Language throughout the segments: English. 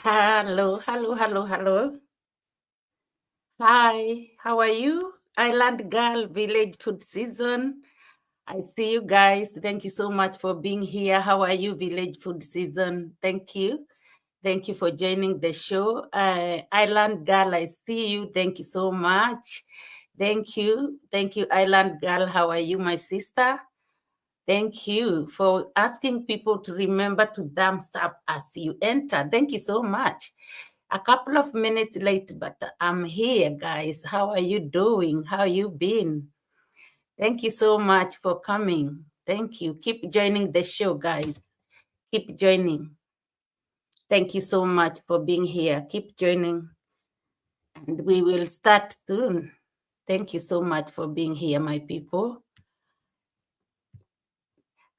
Hello, hello, hello, hello. Hi, how are you? Island Girl Village Food Season. I see you guys. Thank you so much for being here. How are you, Village Food Season? Thank you. Thank you for joining the show. Island Girl, I see you. Thank you so much. Thank you. Thank you, Island Girl. How are you, my sister? Thank you for asking people to remember to thumbs up as you enter. Thank you so much. A couple of minutes late, but I'm here, guys. How are you doing? How you been? Thank you so much for coming. Thank you. Keep joining the show, guys. Keep joining. Thank you so much for being here. Keep joining. And we will start soon. Thank you so much for being here, my people.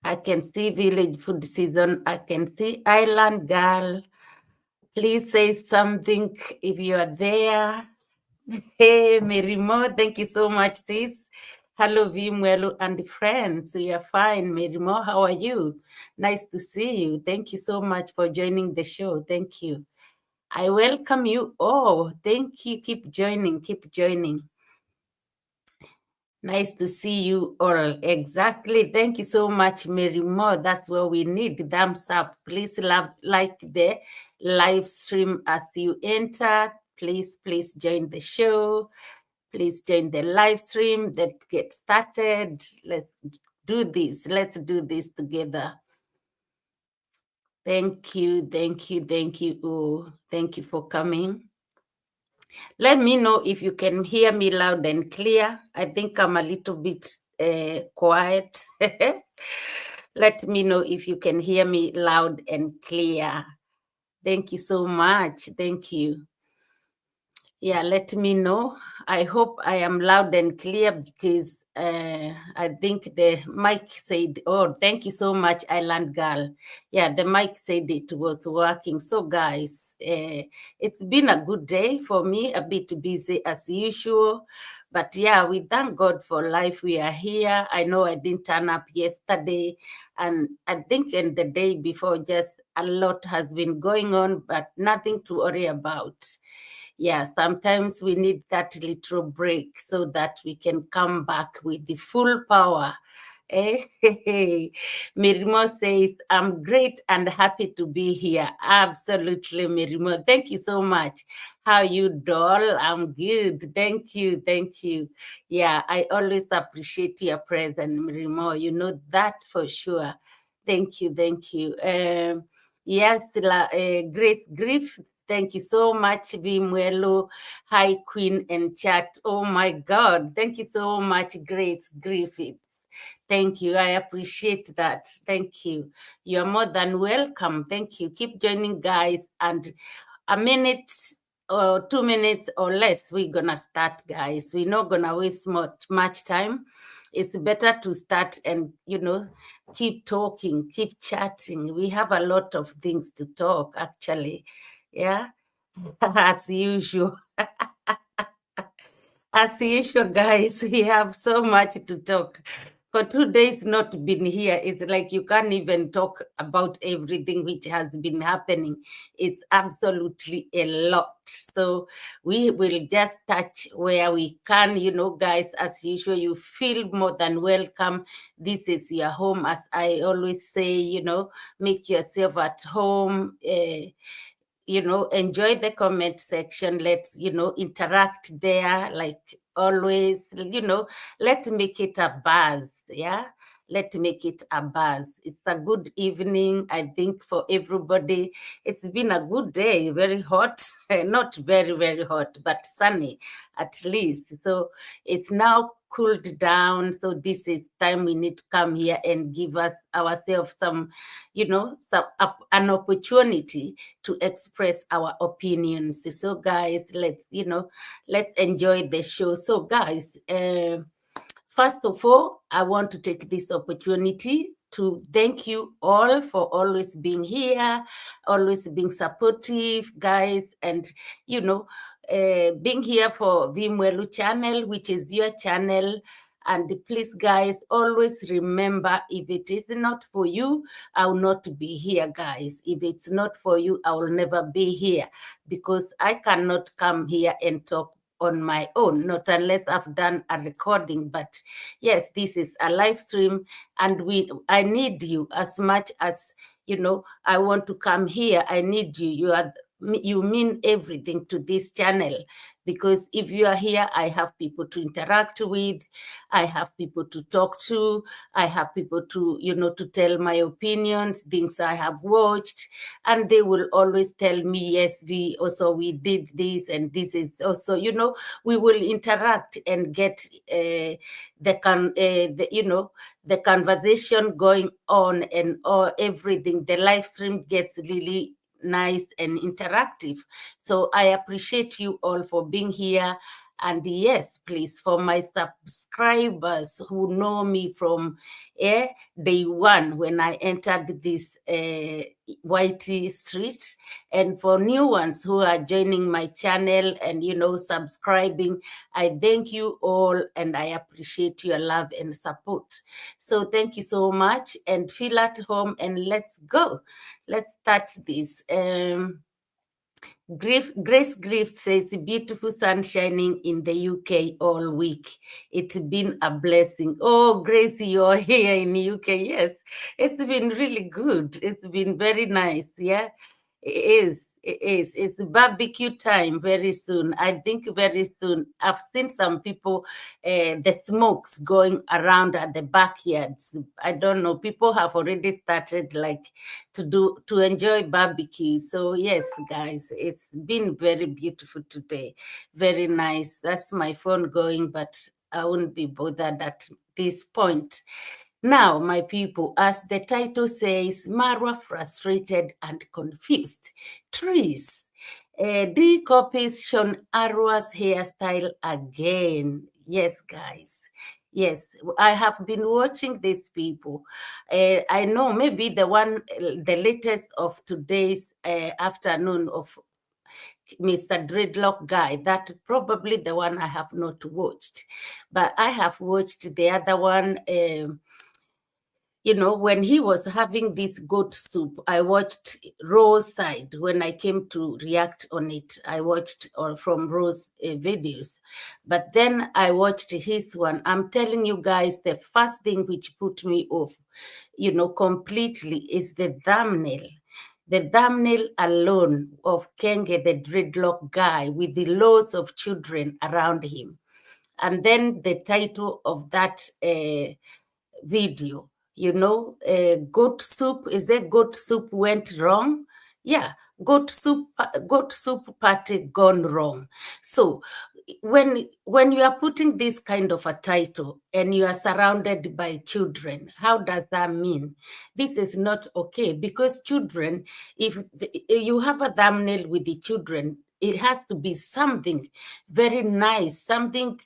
I can see Village Food Season. I can see Island Girl. Please say something if you are there. Hey, Merimo, thank you so much, sis. Hello, VeeMwelu and friends. We are fine. Merimo, how are you? Nice to see you. Thank you so much for joining the show. Thank you. I welcome you all. Thank you. Keep joining. Keep joining. Nice to see you all. Exactly. Thank you so much, Mary Moore. That's what we need. Thumbs up. Please like the live stream as you enter. Please join the show. Please join the live stream. Let's get started. Let's do this. Let's do this together. Thank you. Thank you. Thank you. Oh, thank you for coming. Let me know if you can hear me loud and clear. I think I'm a little bit quiet. Let me know if you can hear me loud and clear. Thank you so much. Thank you. Yeah, let me know. I hope I am loud and clear because I think the mic said, oh, thank you so much, Island Girl. Yeah, the mic said it was working. So, guys, it's been a good day for me, a bit busy as usual. But yeah, we thank God for life. We are here. I know I didn't turn up yesterday. And I think in the day before, just a lot has been going on, but nothing to worry about. Yeah, sometimes we need that little break so that we can come back with the full power. Mirimo says, I'm great and happy to be here. Absolutely, Mirimo. Thank you so much. How you, doll? I'm good. Thank you. Thank you. Yeah, I always appreciate your presence, Mirimo. You know that for sure. Thank you. Thank you. Yes, Grace Griff. Thank you so much, VeeMwelu. Hi, Queen and chat. Oh my God. Thank you so much, Grace Griffith. Thank you. I appreciate that. Thank you. You're more than welcome. Thank you. Keep joining, guys. And a minute or 2 minutes or less, we're going to start, guys. We're not going to waste much time. It's better to start and, keep talking, keep chatting. We have a lot of things to talk, actually. Yeah, as usual. As usual, guys, we have so much to talk. For 2 days not been here, it's like you can't even talk about everything which has been happening. It's absolutely a lot. So we will just touch where we can, guys, as usual, you feel more than welcome. This is your home, as I always say, make yourself at home. Enjoy the comment section. Let's, interact there like always, let's make it a buzz. Yeah. Let's make it a buzz. It's a good evening, I think, for everybody. It's been a good day, very hot, not very, very hot, but sunny at least. So it's now cooled down. So this is time we need to come here and give ourselves some, an opportunity to express our opinions. So guys, let's enjoy the show. So guys, first of all, I want to take this opportunity to thank you all for always being here, always being supportive, guys, and being here for VeeMwelu channel, which is your channel. And please, guys, always remember, if it is not for you, I will not be here, guys. If it's not for you, I will never be here, because I cannot come here and talk on my own, not unless I've done a recording. But yes, this is a live stream, and I need you as much as, I want to come here. I need you. You mean everything to this channel, because if you are here, I have people to interact with, I have people to talk to, I have people to, to tell my opinions, things I have watched, and they will always tell me, yes, we did this, and this is also, we will interact and get the conversation going on, and everything. The live stream gets really nice and interactive. So I appreciate you all for being here. And yes, please, for my subscribers who know me from day one when I entered this YT street, and for new ones who are joining my channel and, subscribing, I thank you all, and I appreciate your love and support. So thank you so much, and feel at home, and let's go. Let's start this. Grace Griff says, beautiful sun shining in the UK all week. It's been a blessing. Oh, Grace, you're here in the UK. Yes, it's been really good. It's been very nice. Yeah, it is. It is. It's barbecue time very soon. I think very soon. I've seen some people, the smokes going around at the backyards. I don't know. People have already started to enjoy barbecue. So yes, guys, it's been very beautiful today. Very nice. That's my phone going, but I won't be bothered at this point. Now, my people, as the title says, Marwa frustrated and confused. Trees. D copies shown Arwa's hairstyle again. Yes, guys. Yes, I have been watching these people. I know maybe the latest of today's afternoon of Mr. Dreadlock guy, that probably the one I have not watched. But I have watched the other one. When he was having this goat soup, I watched Rose's side. When I came to react on it, I watched from Rose's videos. But then I watched his one. I'm telling you guys, the first thing which put me off, completely, is the thumbnail. The thumbnail alone of Kenge, the dreadlock guy, with the loads of children around him. And then the title of that video, goat soup. Is it goat soup went wrong? Yeah, goat soup party gone wrong. So when you are putting this kind of a title and you are surrounded by children, how does that mean? This is not okay, because children, if you have a thumbnail with the children, it has to be something very nice, something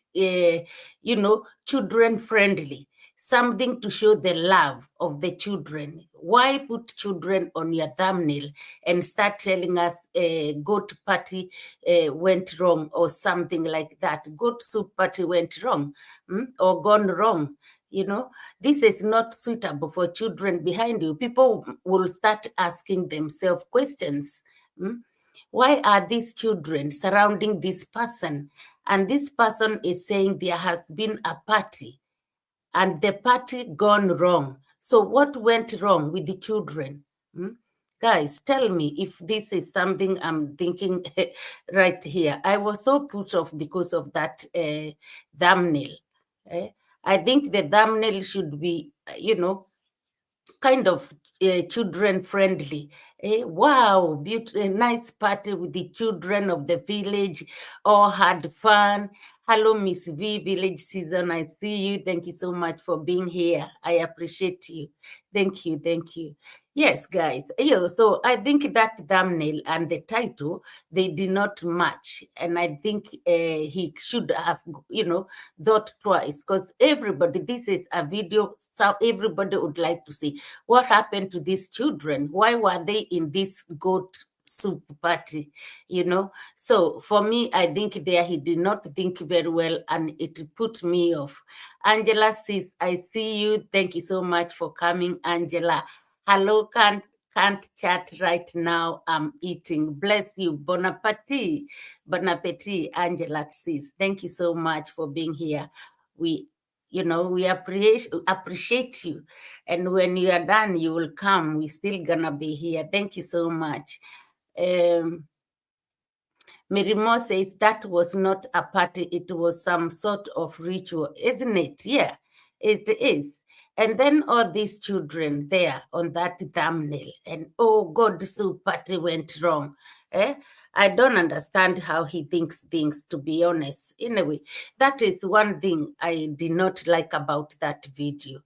children friendly, something to show the love of the children. Why put children on your thumbnail and start telling us goat party went wrong or something like that? Goat soup party went wrong or gone wrong. This is not suitable for children behind you. People will start asking themselves questions. Why are these children surrounding this person? And this person is saying there has been a party, and the party gone wrong. So what went wrong with the children? Guys, tell me if this is something I'm thinking right here. I was so put off because of that thumbnail. I think the thumbnail should be, kind of children friendly. Wow, beautiful, nice party with the children of the village. All had fun. Hello, Miss V, Village Season. I see you. Thank you so much for being here. I appreciate you. Thank you. Thank you. Yes, guys. So I think that thumbnail and the title, they did not match. And I think he should have, thought twice, because this is a video, so everybody would like to see what happened to these children. Why were they in this goat soup party, So for me, I think there he did not think very well, and it put me off. Angela says, I see you. Thank you so much for coming, Angela. Hello, can't chat right now. I'm eating. Bless you. Bon appetit. Bon appetit, Angela says. Thank you so much for being here. We appreciate you. And when you are done, you will come. We're still gonna be here. Thank you so much. Mirimo says that was not a party, it was some sort of ritual, isn't it? Yeah, it is. And then all these children there on that thumbnail, and oh, God, so party went wrong. I don't understand how he thinks things, to be honest. Anyway, that is one thing I did not like about that video.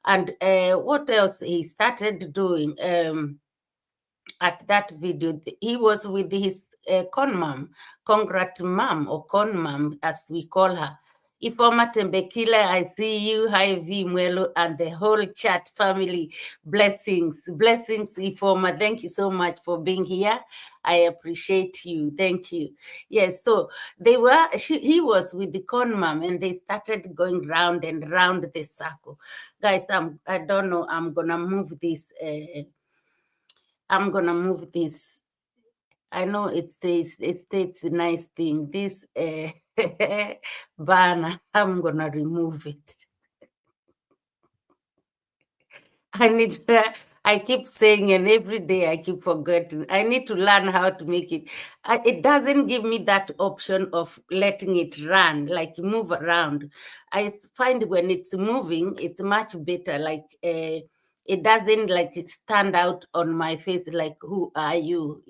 And what else he started doing? At that video, he was with his con mom, congrat mom, or con mom, as we call her. Ifoma Tembekile, I see you. Hi, VeeMwelu, and the whole chat family. Blessings, Ifoma. Thank you so much for being here. I appreciate you. Thank you. Yes, so he was with the con mom, and they started going round and round the circle. Guys, I don't know. I'm gonna move this. I'm gonna move this. I know it states a nice thing. This banner, I'm gonna remove it. I keep saying, and every day I keep forgetting. I need to learn how to make it. It doesn't give me that option of letting it run, like move around. I find when it's moving, it's much better. Like it doesn't like stand out on my face like, who are you?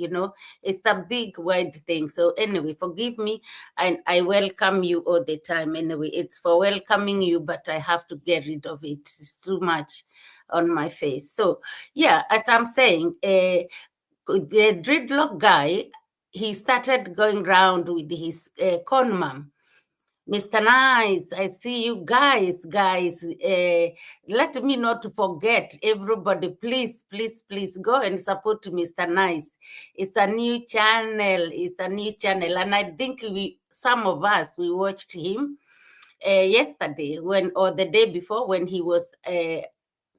It's a big wide thing. So anyway, forgive me, and I welcome you all the time. Anyway, it's for welcoming you, but I have to get rid of it. It's too much on my face. So yeah, as I'm saying, the dreadlock guy, he started going around with his con mom. Mr. Nice, I see you guys. Let me not forget, everybody, please go and support Mr. Nice. It's a new channel. And I think some of us, we watched him yesterday or the day before when he was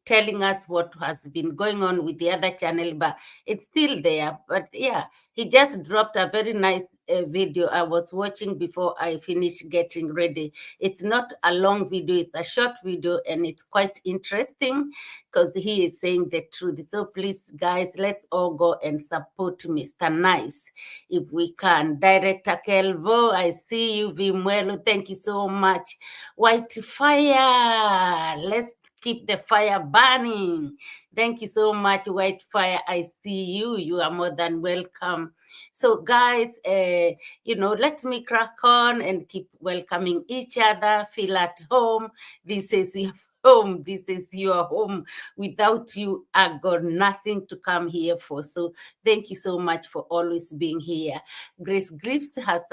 telling us what has been going on with the other channel, but it's still there. But yeah, he just dropped a very nice video I was watching before I finished getting ready. It's not a long video, it's a short video, and it's quite interesting because he is saying the truth. So please, guys, let's all go and support Mr. Nice if we can. Director Kelvo, I see you. VeeMwelu, thank you so much. White Fire, let's keep the fire burning. Thank you so much, White Fire. I see you. You are more than welcome. So, guys, let me crack on and keep welcoming each other. Feel at home. This is your home. This is your home. Without you, I got nothing to come here for. So, thank you so much for always being here. Grace Griffiths has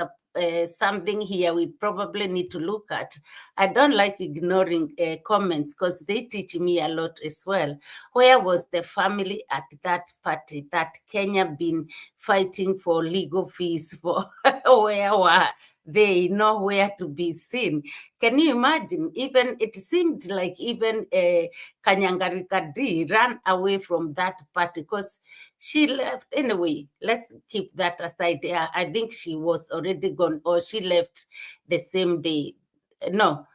something here we probably need to look at. I don't like ignoring comments because they teach me a lot as well. Where was the family at that party that Kenya been fighting for legal fees for? Where were they? Nowhere to be seen. Can you imagine? Even it seemed like even Kanyangarika D ran away from that party because she left. Anyway, let's keep that aside. I think she was already gone, or she left the same day. No,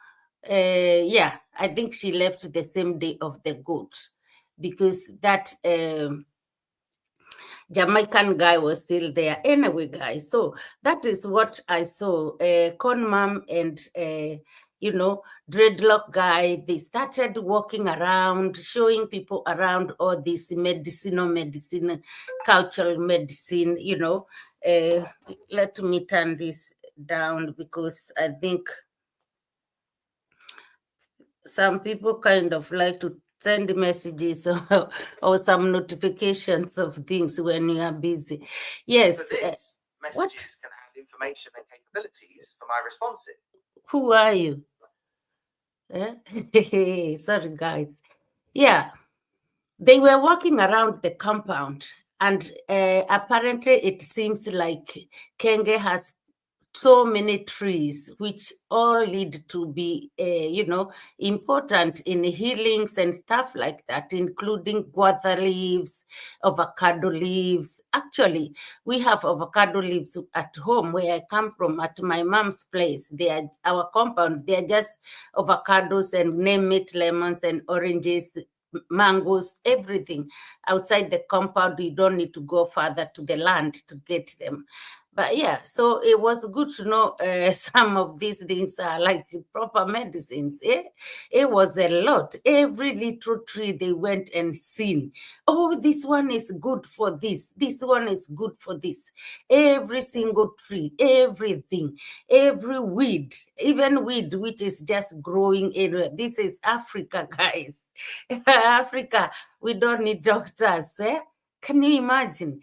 yeah, I think she left the same day of the goods because that Jamaican guy was still there. Anyway, guys, so that is what I saw. Con mom and dreadlock guy, they started walking around, showing people around all this medicine, cultural medicine, Let me turn this down because I think some people kind of like to send messages or some notifications of things when you are busy. Yes. Messages can add information and capabilities for my responsive. Who are you? Sorry, guys. Yeah. They were walking around the compound And apparently it seems like Kenge has so many trees, which all lead to be, important in healings and stuff like that, including guava leaves, avocado leaves. Actually, we have avocado leaves at home where I come from, at my mom's place. They are our compound. They are just avocados and name it, lemons and oranges, mangoes, everything outside the compound. You don't need to go further to the land to get them. But yeah, so it was good to know some of these things are like proper medicines. It was a lot. Every little tree they went and seen. Oh, this one is good for this. This one is good for this. Every single tree, everything, every weed, even weed which is just growing area. This is Africa, guys. Africa, we don't need doctors. Can you imagine?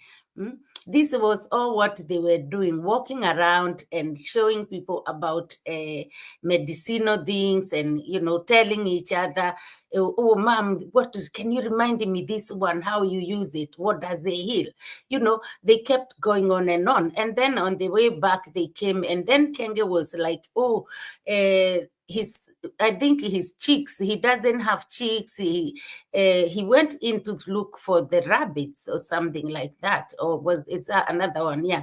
This was all what they were doing, walking around and showing people about medicinal things, and telling each other, oh mom, can you remind me this one, how you use it, what does it heal? They kept going on, and then on the way back they came, and then Kenge was like, oh, I think his cheeks, he doesn't have cheeks. He went in to look for the rabbits or something like that, or was it's another one? Yeah,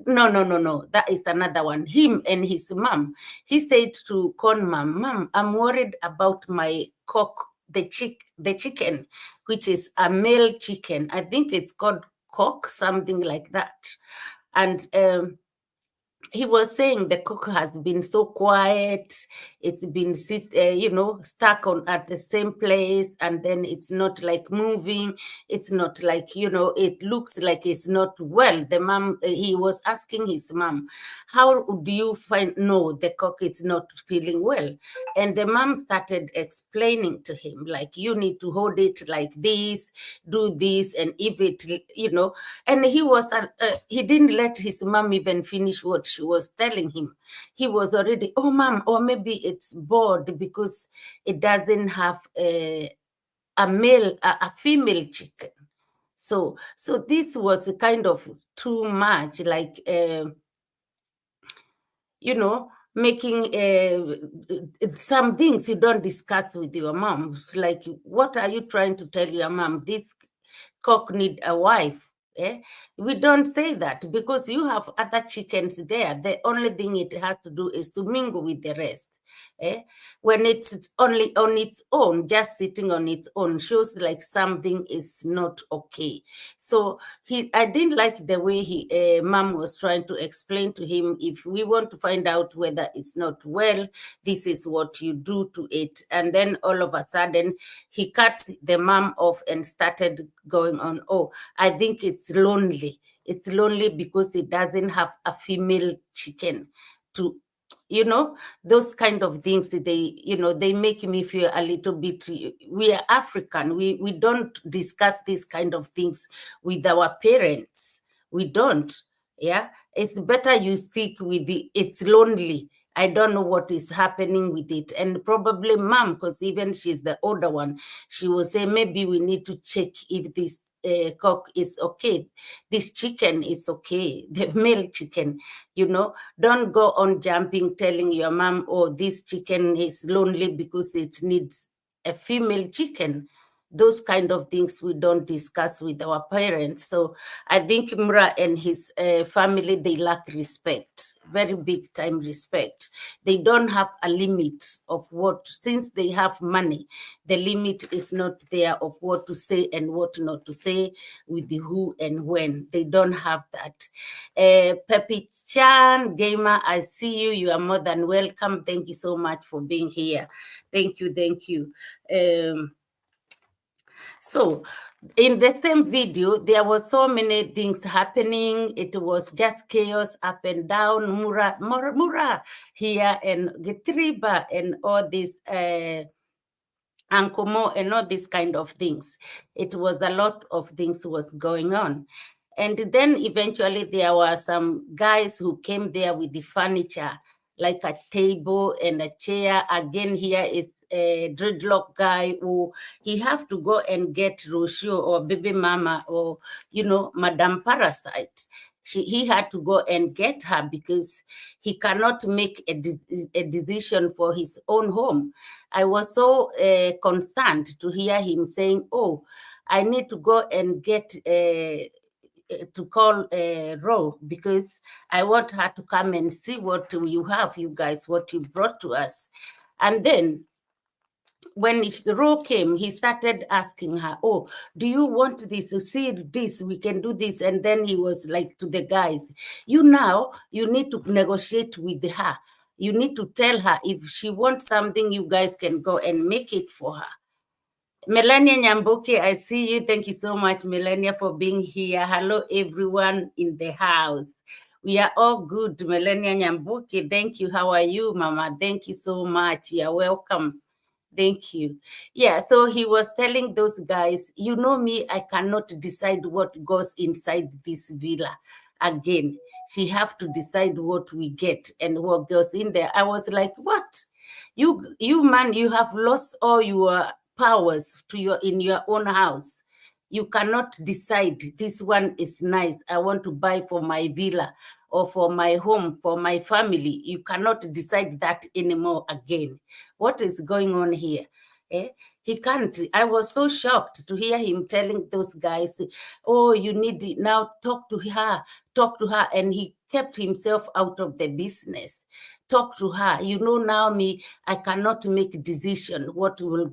no, that is another one. Him and his mom. He said to Con Mom, I'm worried about my cock, the chicken, which is a male chicken. I think it's called cock, something like that, and he was saying the cook has been so quiet. It's been stuck on at the same place, and then it's not like moving. It's not like, it looks like it's not well. The mom, he was asking his mom, how do you know the cook is not feeling well? And the mom started explaining to him, like, you need to hold it like this, do this, and if it, and he didn't let his mom even finish what she was telling him. He was already, oh mom, or maybe it's bored because it doesn't have a female chicken. So this was kind of too much, like making some things you don't discuss with your mom. It's like, what are you trying to tell your mom? This cock need a wife. We don't say that because you have other chickens there. The only thing it has to do is to mingle with the rest. When it's only on its own, just sitting on its own, shows like something is not okay. So I didn't like the way mom was trying to explain to him, if we want to find out whether it's not well, this is what you do to it. And then all of a sudden he cut the mom off and started going on, oh, I think it's lonely. It's lonely because it doesn't have a female chicken to, those kind of things. They make me feel a little bit, we are African. We don't discuss these kind of things with our parents. We don't. Yeah. It's better you stick with it's lonely. I don't know what is happening with it. And probably mom, because even she's the older one, she will say, maybe we need to check if this cock is okay. This chicken is okay, the male chicken. Don't go on jumping, telling your mom, oh, this chicken is lonely because it needs a female chicken. Those kind of things we don't discuss with our parents. So I think Mura and his family, they lack respect, very big time respect. They don't have a limit of since they have money, the limit is not there of what to say and what not to say, with the who and when. They don't have that. Pepi Chan, Gamer, I see you. You are more than welcome. Thank you so much for being here. Thank you. So in the same video, there was so many things happening. It was just chaos up and down. Mura here, and Getriba, and all this Ankomo, and all these kind of things. It was a lot of things was going on. And then eventually there were some guys who came there with the furniture, like a table and a chair. Again, here is dreadlock guy, or he have to go and get Rocio or baby mama or, Madame Parasite. He had to go and get her because he cannot make a decision for his own home. I was so concerned to hear him saying, oh, I need to go and get to call Ro, because I want her to come and see what you have, you guys, what you brought to us. And then when Ro came, he started asking her, oh, do you want this? To see this, we can do this. And then he was like to the guys, you need to negotiate with her. You need to tell her if she wants something, you guys can go and make it for her. Melania Nyambuki, I see you. Thank you so much, Melania, for being here. Hello, everyone in the house. We are all good. Melania Nyambuki, thank you. How are you, Mama? Thank you so much. You're welcome. Thank you. Yeah, so he was telling those guys, you know me, I cannot decide what goes inside this villa. Again, she have to decide what we get and what goes in there. I was like, what? You man, you have lost all your powers in your own house. You cannot decide this one is nice, I want to buy for my villa or for my home, for my family. You cannot decide that anymore again. What is going on here? He can't. I was so shocked to hear him telling those guys, oh, you need now talk to her. And he kept himself out of the business. Talk to her. Now me, I cannot make a decision what to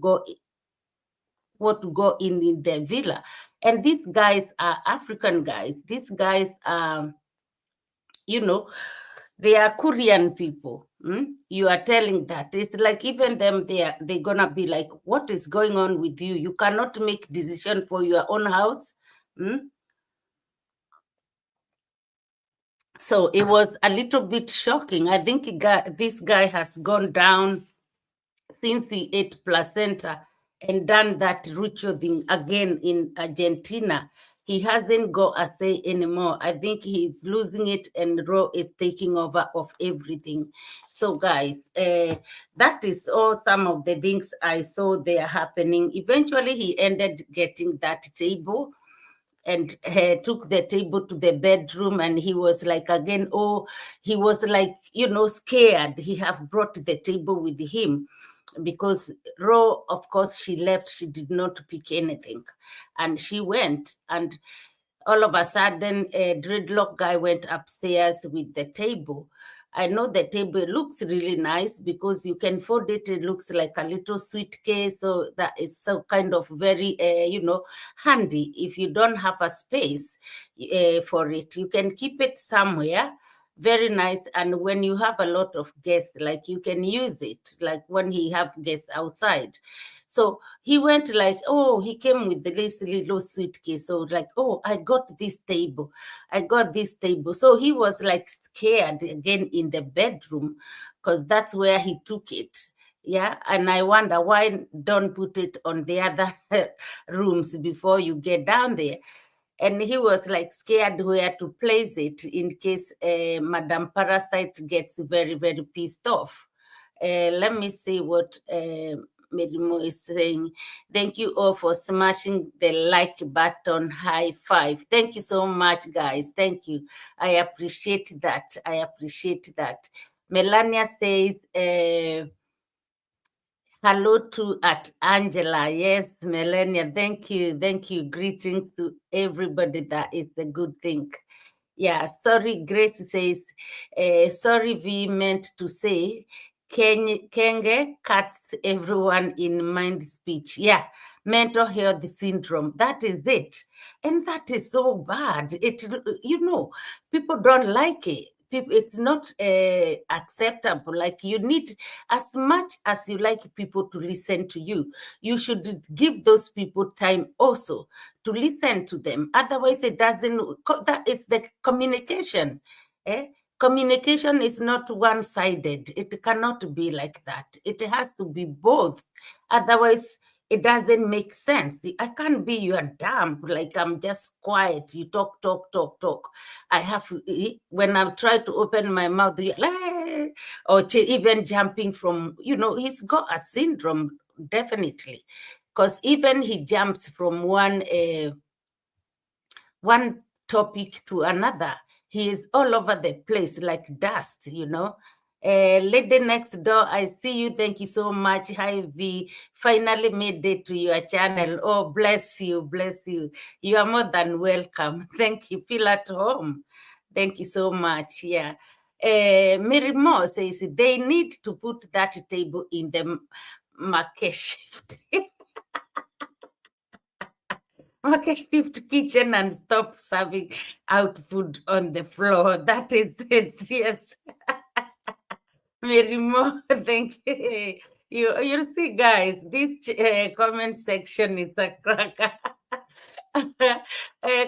go in the villa. And these guys are African guys. These guys are, they are Korean people. You are telling that. It's like even them, they're gonna be like, what is going on with you? You cannot make decision for your own house. So it was a little bit shocking. I think this guy has gone down since he ate placenta and done that ritual thing again in Argentina. He hasn't got a say anymore. I think he's losing it, and Ro is taking over of everything. So, guys, that is all some of the things I saw there happening. Eventually, he ended getting that table and took the table to the bedroom, and he was like, again, he was like, scared. He have brought the table with him, because Ro, of course, she left. She did not pick anything. And she went, and all of a sudden, a dreadlock guy went upstairs with the table. I know the table looks really nice because you can fold it. It looks like a little suitcase. So that is so kind of very, handy. If you don't have a space for it, you can keep it somewhere. Very nice. And when you have a lot of guests, like, you can use it, like when he have guests outside. So he went like, he came with this little suitcase. So like, I got this table. So he was like scared again in the bedroom, because that's where he took it. Yeah. And I wonder, why don't put it on the other rooms before you get down there? And he was like scared where to place it in case Madame Parasite gets very, very pissed off. Let me see what Medimo is saying. Thank you all for smashing the like button. High five. Thank you so much, guys. Thank you. I appreciate that. Melania says, hello to at Angela. Yes, Melania. Thank you. Greetings to everybody. That is a good thing. Yeah, sorry, Grace says, sorry, we meant to say, Kenge cuts everyone in mind speech. Yeah, mental health syndrome. That is it. And that is so bad. People don't like it. It's not acceptable. Like, you need, as much as you like people to listen to you, you should give those people time also to listen to them. Otherwise, that is the communication. Communication is not one-sided. It cannot be like that. It has to be both. Otherwise, it doesn't make sense. I can't be your dump, like I'm just quiet. You talk, talk, talk, talk. I have, when I try to open my mouth, you're like, "Eh," or even jumping from, he's got a syndrome, definitely. Because even he jumps from one topic to another. He is all over the place like dust, Lady next door, I see you. Thank you so much. Hi, V. Finally made it to your channel. Oh, bless you. Bless you. You are more than welcome. Thank you. Feel at home. Thank you so much. Yeah. Mary Moore says they need to put that table in the market shift. Market shift kitchen and stop serving out food on the floor. That is it. Yes. Mary Mo, thank you. You see, guys, this comment section is a cracker.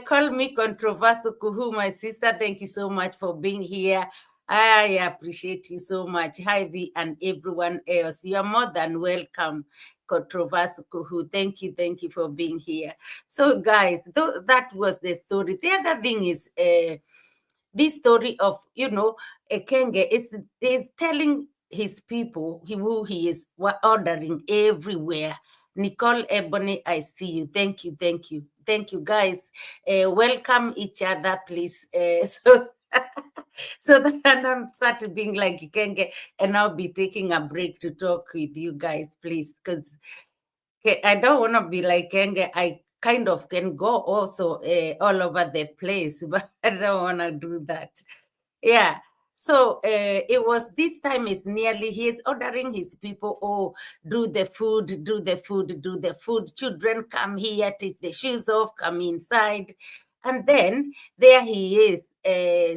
Call me controversial, Kuhu, my sister. Thank you so much for being here. I appreciate you so much. Hi, V, and everyone else. You are more than welcome, controversial Kuhu. Thank you for being here. So, guys, that was the story. The other thing is, this story of, Ekenge is telling his people who he is ordering everywhere. Nicole Ebony, I see you. Thank you, guys. Welcome each other, please. So that I'm started being like Ekenge, and I'll be taking a break to talk with you guys, please, because I don't want to be like Kenge. I kind of can go also all over the place, but I don't want to do that. Yeah. So it was this time is nearly, he is ordering his people, oh, do the food, do the food, do the food. Children come here, take the shoes off, come inside. And then there he is,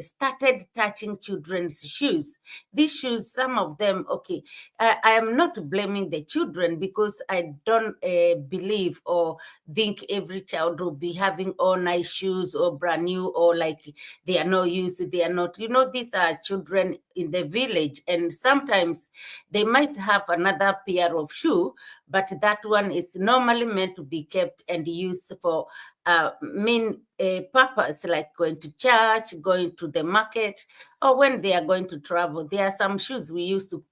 started touching children's shoes. These shoes, some of them, okay, I am not blaming the children because I don't believe or think every child will be having all nice shoes or brand new or like they are not used, they are not, these are children in the village, and sometimes they might have another pair of shoe, but that one is normally meant to be kept and used for main purpose, like going to church, going to the market, or when they are going to travel. There are some shoes we used to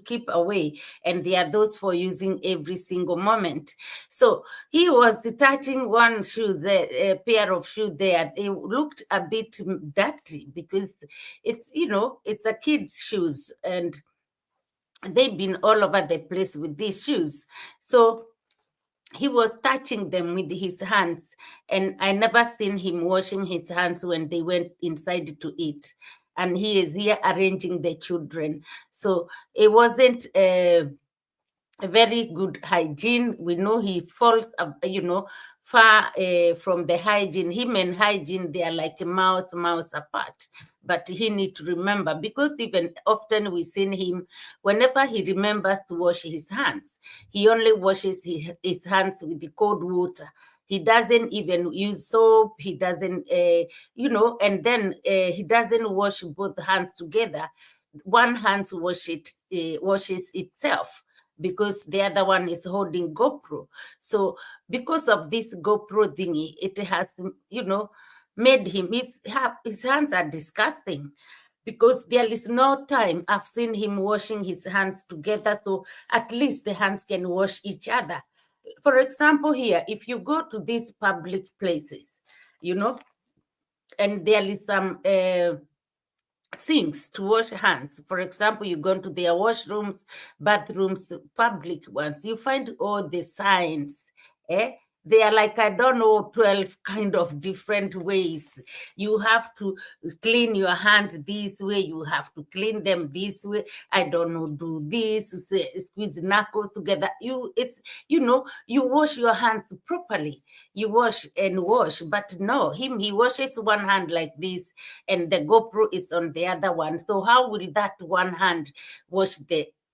keep away, and they are those for using every single moment. So he was touching one shoe, a pair of shoes there. They looked a bit dirty because it's a kid's shoes, and they've been all over the place with these shoes. So he was touching them with his hands, and I never seen him washing his hands when they went inside to eat. And he is here arranging the children. So it wasn't a very good hygiene. We know he falls, far from the hygiene. Him and hygiene, they are like a mouse apart. But he need to remember, because even often we seen him, whenever he remembers to wash his hands, he only washes his hands with the cold water. He doesn't even use soap. He doesn't, and then he doesn't wash both hands together. One hand washes itself, because the other one is holding GoPro. So because of this GoPro thingy, it has, made him, his hands are disgusting, because there is no time I've seen him washing his hands together, so at least the hands can wash each other. For example, here, if you go to these public places, and there is some sinks to wash hands. For example, you go into their washrooms, bathrooms, public ones, you find all the signs. They are like, I don't know, 12 kind of different ways. You have to clean your hand this way. You have to clean them this way. I don't know, do this, squeeze knuckles together. You wash your hands properly. You wash and wash, but no, he washes one hand like this, and the GoPro is on the other one. So how will that one hand wash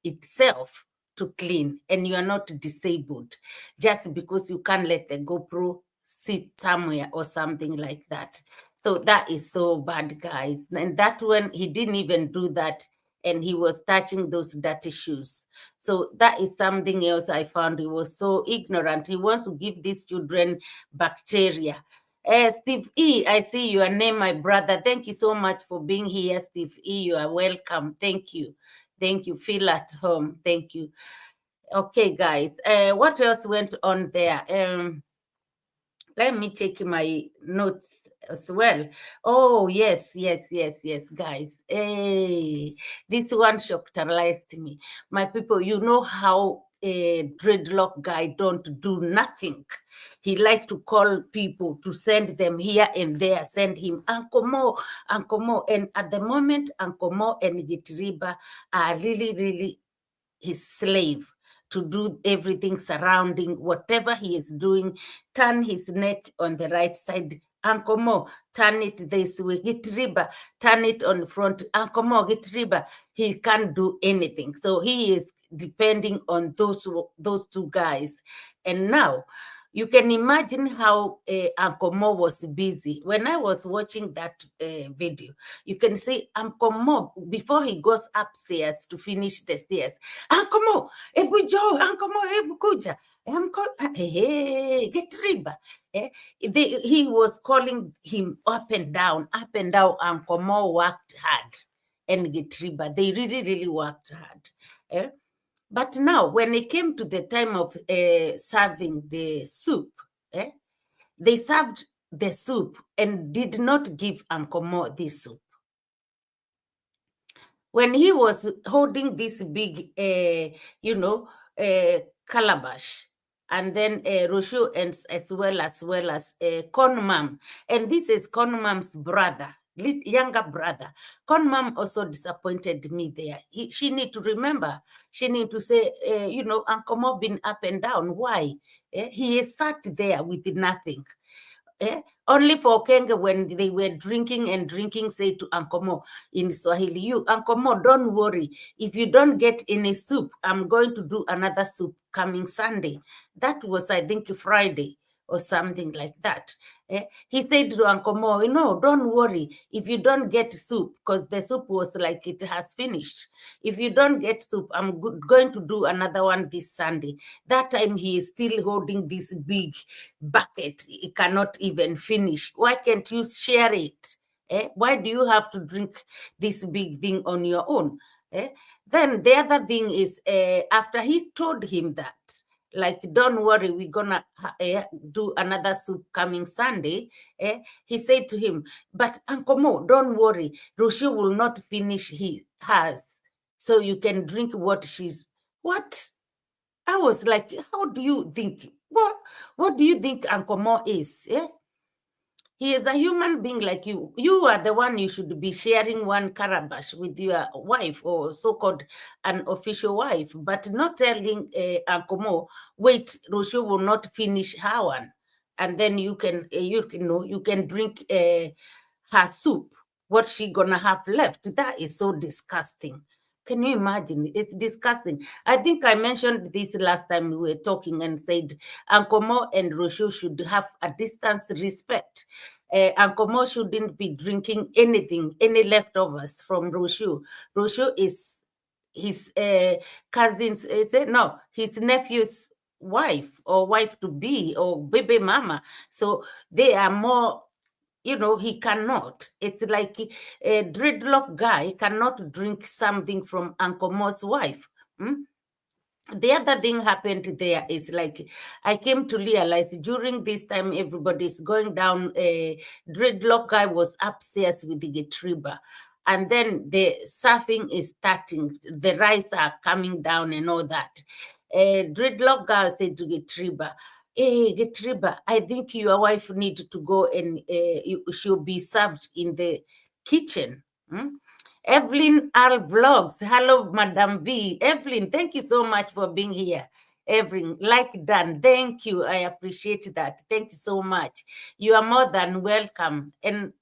itself to clean, and you are not disabled just because you can't let the GoPro sit somewhere or something like that? So that is so bad, guys. And that one, he didn't even do that. and he was touching those dirty shoes. So that is something else I found. He was so ignorant. He wants to give these children bacteria. Steve E, I see your name, my brother. Thank you so much for being here, Steve E. You are welcome. Thank you. Thank you. Feel at home. Thank you. Okay, guys. What else went on there? Let me check my notes as well. Oh, yes, guys. Hey, this one shocked me. My people, you know how a dreadlock guy don't do nothing. He like to call people to send them here and there, send him Uncle Mo, Uncle Mo. And at the moment, Uncle Mo and Gitriba are really his slave to do everything surrounding whatever he is doing. Turn his neck on the right side. Uncle Mo, turn it this way. Get riba, turn it on the front. Uncle Mo, get riba. He can't do anything. So he is depending on those two guys. And now you can imagine how Uncle Mo was busy. When I was watching that video, you can see Uncle Mo, before he goes upstairs to finish the stairs, Uncle Mo, Ebu Joe, Uncle Mo, Ebu Kuja, hey, get riba. He was calling him up and down, Uncle Mo worked hard and get riba. They really worked hard. But now, when it came to the time of serving the soup, they served the soup and did not give Uncle Mo this soup. When he was holding this big, calabash, and then Roshu, and as well as Conmam, and this is Conmam's brother, younger brother. Conmam also disappointed me there. She need to remember. She need to say, Uncle Mo been up and down. Why? He sat there with nothing. Only for Kenge, when they were drinking, say to Uncle Mo in Swahili, you, Uncle Mo, don't worry. If you don't get any soup, I'm going to do another soup coming Sunday. That was, I think, Friday or something like that. He said to Uncle Mo, no, don't worry. If you don't get soup, because the soup was like it has finished. If you don't get soup, I'm going to do another one this Sunday. That time he is still holding this big bucket. He cannot even finish. Why can't you share it? Why do you have to drink this big thing on your own? Then the other thing is, after he told him that, like, don't worry, we're gonna do another soup coming Sunday. He said to him, but Uncle Mo, don't worry, Roshi will not finish hers, so you can drink what she's. What? I was like, how do you think? What do you think Uncle Mo is? He is a human being like you. You are the one you should be sharing one calabash with your wife, or so-called an official wife, but not telling Uncle Mo, wait, Roshu will not finish her one, and then you can drink her soup. What she gonna have left? That is so disgusting. Can you imagine? It's disgusting. I think I mentioned this last time we were talking and said Uncle Mo and Roshu should have a distance respect. Uncle Mo shouldn't be drinking anything, any leftovers from Roshu. Roshu is his cousin's, his nephew's wife, or wife to be, or baby mama. So they are more, he cannot. It's like a dreadlock guy cannot drink something from Uncle Mo's wife. The other thing happened there is, like, I came to realize during this time everybody's going down. Dreadlock guy was upstairs with the Getriba, and then the surfing is starting. The rice are coming down and all that. Dreadlock guy said to Getriba, hey, Getriba, I think your wife needs to go and she'll be served in the kitchen. Evelyn R. Vlogs. Hello, Madam V. Evelyn, thank you so much for being here. Evelyn, like Dan, thank you. I appreciate that. Thank you so much. You are more than welcome. And,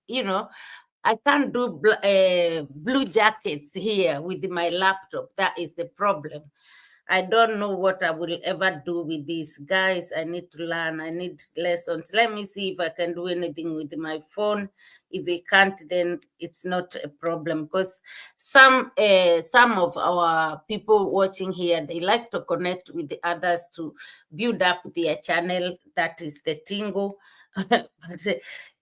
I can't do blue jackets here with my laptop. That is the problem. I don't know what I will ever do with this. Guys, I need to learn. I need lessons. Let me see if I can do anything with my phone. If I can't, then it's not a problem. Because some of our people watching here, they like to connect with the others to build up their channel. That is the tingle. But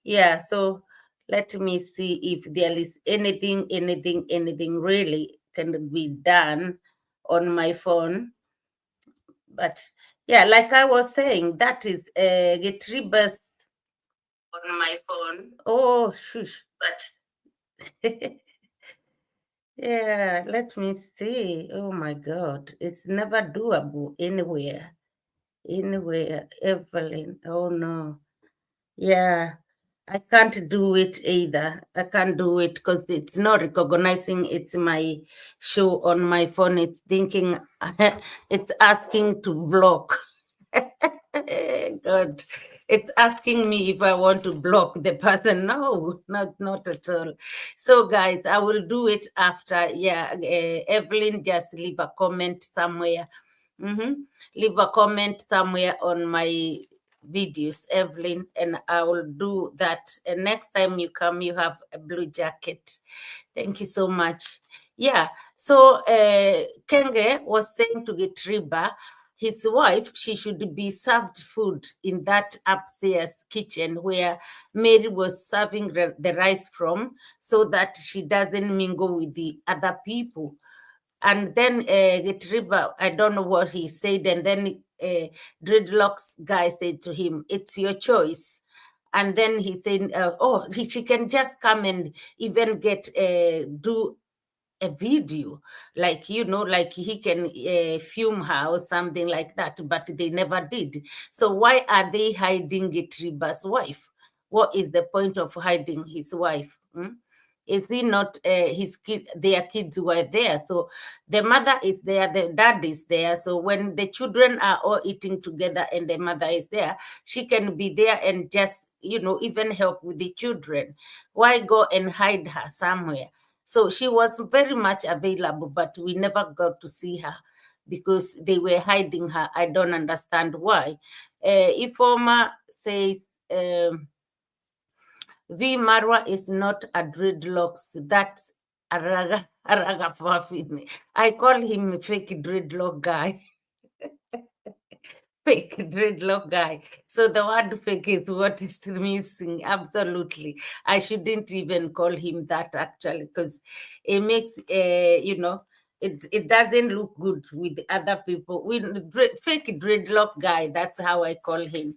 yeah, so let me see if there is anything really can be done on my phone. But yeah, like I was saying, that is get rebirth on my phone. Oh, shush. But yeah, let me see. Oh my God, it's never doable anywhere. Evelyn. Oh no. Yeah, I can't do it either. I can't do it because it's not recognizing it's my show on my phone. It's thinking, it's asking to block. God, it's asking me if I want to block the person. No, not at all. So, guys, I will do it after. Yeah, Evelyn, just leave a comment somewhere. Leave a comment somewhere on my videos, Evelyn, and I will do that. And next time you come, you have a blue jacket. Thank you so much. Yeah. So Kenge was saying to Getriba, his wife, she should be served food in that upstairs kitchen where Mary was serving the rice from, so that she doesn't mingle with the other people. And then Getriba, I don't know what he said, and then Dreadlocks guy said to him, "It's your choice." And then he said, she can just come and even do a video, like, like he can film her or something like that, but they never did. So why are they hiding Getriba's wife? What is the point of hiding his wife? Is he not his kid? Their kids were there, so the mother is there, the dad is there. So when the children are all eating together and the mother is there, she can be there and just even help with the children. Why go and hide her somewhere? So she was very much available, but we never got to see her because they were hiding her. I don't understand why. Ifoma says, Marwa is not a dreadlocks. That's a Fafini. I call him fake dreadlock guy. Fake dreadlock guy. So the word fake is what is missing. Absolutely. I shouldn't even call him that actually, because it makes, it doesn't look good with other people. Fake dreadlock guy, that's how I call him.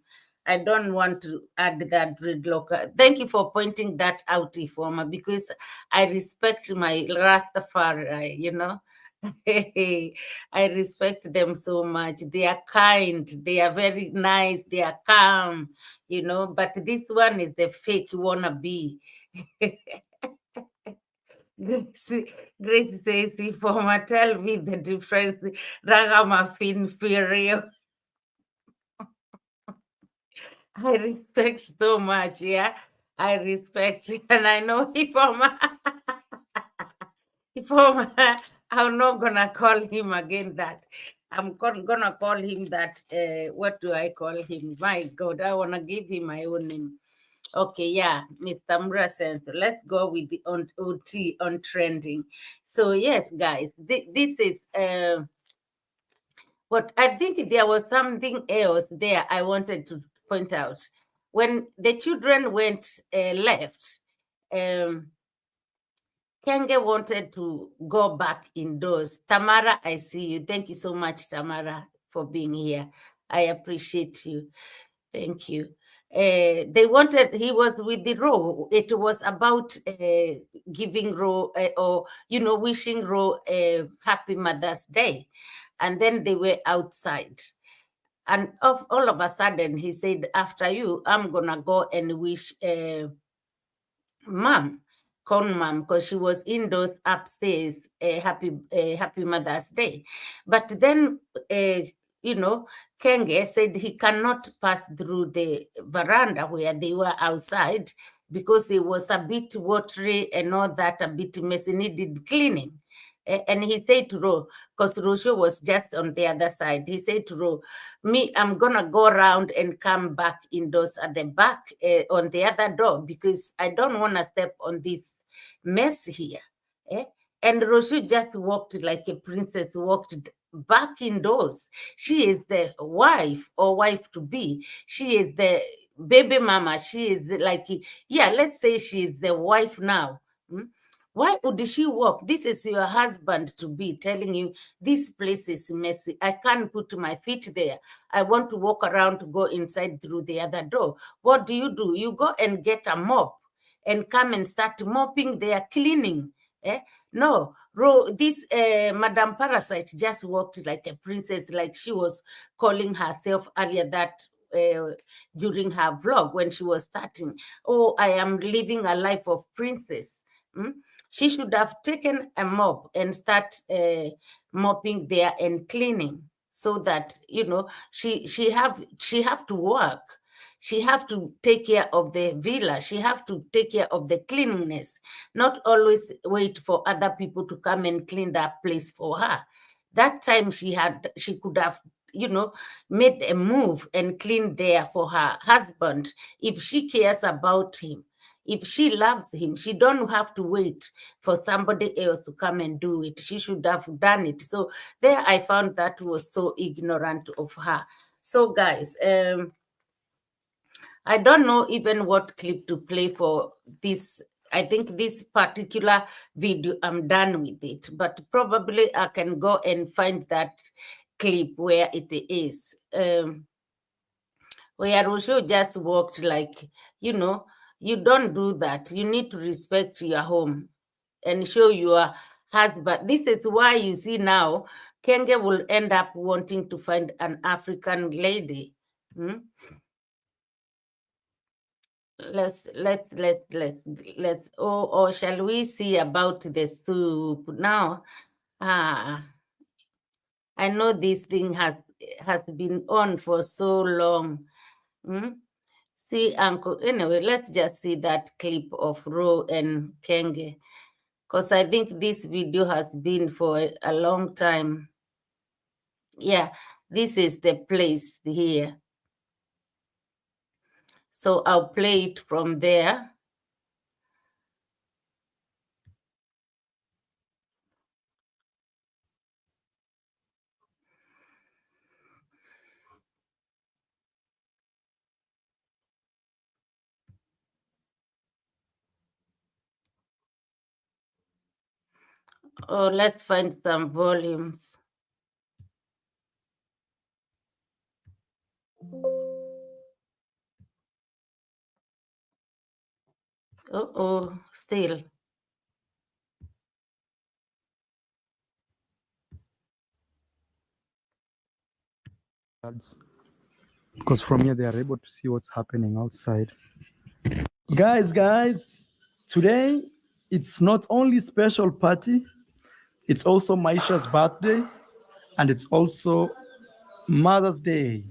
I don't want to add that dreadlock. Thank you for pointing that out, Ifoma, because I respect my Rastafari, I respect them so much. They are kind, they are very nice, they are calm, but this one is the fake wannabe. Grace, Grace says, Ifoma, tell me the difference. Ragamuffin, real. I respect so much, yeah. I respect, and I know Ifoma. I'm not gonna call him again that. I'm gonna call him that. What do I call him? My God, I wanna give him my own name. Okay, yeah, Mr. Murasenso. Let's go with the OT on trending. So yes, guys, this is what I think there was something else there I wanted to point out. When the children went left, Kenge wanted to go back indoors. Tamara, I see you. Thank you so much, Tamara, for being here. I appreciate you. Thank you. He was with the Ro. It was about giving Ro or, wishing Ro a happy Mother's Day. And then they were outside. And all of a sudden, he said, after you, I'm going to go and wish mom, mom, because she was indoors upstairs. Happy Mother's Day. But then, Kenge said he cannot pass through the veranda where they were outside because it was a bit watery and all that, a bit messy, needed cleaning. And he said to Ro, because Rosho was just on the other side, he said to Ro, me, I'm going to go around and come back indoors at the back on the other door because I don't want to step on this mess here. Eh? And Roshu just walked like a princess, walked back indoors. She is the wife or wife to be. She is the baby mama. She is like, yeah, let's say she is the wife now. Why would she walk? This is your husband to be telling you this place is messy. I can't put my feet there. I want to walk around to go inside through the other door. What do? You go and get a mop and come and start mopping there, cleaning. Eh? No, this Madame Parasite just walked like a princess, like she was calling herself earlier that during her vlog when she was starting. Oh, I am living a life of princess. She should have taken a mop and start mopping there and cleaning so that she have to work. She have to take care of the villa. She have to take care of the cleanliness, not always wait for other people to come and clean that place for her. That time she could have made a move and clean there for her husband if she cares about him. If she loves him, she don't have to wait for somebody else to come and do it. She should have done it. So there I found that was so ignorant of her. So guys, I don't know even what clip to play for this. I think this particular video, I'm done with it, but probably I can go and find that clip where it is. Where Rosho just walked like, you don't do that. You need to respect your home and show your husband. This is why you see now, Kenge will end up wanting to find an African lady. Let's or shall we see about the soup now? I know this thing has been on for so long. See, Uncle. Anyway, let's just see that clip of Ro and Kenge, because I think this video has been for a long time. Yeah, this is the place here. So I'll play it from there. Oh, let's find some volumes. Oh, still. Because from here they are able to see what's happening outside. Guys, today it's not only special party, it's also Maisha's birthday, and it's also Mother's Day.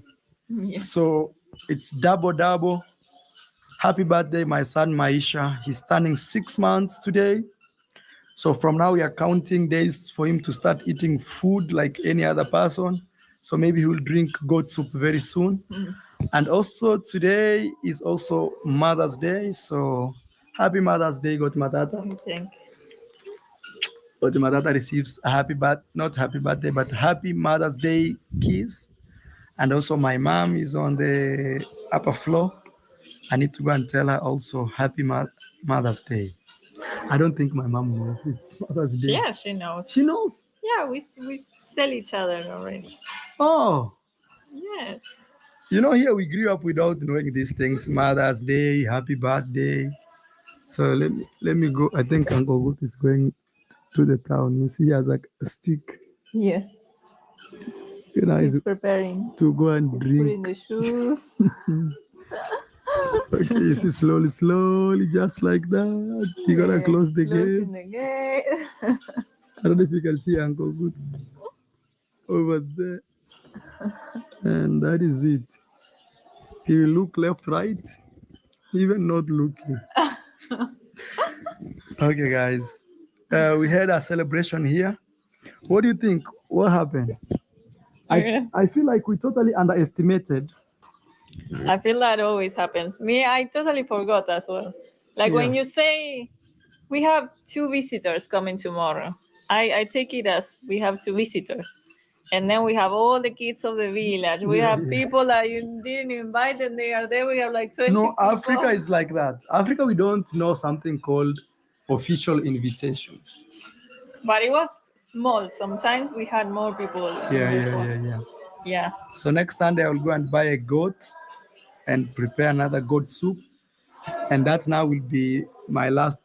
Yeah. So it's double. Happy birthday, my son Maisha. He's turning 6 months today. So from now we are counting days for him to start eating food like any other person. So maybe he will drink goat soup very soon. And also today is also Mother's Day. So happy Mother's Day, God Matata. Thank you. God Matata receives a not happy birthday, but happy Mother's Day kiss. And also my mom is on the upper floor. I need to go and tell her also happy Mother's Day. I don't think my mom knows it's Mother's Day. Yeah, she knows. She knows? Yeah, we tell each other already. Oh. Yes. Here we grew up without knowing these things. Mother's Day, happy birthday. So let me go. I think Uncle Gut is going to the town. You see, he has like a stick. Yes. He's preparing to go and drink. Putting the shoes. Okay, you see, slowly, just like that. You're gonna close the gate. The gate. I don't know if you can see Uncle Gut over there. And that is it. He will look left, right, even not looking. Okay, guys. We had a celebration here. What do you think? What happened? I feel like we totally underestimated. I feel that always happens. Me, I totally forgot as well. Like when you say we have 2 visitors coming tomorrow, I take it as we have 2 visitors. And then we have all the kids of the village. We have people that you didn't invite and they are there. We have like 20 No, people. Africa is like that. Africa, we don't know something called official invitation. But it was small. Sometimes we had more people. Yeah. So next Sunday, I will go and buy a goat and prepare another goat soup. And that now will be my last,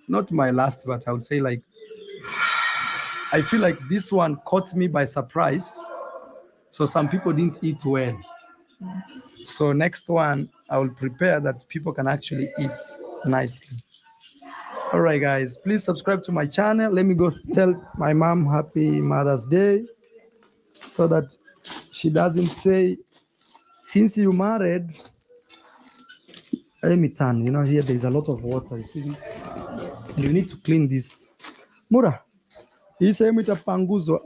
not my last, but I would say like, I feel like this one caught me by surprise. So some people didn't eat well. So next one, I will prepare that people can actually eat nicely. All right, guys, please subscribe to my channel. Let me go tell my mom happy Mother's Day so that she doesn't say, since you married, let me turn. You know, here there's a lot of water. You see this? And you need to clean this. Mura, you say me panguzo.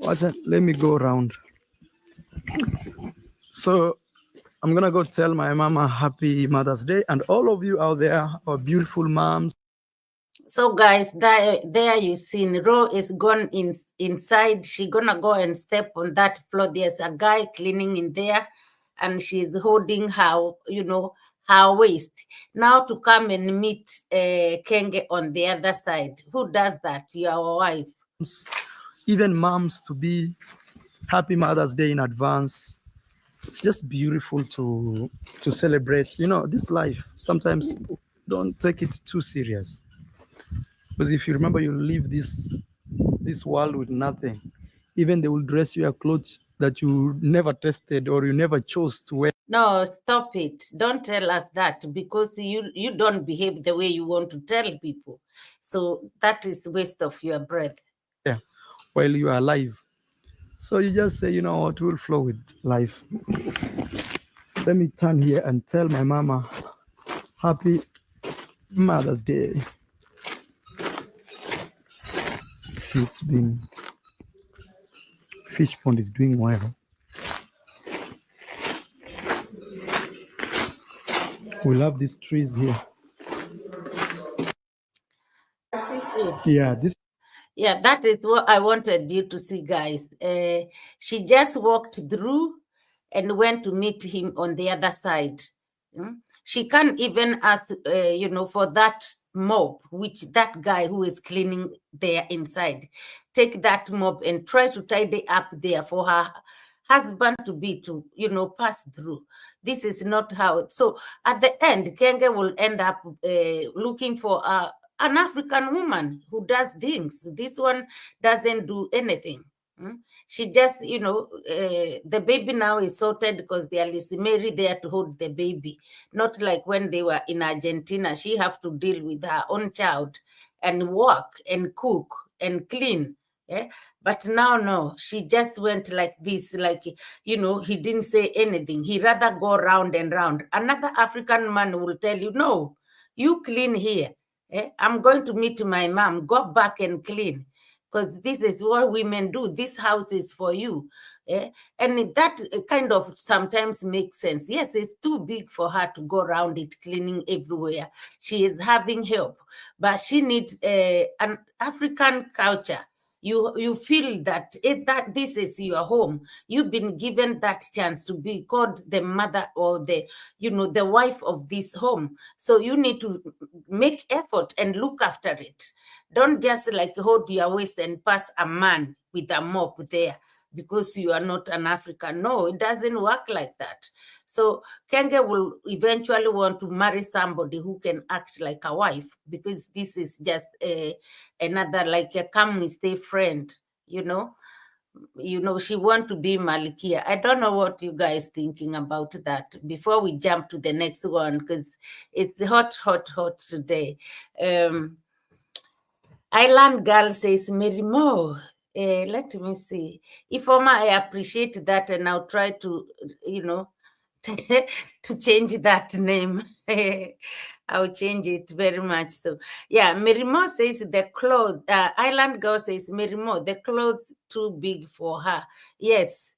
Let me go around. So I'm gonna go tell my mama happy Mother's Day, and all of you out there, our beautiful moms. So guys, there you see Ro is gone inside. She gonna go and step on that floor. There's a guy cleaning in there, and she's holding her, her waist. Now to come and meet Kenge on the other side. Who does that? Your wife. Even moms to be happy Mother's Day in advance. It's just beautiful to celebrate. You know, this life, sometimes don't take it too serious. Because if you remember, you leave this world with nothing. Even they will dress you a clothes that you never tested or you never chose to wear. No, stop it. Don't tell us that, because you don't behave the way you want to tell people. So that is the waste of your breath. Yeah, while you are alive. So you just say, you know what, we'll flow with life. Let me turn here and tell my mama happy Mother's Day. See, it's been, fish pond is doing well. We love these trees here. Yeah, this. Yeah, that is what I wanted you to see, guys. She just walked through and went to meet him on the other side. She can't even ask, for that mop, which that guy who is cleaning there inside, take that mop and try to tidy up there for her husband to be to, pass through. This is not how. So at the end, Kenge will end up looking for an African woman who does things. This one doesn't do anything. She just, the baby now is sorted because they are Mary there to hold the baby. Not like when they were in Argentina, she have to deal with her own child and work and cook and clean. Yeah? But now, no, she just went like this, like, he didn't say anything. He rather go round and round. Another African man will tell you, no, you clean here. I'm going to meet my mom. Go back and clean, because this is what women do. This house is for you. And that kind of sometimes makes sense. Yes, it's too big for her to go around it cleaning everywhere. She is having help, but she needs an African culture. You feel that that this is your home. You've been given that chance to be called the mother or the wife of this home. So you need to make effort and look after it. Don't just like hold your waist and pass a man with a mop there because you are not an African. No, it doesn't work like that. So Kenge will eventually want to marry somebody who can act like a wife, because this is just another, like a come and stay friend, she want to be Malikia. I don't know what you guys thinking about that before we jump to the next one, because it's hot today. Island Girl says, Mary Mo. Let me see. Ifoma, I appreciate that, and I'll try to, to change that name. I'll change it very much. So yeah, Merimo says the clothes. Island Girl says Merimo, the clothes too big for her. Yes,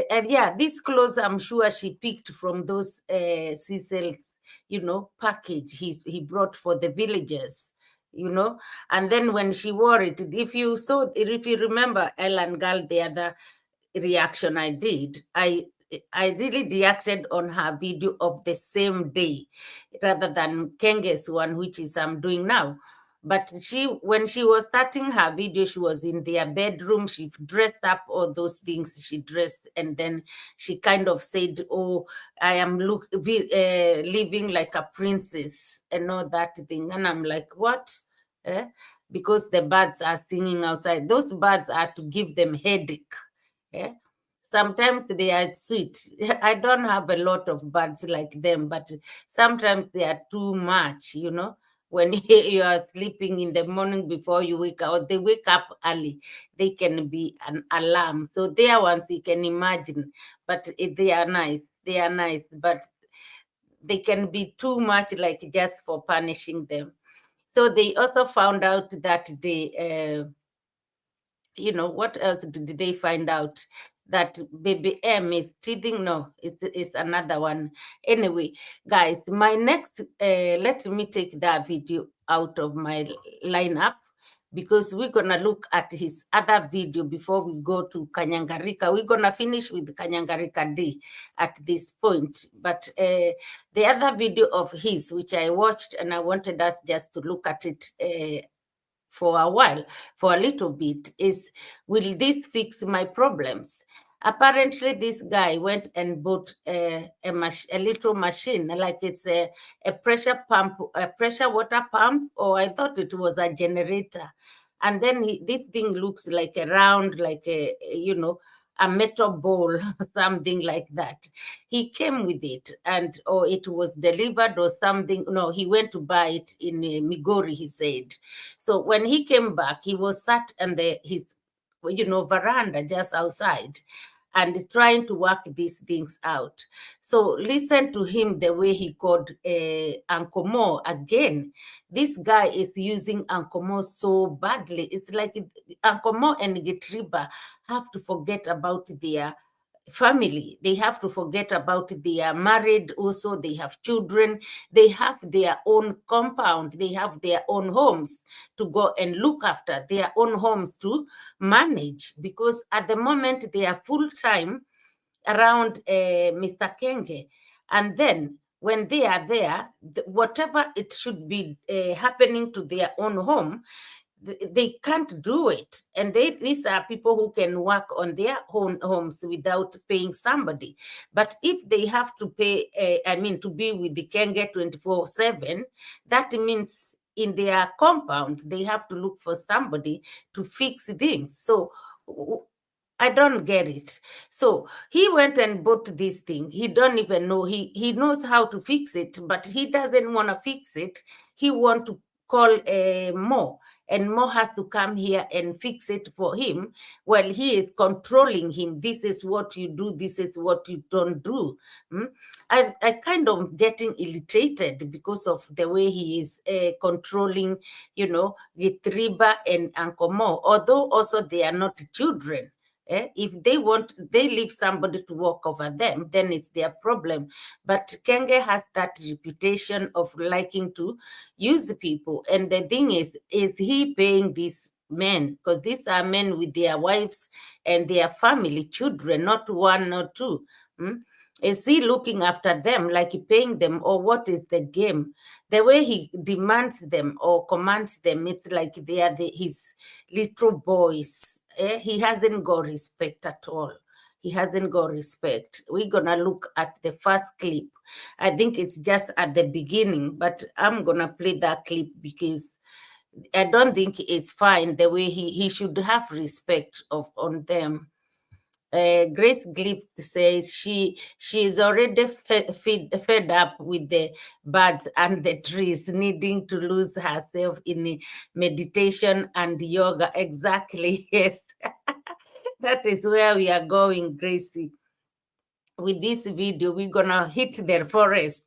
and yeah, these clothes I'm sure she picked from those Cecil, package he brought for the villagers. And then when she wore it, if you remember Ellen Girl, the other reaction I did, I really reacted on her video of the same day rather than Kenge's one, which is I'm doing now. But when she was starting her video, she was in their bedroom. She dressed up all those things she dressed, and then she kind of said, "Oh, I am living like a princess," and all that thing. And I'm like, "What?" Because the birds are singing outside. Those birds are to give them headache. Yeah. Sometimes they are sweet. I don't have a lot of birds like them, but sometimes they are too much, When you are sleeping in the morning before you wake up, they wake up early. They can be an alarm. So they are ones you can imagine, but they are nice. They are nice, but they can be too much, like just for punishing them. So they also found out that what else did they find out? That baby M is cheating? No, it's another one. Anyway, guys, my next, let me take that video out of my lineup because we're going to look at his other video before we go to Kanyangarika. We're going to finish with Kanyangarika Day at this point. But the other video of his, which I watched, and I wanted us just to look at it for a while, for a little bit, is, will this fix my problems? Apparently, this guy went and bought a little machine, like it's a pressure pump, a pressure water pump, or I thought it was a generator. And then this thing looks like a round, like a metal bowl, something like that. He came with it, or it was delivered or something. No, he went to buy it in Migori, he said. So when he came back, he was sat on his veranda just outside and trying to work these things out. So listen to him, the way he called Uncle Mo again. This guy is using Uncle Mo so badly. It's like Uncle Mo and Getriba have to forget about their family. They have to forget about they are married also, they have children, they have their own compound, they have their own homes to go and look after, their own homes to manage, because at the moment they are full-time around Mr. Kenge. And then when they are there, whatever it should be happening to their own home, they can't do it. And these are people who can work on their own homes without paying somebody. But if they have to pay, to be with the Kenge 24/7, that means in their compound, they have to look for somebody to fix things. So I don't get it. So he went and bought this thing. He don't even know. He knows how to fix it, but he doesn't want to fix it. He want to call Mo, and Mo has to come here and fix it for him while he is controlling him. This is what you do. This is what you don't do. I kind of getting irritated because of the way he is controlling, Gitriba and Uncle Mo, although also they are not children. If they leave somebody to walk over them, then it's their problem. But Kenge has that reputation of liking to use people. And the thing is he paying these men? Because these are men with their wives and their family, children, not one or two. Is he looking after them, like paying them, or what is the game? The way he demands them or commands them, it's like they are his little boys. He hasn't got respect at all. He hasn't got respect. We're going to look at the first clip. I think it's just at the beginning, but I'm going to play that clip because I don't think it's fine the way he should have respect on them. Grace Glift says she is already fed up with the birds and the trees, needing to lose herself in meditation and yoga. Exactly, yes. That is where we are going, Gracie. With this video, we're gonna hit the forest.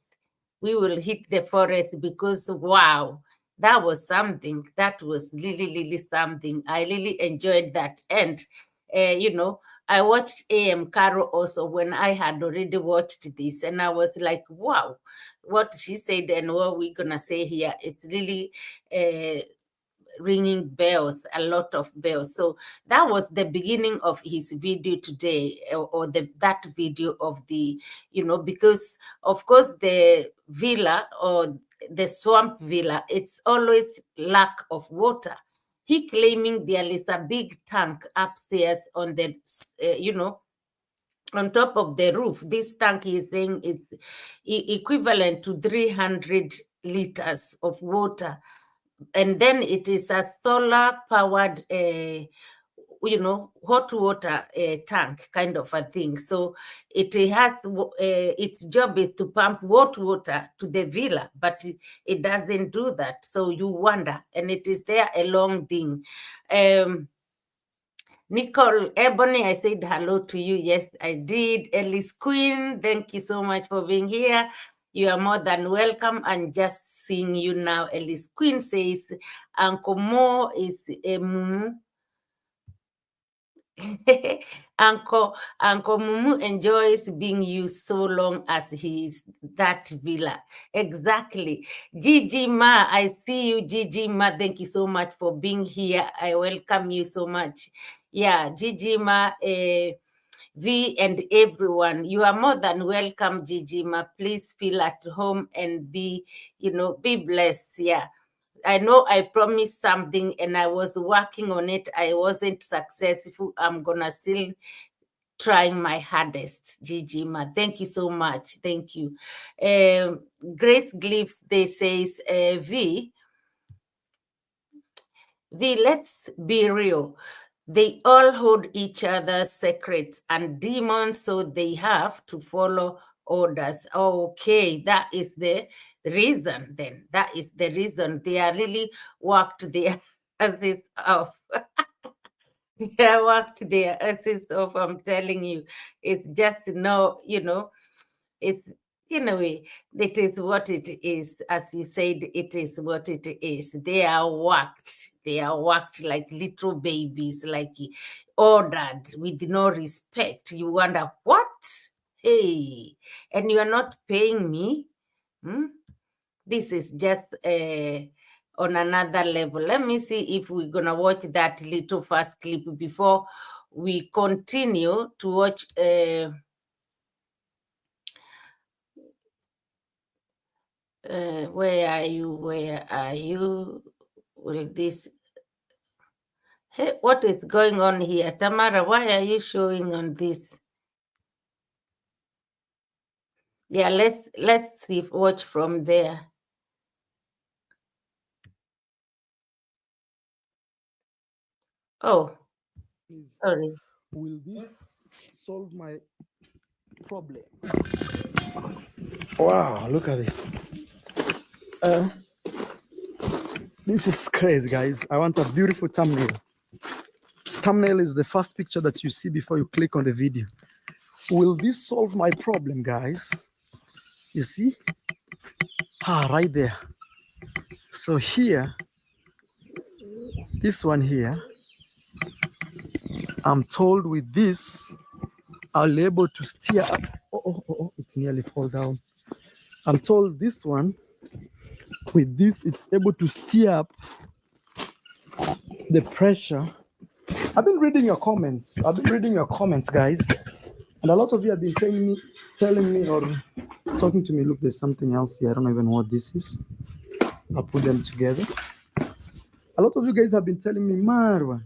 we will hit the forest, because wow, that was something. That was really something. I really enjoyed that. And I watched AM Caro also when I had already watched this, and I was like, wow, what she said and what we're gonna say here, it's really ringing bells, a lot of bells. So that was the beginning of his video today, or that video of the, because of course the villa or the swamp villa, it's always lack of water. He claiming there is a big tank upstairs on the, on top of the roof. This tank is saying it's equivalent to 300 liters of water. And then it is a solar powered, hot water tank kind of a thing. So it has, its job is to pump hot water to the villa, but it doesn't do that. So you wonder, and it is there a long thing. Nicole Ebony, I said hello to you. Yes, I did. Ellis Queen, thank you so much for being here. You are more than welcome. And just seeing you now, Ellis Queen says, Uncle Mo is a mumu. Uncle Mumu enjoys being used so long as he is that villa. Exactly. Gigi Ma, I see you, Gigi Ma. Thank you so much for being here. I welcome you so much. Yeah, Gigi Ma, V and everyone, you are more than welcome, Gigi Ma. Please feel at home and be blessed. Yeah. I know I promised something and I was working on it. I wasn't successful. I'm gonna still trying my hardest, Gigi Ma. Thank you so much. Thank you. Grace Glyphs, they says, V, let's be real. They all hold each other's secrets and demons, so they have to follow orders. Okay, that is the reason then. That is the reason they are really worked their asses off. They worked their asses off, I'm telling you. It's just it's in a way, it is what it is. As you said, it is what it is. They are worked. They are worked like little babies, like ordered with no respect. You wonder, what? Hey, and you are not paying me? This is just on another level. Let me see if we're going to watch that little first clip before we continue to watch. Where are you? Where are you? Will this? Hey, what is going on here? Tamara, why are you showing on this? Yeah, let's see, watch from there. Oh, sorry. Will this solve my problem? Wow, look at this. This is crazy, guys. I want a beautiful thumbnail. Thumbnail is the first picture that you see before you click on the video. Will this solve my problem, guys? You see? Right there. So here, this one here, I'm told with this, I'll be able to steer up. Oh, it nearly fall down. I'm told this one, with this, it's able to steer up the pressure. I've been reading your comments. Guys. And a lot of you have been telling me or talking to me, look, there's something else here. I don't even know what this is. I'll put them together. A lot of you guys have been telling me, Marwa,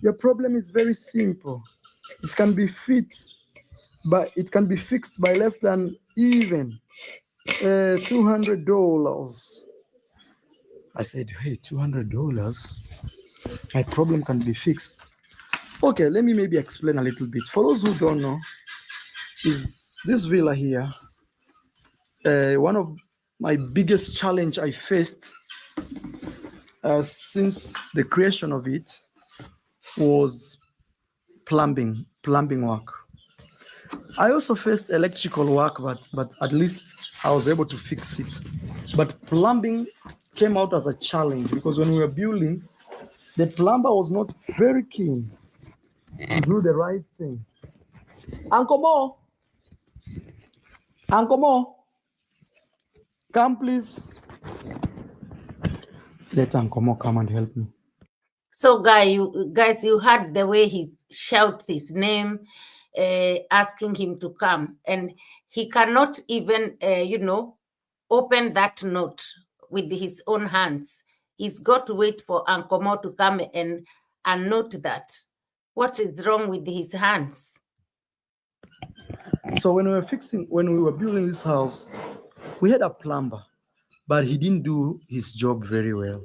your problem is very simple. It can be fixed, but it can be fixed by less than even $200. I said, hey, $200? My problem can be fixed. Okay, let me maybe explain a little bit. For those who don't know, is this villa here, one of my biggest challenge I faced since the creation of it was plumbing work. I also faced electrical work, but at least I was able to fix it. But plumbing came out as a challenge because when we were building, the plumber was not very keen to do the right thing. Uncle Mo, Uncle Mo, come please. Let Uncle Mo come and help me. So, guys, you heard the way he shouts his name, asking him to come, and he cannot even, open that note with his own hands. He's got to wait for Uncle Mo to come and note that. What is wrong with his hands? So when we were building this house, we had a plumber, but he didn't do his job very well.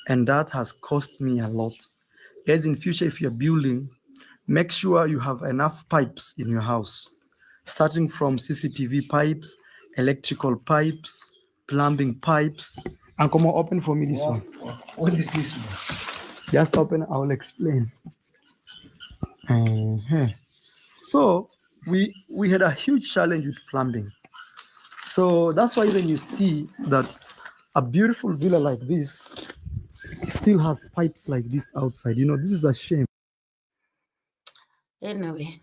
And that has cost me a lot. Guys, in future, if you're building, make sure you have enough pipes in your house, starting from CCTV pipes, electrical pipes, plumbing pipes. And come on, open for me this one. What is this one? Just open, I will explain. So we had a huge challenge with plumbing. So that's why even you see that a beautiful villa like this still has pipes like this outside. This is a shame. Anyway.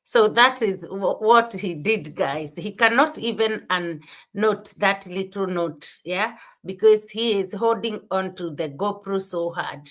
So that is what he did, guys. He cannot even note that little note, yeah, because he is holding on to the GoPro so hard.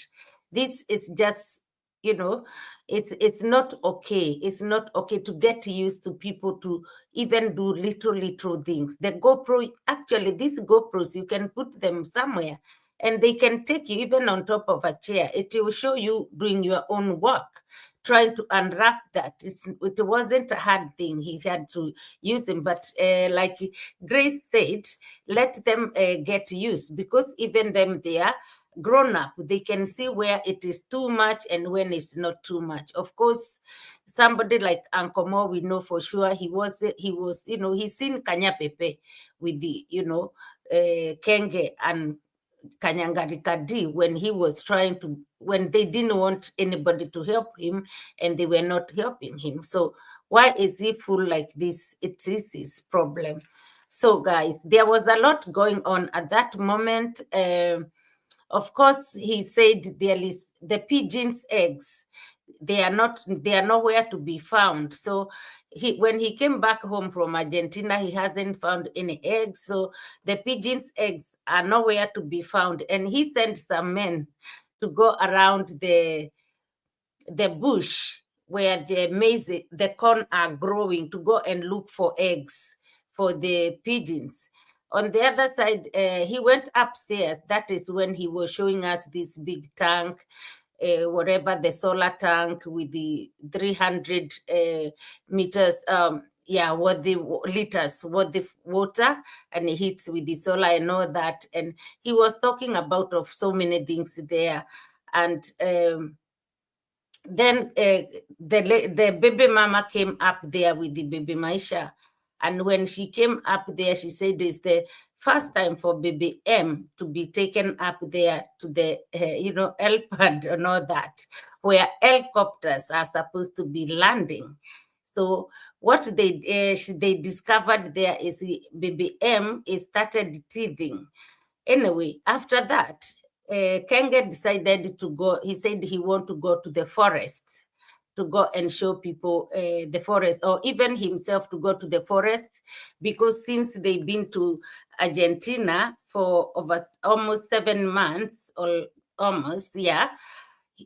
This is just, it's not okay. It's not okay to get used to people to even do little things. The GoPro, actually, these GoPros, you can put them somewhere and they can take you even on top of a chair. It will show you doing your own work, trying to unwrap that. It wasn't a hard thing. He had to use them. But like Grace said, let them get used, because even them, they are grown up. They can see where it is too much and when it's not too much. Of course, somebody like Uncle Mo, we know for sure he was, he's seen Kanya Pepe with the, Kenge and Kanyangarika D when he was when they didn't want anybody to help him and they were not helping him. So why is he full like this? It is his problem. So guys, there was a lot going on at that moment. Of course, he said there is the pigeon's eggs. They are nowhere to be found. So when he came back home from Argentina, he hasn't found any eggs. So the pigeon's eggs are nowhere to be found. And he sent some men to go around the bush where the corn are growing, to go and look for eggs for the pigeons. On the other side, he went upstairs. That is when he was showing us this big tank, whatever, the solar tank with the 300 meters, what the liters, what the water, and he hits with the solar and all that. And he was talking about of so many things there. And then the baby mama came up there with the baby Maisha. And when she came up there, she said it's the first time for baby M to be taken up there to the, helipad and all that, where helicopters are supposed to be landing. So what they discovered there is baby M started teething. Anyway, after that, Kenge decided to go. He said he want to go to the forest to go and show people the forest, or even himself to go to the forest, because since they've been to Argentina for over almost 7 months, or almost, yeah,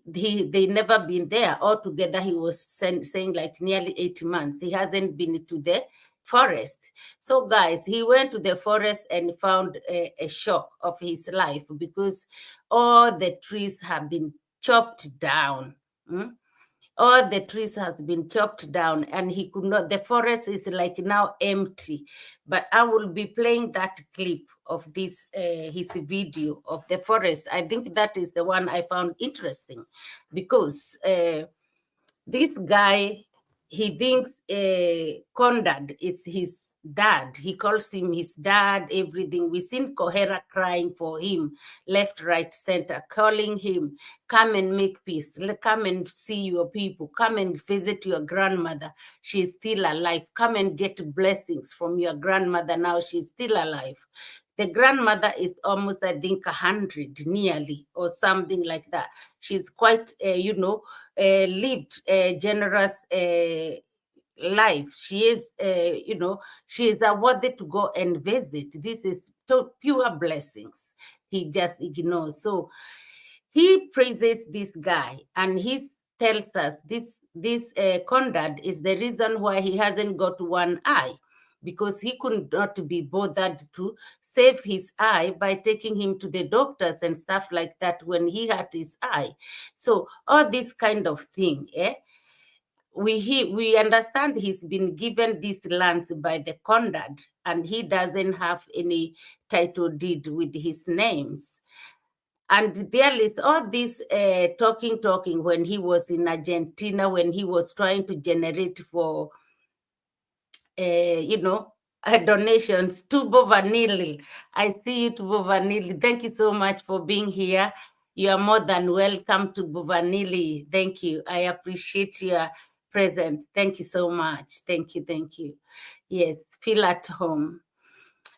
they never been there altogether. He was saying like nearly 8 months. He hasn't been to the forest. So guys, he went to the forest and found a shock of his life, because all the trees have been chopped down. All the trees has been chopped down, and he could not, the forest is like now empty. But I will be playing that clip of this, his video of the forest. I think that is the one I found interesting, because this guy he thinks Conrad is his dad. He calls him his dad, everything. We seen Kohera crying for him, left, right, center, calling him, come and make peace, come and see your people, come and visit your grandmother. She's still alive. Come and get blessings from your grandmother. Now she's still alive. The grandmother is almost, I think, 100 nearly, or something like that. She's quite, lived a generous life. She is, she is worthy to go and visit. This is pure blessings. He just ignores. So he praises this guy, and he tells us this Conrad is the reason why he hasn't got one eye, because he could not be bothered to save his eye by taking him to the doctors and stuff like that when he had his eye. So all this kind of thing, we understand he's been given these lands by the Conrad, and he doesn't have any title deed with his names. And there is all this talking when he was in Argentina, when he was trying to generate for, donations to Bovanili. I see you to Bovanili. Thank you so much for being here. You are more than welcome to Bovanili. Thank you. I appreciate your presence. Thank you so much. Thank you. Thank you. Yes, feel at home.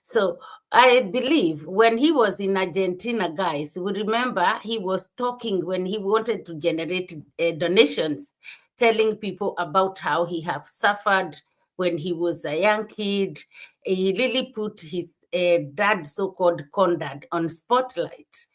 So I believe when he was in Argentina, guys, we remember he was talking when he wanted to generate donations, telling people about how he have suffered when he was a young kid. He really put his dad, so-called Conrad, on spotlight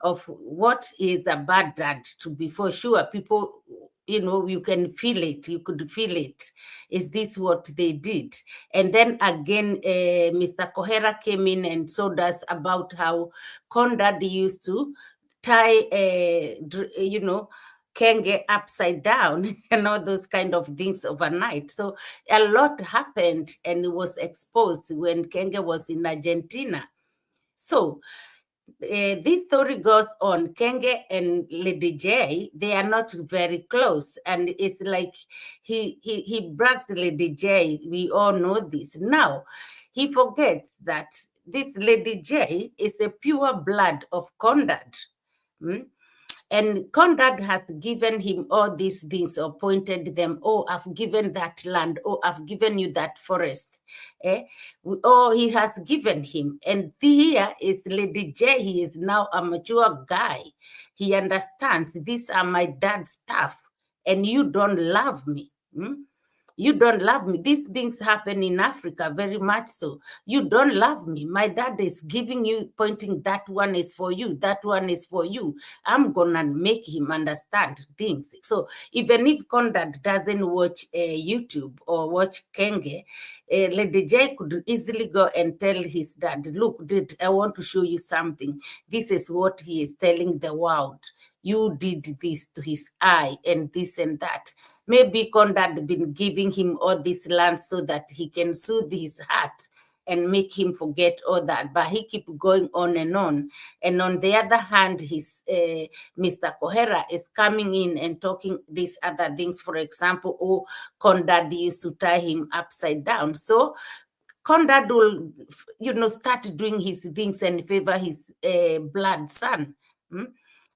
of what is a bad dad to be. For sure, people, you can feel it. You could feel it. Is this what they did? And then again, Mr. Kohera came in and told us about how Conrad used to tie, Kenge upside down and all those kind of things overnight. So a lot happened and was exposed when Kenge was in Argentina. So this story goes on. Kenge and Lady J, they are not very close, and it's like he brags Lady J. We all know this. Now he forgets that this Lady J is the pure blood of Conrad. And Conrad has given him all these things, or pointed them. Oh, I've given that land. Oh, I've given you that forest. Oh, he has given him. And here is Lady J. He is now a mature guy. He understands these are my dad's stuff, and you don't love me. You don't love me. These things happen in Africa very much so. You don't love me. My dad is giving you, pointing, that one is for you, that one is for you. I'm gonna make him understand things. So even if Conrad doesn't watch YouTube or watch Kenge, Lady J could easily go and tell his dad, look, I want to show you something. This is what he is telling the world. You did this to his eye and this and that. Maybe Conrad been giving him all this land so that he can soothe his heart and make him forget all that. But he keep going on. And on the other hand, his Mr. Kohera is coming in and talking these other things. For example, Conrad used to tie him upside down. So Conrad will, start doing his things and favor his blood son.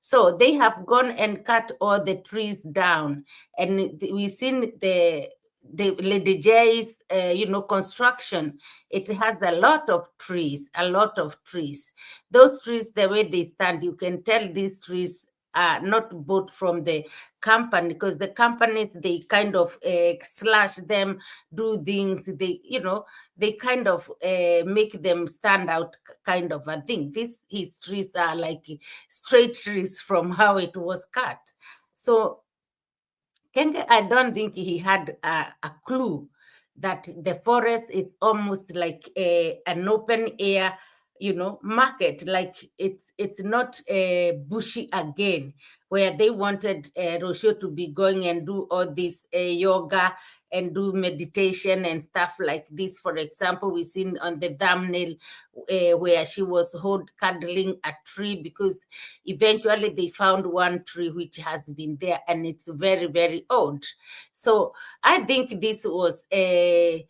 So they have gone and cut all the trees down, and we've seen the Lady J's, construction. It has a lot of trees. Those trees, the way they stand, you can tell these trees are not bought from the company, because the companies, they kind of slash them, do things, they kind of make them stand out, kind of a thing. His trees are like straight trees from how it was cut. So Kenge, I don't think he had a clue that the forest is almost like an open air, market. Like it's not bushy again, where they wanted Rocio to be going and do all this yoga and do meditation and stuff like this. For example, we seen on the thumbnail where she was cuddling a tree, because eventually they found one tree which has been there, and it's very, very old. So I think this was a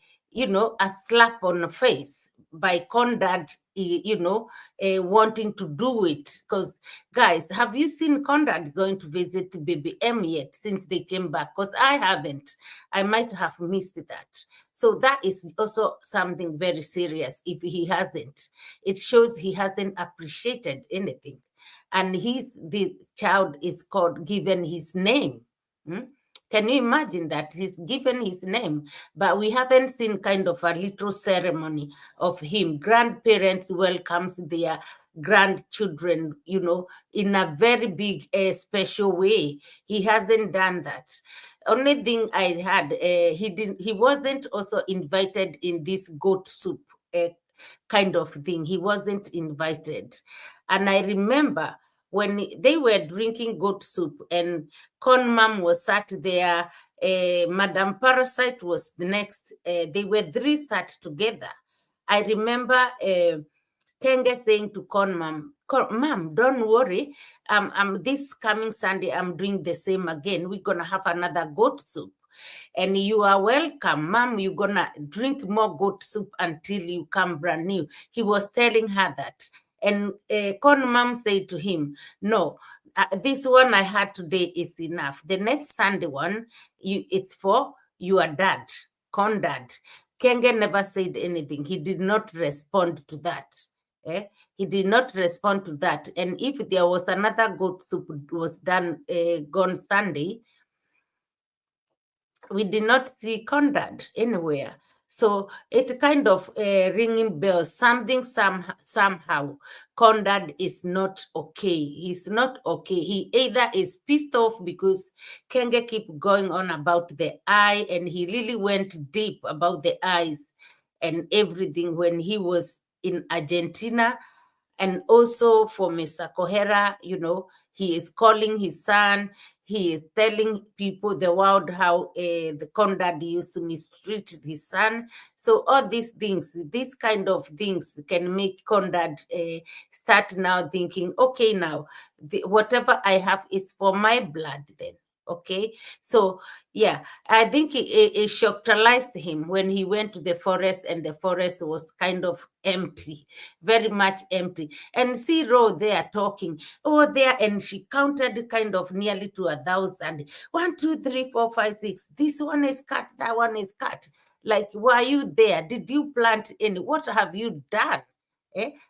slap on the face by Conrad, wanting to do it. Because, guys, have you seen Conrad going to visit BBM yet since they came back? Because I haven't. I might have missed that. So that is also something very serious if he hasn't. It shows he hasn't appreciated anything. And the child is given his name. Can you imagine that? He's given his name, but we haven't seen kind of a little ceremony of him. Grandparents welcomes their grandchildren, in a very big, special way. He hasn't done that. Only thing I had, he wasn't also invited in this goat soup kind of thing. He wasn't invited. And I remember when they were drinking goat soup and Con Mom was sat there, Madam Parasite was the next. They were three sat together. I remember Kenge saying to Con Mom, Mom, don't worry. This coming Sunday, I'm doing the same again. We're going to have another goat soup. And you are welcome, Mom. You're going to drink more goat soup until you come brand new. He was telling her that. And Con Mom said to him, no, this one I had today is enough. The next Sunday one, it's for your dad, Con Dad. Kenge never said anything. He did not respond to that. He did not respond to that. And if there was another goat soup was done gone Sunday, we did not see Conrad anywhere. So it kind of ringing bells, something somehow. Conrad is not okay. He's not okay. He either is pissed off because Kenge keep going on about the eye, and he really went deep about the eyes and everything when he was in Argentina. And also for Mr. Kohera, he is calling his son. He is telling people, the world, how the Conrad used to mistreat his son. So all these things, these kind of things can make Conrad start now thinking, okay, now, whatever I have is for my blood then. Okay, so yeah, I think it shocked him when he went to the forest, and the forest was kind of empty, very much empty. And see Ro there talking, there, and she counted kind of nearly to 1,000. 1, 2, 3, 4, 5, 6. This one is cut, that one is cut. Like, were you there? Did you plant any? What have you done?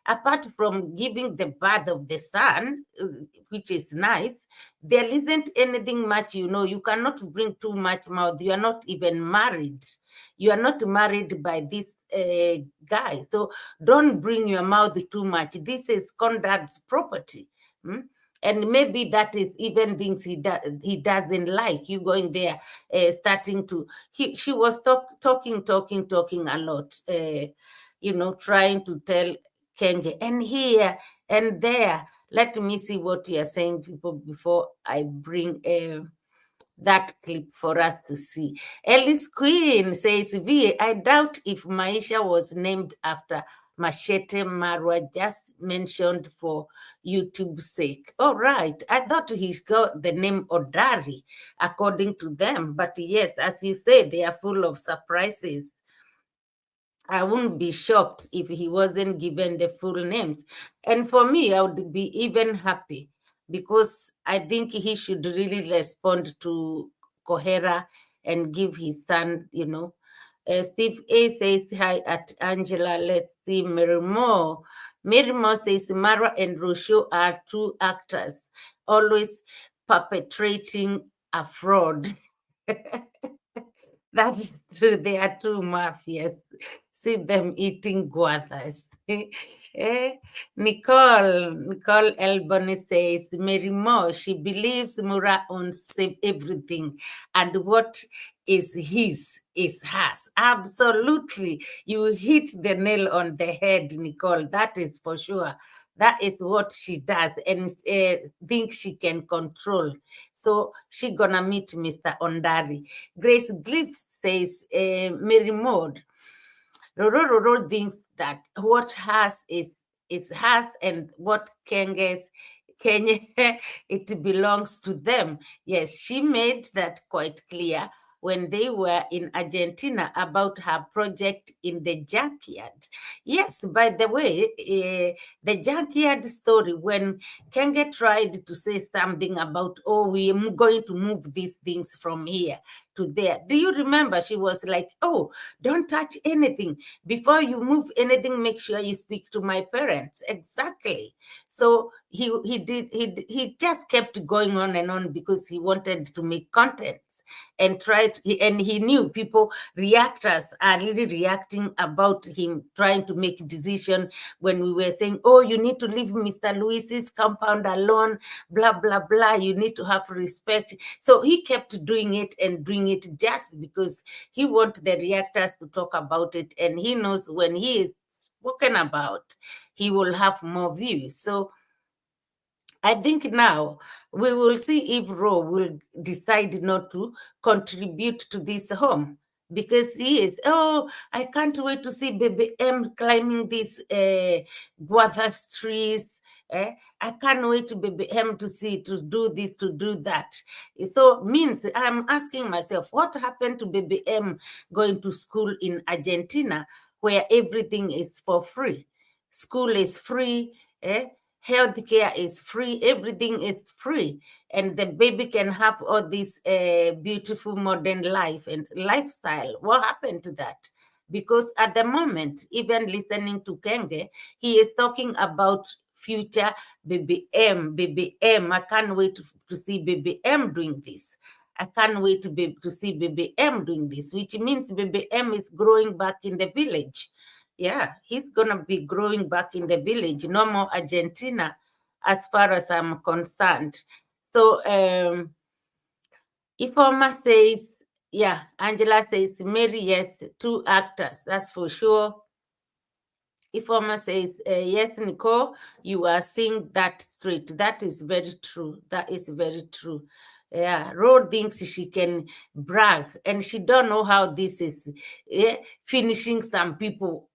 Apart from giving the birth of the son, which is nice, there isn't anything much, you cannot bring too much mouth. You are not even married. You are not married by this guy. So don't bring your mouth too much. This is Conrad's property. And maybe that is even things he doesn't like. You going there, starting to, she was talking a lot, trying to tell Kenge, and here and there. Let me see what you are saying, people, before I bring that clip for us to see. Ellis Queen says, I doubt if Maisha was named after Machete Marwa, just mentioned for YouTube's sake. All right. I thought he got the name Odari, according to them. But yes, as you say, they are full of surprises. I wouldn't be shocked if he wasn't given the full names. And for me, I would be even happy, because I think he should really respond to Kohera and give his son, Steve A says hi at Angela. Let's see Mirimo. Mirimo says Mara and Rusho are two actors, always perpetrating a fraud. That's true. They are two mafias. See them eating guavas. Nicole Elbony says, Mary Mo, she believes Mura owns everything, and what is his is hers. Absolutely. You hit the nail on the head, Nicole. That is for sure. That is what she does and thinks she can control. So she gonna meet Mr. Ondari. Grace Gliff says, Mary Maud, Roro thinks that what has is hers, and what Kenya, it belongs to them. Yes, she made that quite clear when they were in Argentina about her project in the junkyard. Yes, by the way, the junkyard story, when Kenge tried to say something about, oh, we are going to move these things from here to there. Do you remember? She was like, oh, don't touch anything. Before you move anything, make sure you speak to my parents. Exactly. So he just kept going on and on because he wanted to make content and and he knew people, reactors are really reacting about him trying to make decision when we were saying, oh, you need to leave Mr. Lewis's compound alone, blah blah blah, you need to have respect. So he kept doing it and doing it just because he wants the reactors to talk about it, and he knows when he is spoken about, he will have more views. So I think now we will see if Ro will decide not to contribute to this home, because he is, oh, I can't wait to see baby M climbing these guavas trees. I can't wait to baby M to see, to do this, to do that. So means I'm asking myself, what happened to baby M going to school in Argentina where everything is for free? School is free, healthcare is free, everything is free, and the baby can have all this beautiful modern life and lifestyle. What happened to that? Because at the moment, even listening to Kenge, he is talking about future baby M. I can't wait to see baby M doing this. I can't wait to see baby M doing this, which means baby M is growing back in the village. Yeah, he's going to be growing back in the village. No more Argentina, as far as I'm concerned. So, Ifoma says, yeah, Angela says, Mary, yes, 2 actors, that's for sure. Ifoma says, yes, Nicole, you are seeing that straight. That is very true. That is very true. Yeah, Ro thinks she can brag, and she don't know how this is finishing some people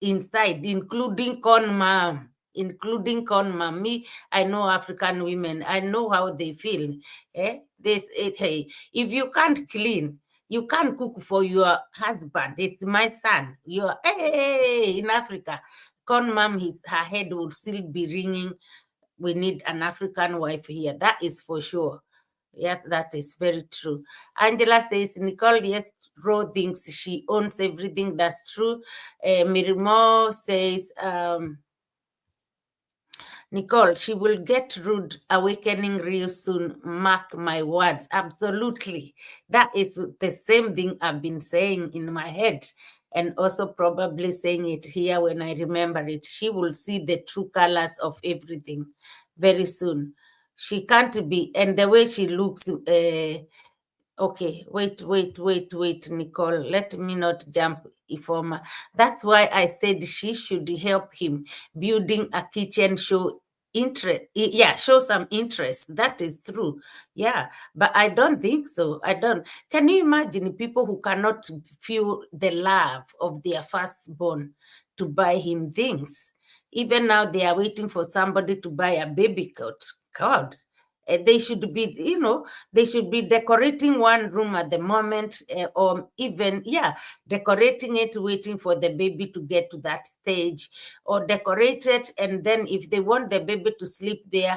inside, including Con Mom. Me, I know African women. I know how they feel. Hey, if you can't clean, you can't cook for your husband. It's my son. You're in Africa. Con Mom, her head would still be ringing. We need an African wife here. That is for sure. Yeah, that is very true. Angela says, Nicole, yes, Ro thinks she owns everything. That's true. Mirimo says, Nicole, she will get rude awakening real soon. Mark my words. Absolutely. That is the same thing I've been saying in my head, and also probably saying it here when I remember it. She will see the true colors of everything very soon. She can't be, and the way she looks, okay, wait, Nicole. Let me not jump, Ifoma. That's why I said she should help him building a kitchen show interest. Yeah, show some interest. That is true. Yeah, but I don't think so. I don't. Can you imagine people who cannot feel the love of their firstborn to buy him things? Even now, they are waiting for somebody to buy a baby coat. God. They should be, they should be decorating one room at the moment, or even, decorating it, waiting for the baby to get to that stage, or decorate it, and then if they want the baby to sleep there,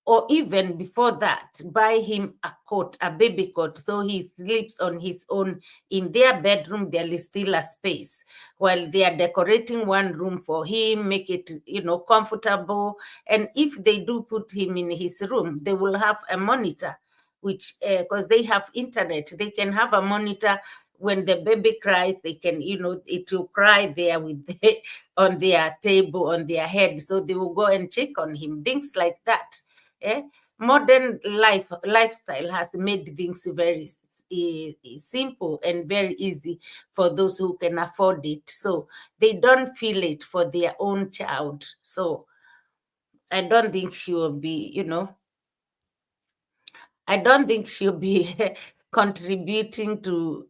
or even before that, buy him a coat, a baby coat, so he sleeps on his own in their bedroom. There is still a space while they are decorating one room for him, make it, comfortable. And if they do put him in his room, they will have a monitor, which, because they have internet, they can have a monitor. When the baby cries, they can, it will cry there with on their table, on their head. So they will go and check on him, things like that. Modern lifestyle has made things very simple and very easy for those who can afford it. So they don't feel it for their own child. So I don't think she will be, I don't think she'll be contributing to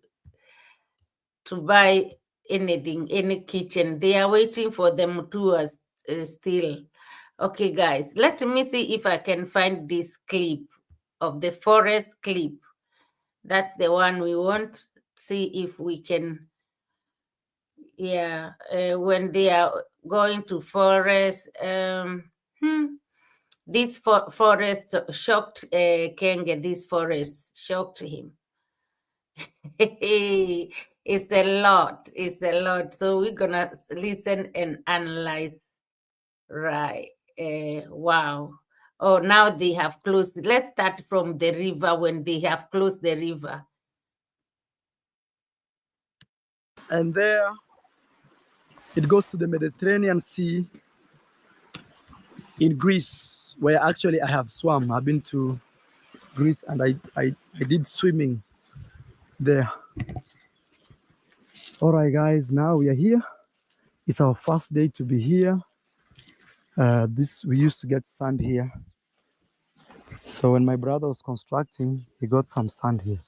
buy anything, any kitchen. They are waiting for them to still. Okay, guys, let me see if I can find this clip of the forest clip. That's the one we want. See if we can. Yeah, when they are going to forest. This forest shocked Kenge. This forest shocked him. It's a lot. It's a lot. So we're gonna listen and analyze. Right. Wow. Oh, now they have closed. Let's start from the river when they have closed the river. And there it goes to the Mediterranean Sea in Greece, where actually I have swum. I've been to Greece and I did swimming there. All right, guys, now we are here. It's our first day to be here. We used to get sand here. So when my brother was constructing, he got some sand here.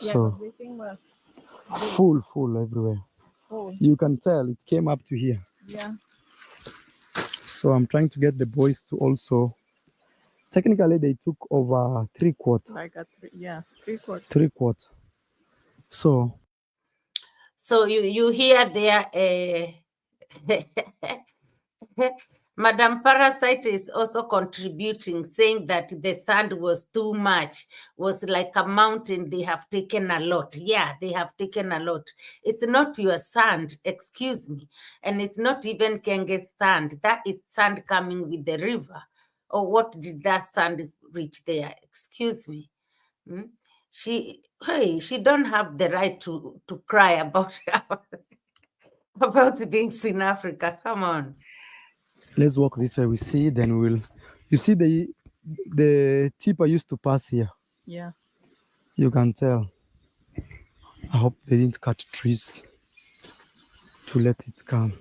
Yeah, So this thing was full everywhere. full. You can tell it came up to here. Yeah. So I'm trying to get the boys to also. Technically, they took over 3/4. Like a 3/4. 3/4. So you hear there, Madam Parasite is also contributing, saying that the sand was too much, was like a mountain. They have taken a lot. Yeah, they have taken a lot. It's not your sand, excuse me. And it's not even Kenge's sand. That is sand coming with the river. Or what did that sand reach there? Excuse me. She don't have the right to cry about about things in Africa. Come on. let's walk this way. We see, then we'll. You see the tipper used to pass here. Yeah. You can tell. I hope they didn't cut trees to let it come.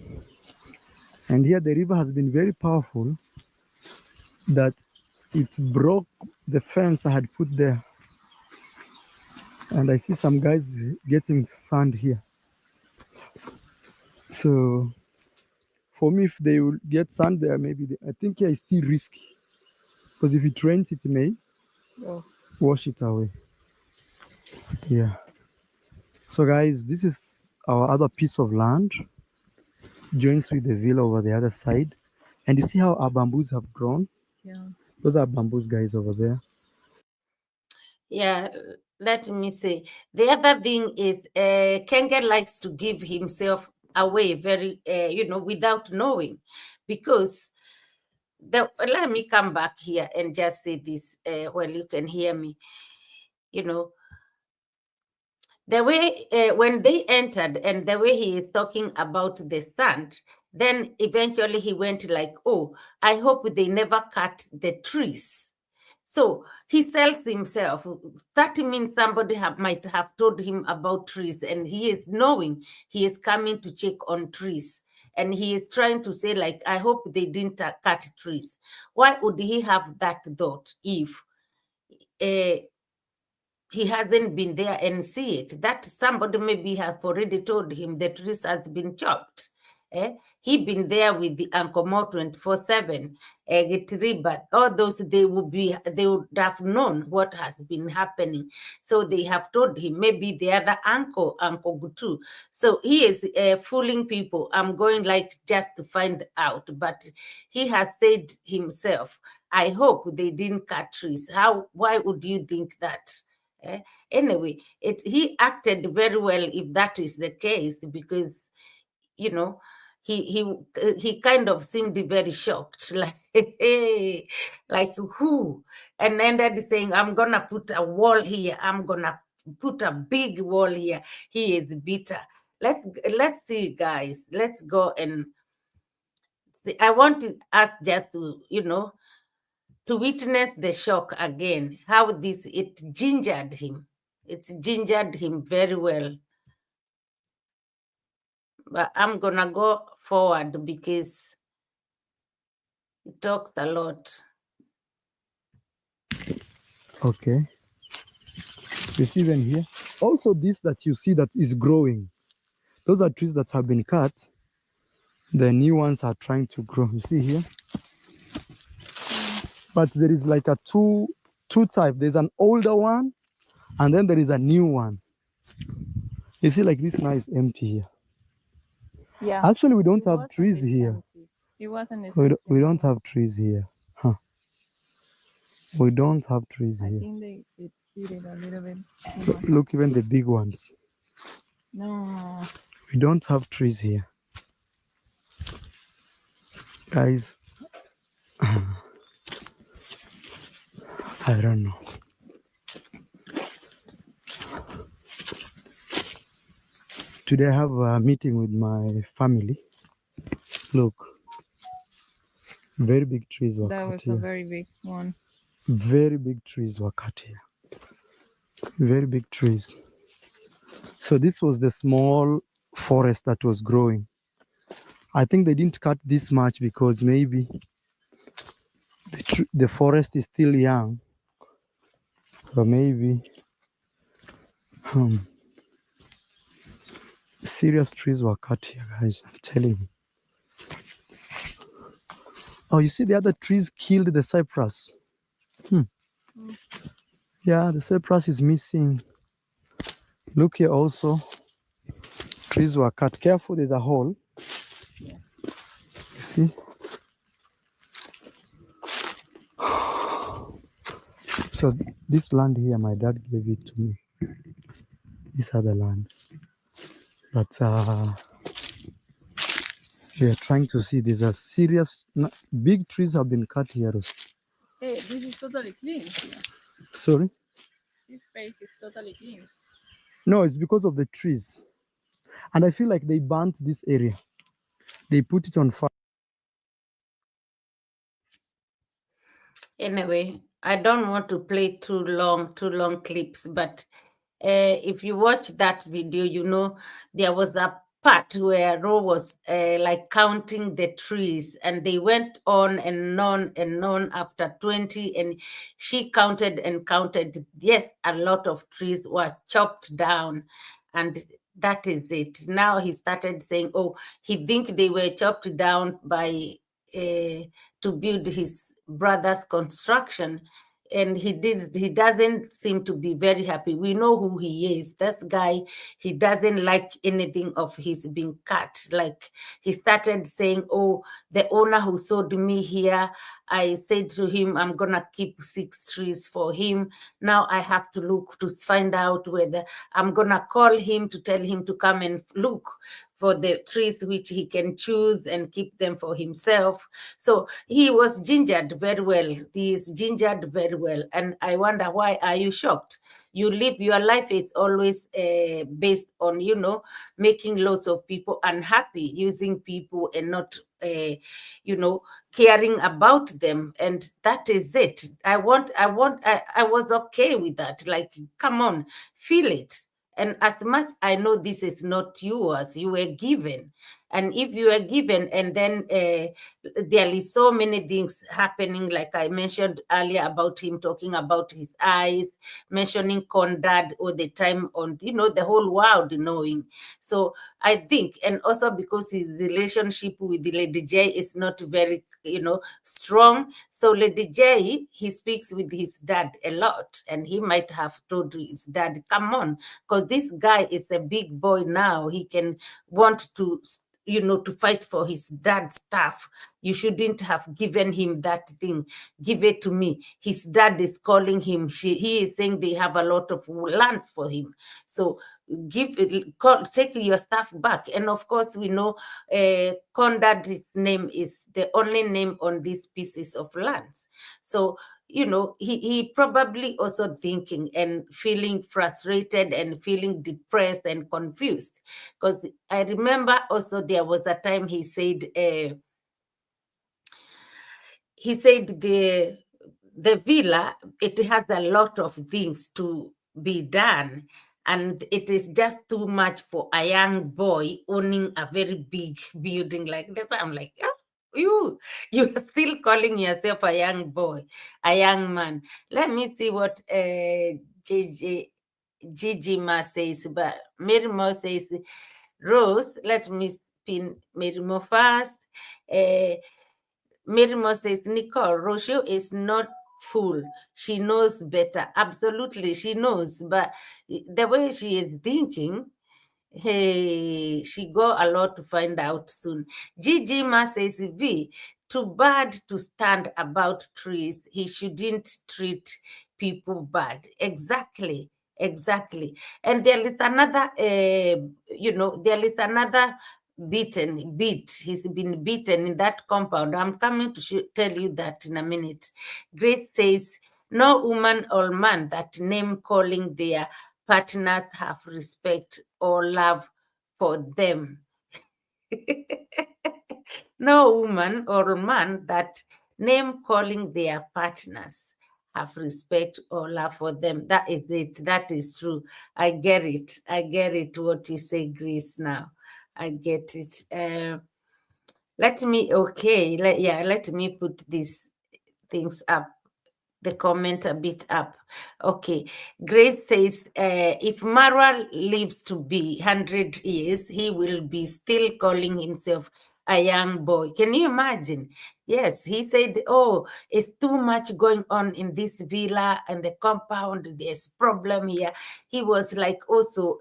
And here the river has been very powerful that it broke the fence I had put there. And I see some guys getting sand here. So for me, if they will get sand there, maybe I think here is still risky. Because if it rains, it may wash it away. Yeah. So guys, this is our other piece of land. Joins with the villa over the other side. And you see how our bamboos have grown? Yeah. Those are bamboos, guys, over there. Yeah, let me say. The other thing is Kenge likes to give himself away very, without knowing. Because, let me come back here and just say this, well, you can hear me. The way when they entered and the way he is talking about the stand, then eventually he went like, oh, I hope they never cut the trees. So he sells himself. That means somebody might have told him about trees, and he is knowing he is coming to check on trees. And he is trying to say, like, I hope they didn't cut trees. Why would he have that thought if he hasn't been there and see it? That somebody maybe have already told him the trees has been chopped. He been there with the Uncle Mo 24/7. But all those they would have known what has been happening. So they have told him, maybe the other Uncle Gutu. So he is fooling people. I'm going like just to find out. But he has said himself, I hope they didn't cut trees. Why would you think that? Anyway, he acted very well if that is the case, because he kind of seemed very shocked, like who, and ended saying, I'm gonna put a wall here, I'm gonna put a big wall here. He is bitter. Let's see, guys. Let's go and see. I want us just to to witness the shock again, how it gingered him. It's gingered him very well. But I'm gonna go forward because He talks a lot. Okay. You see them here? Also, this that you see that is growing, those are trees that have been cut. The new ones are trying to grow. You see here? But there is like a two type. There's an older one, and then there is a new one. You see, like this now is empty here. Yeah. Actually, we don't It have wasn't trees this here. empty. It wasn't this We empty don't anymore. have trees here. Huh. We don't have trees I here. think they seeded a little bit too much. Look, even the big ones. No. We don't have trees here. Guys, I don't know. Today I have a meeting with my family. Look, very big trees were That cut was here. a very big one. Very big trees were cut here. Very big trees. So this was the small forest that was growing. I think they didn't cut this much because maybe the forest is still young. Or maybe serious trees were cut here, guys. I'm telling you. Oh, you see the other trees killed the cypress. Yeah, the cypress is missing. Look here also. Trees were cut. Careful, there's a hole. Yeah. You see? So this land here, my dad gave it to me. This other land. But we are trying to see. There's a serious, big trees have been cut here. Hey, this is totally clean here. Sorry? This space is totally clean. No, it's because of the trees. And I feel like they burnt this area. They put it on fire. Anyway, I don't want to play too long clips, but if you watch that video, you know there was a part where Ro was like counting the trees, and they went on and on and on after 20, and she counted and counted. Yes, a lot of trees were chopped down, and that is it. Now he started saying, oh, he think they were chopped down by to build his brother's construction, and he doesn't seem to be very happy. We know who he is. This guy, he doesn't like anything of his being cut. Like, he started saying, oh, the owner who sold me here, I said to him I'm gonna keep 6 trees for him. Now I have to look to find out whether I'm gonna call him to tell him to come and look for the trees which he can choose and keep them for himself. So he was gingered very well. He is gingered very well. And I wonder, why are you shocked? You live your life, it's always based on, you know, making lots of people unhappy, using people and not, you know, caring about them. And that is it. I was okay with that. Like, come on, feel it. And as much I know this is not yours, you were given. And if you were given, and then there is so many things happening, like I mentioned earlier about him talking about his eyes, mentioning Condad all the time on, you know, the whole world knowing. So I think, and also because his relationship with Lady J is not very, you know, strong. So Lady J, he speaks with his dad a lot, and he might have told his dad, come on, because this guy is a big boy now. He can want to, you know, to fight for his dad's stuff. You shouldn't have given him that thing. Give it to me. His dad is calling him. He is saying they have a lot of lands for him. So take your stuff back. And of course, we know Condad's name is the only name on these pieces of lands. So, you know, he probably also thinking and feeling frustrated and feeling depressed and confused. Because I remember also there was a time he said the villa, it has a lot of things to be done, and it is just too much for a young boy owning a very big building like this. I'm like, yeah, You're still calling yourself a young boy, a young man. Let me see what Gigi Ma says. But Mary Mo says, Rose, let me spin Mary Mo first. Mary Mo says, Nicole, Rochelle is not fool. She knows better. Absolutely, she knows. But the way she is thinking, hey, she go a lot to find out soon. Gigi Ma says, V, too bad to stand about trees. He shouldn't treat people bad. Exactly. And there is another, there is another beat. He's been beaten in that compound. I'm coming to tell you that in a minute. Grace says, no woman or man that name calling their partners have respect or love for them. No woman or man that name calling their partners have respect or love for them. That is it. That is true. I get it what you say, Grace, now. I get it. Let me put these things up, the comment a bit up. Okay. Grace says, if Marwa lives to be 100 years, he will be still calling himself a young boy. Can you imagine? Yes, he said, oh, it's too much going on in this villa and the compound. There's problem here. He was like also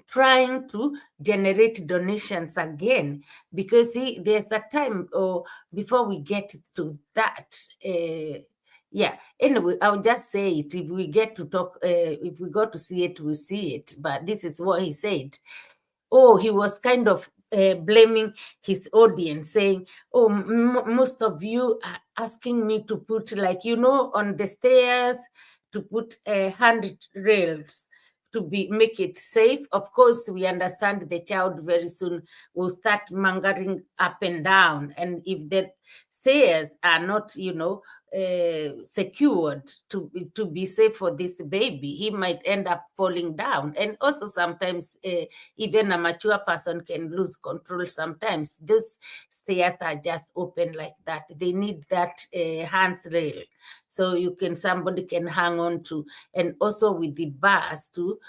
trying to generate donations again, because there's a time before we get to that. Anyway, I'll just say it. If we get to talk, if we go to see it, we'll see it. But this is what he said. He was kind of blaming his audience, saying, oh, most of you are asking me to put, like, on the stairs, to put handrails to make it safe. Of course, we understand the child very soon will start mangling up and down. And if the stairs are not, secured to be safe for this baby, he might end up falling down. And also sometimes even a mature person can lose control sometimes. Those stairs are just open like that. They need that handrail, so somebody can hang on to. And also with the bars to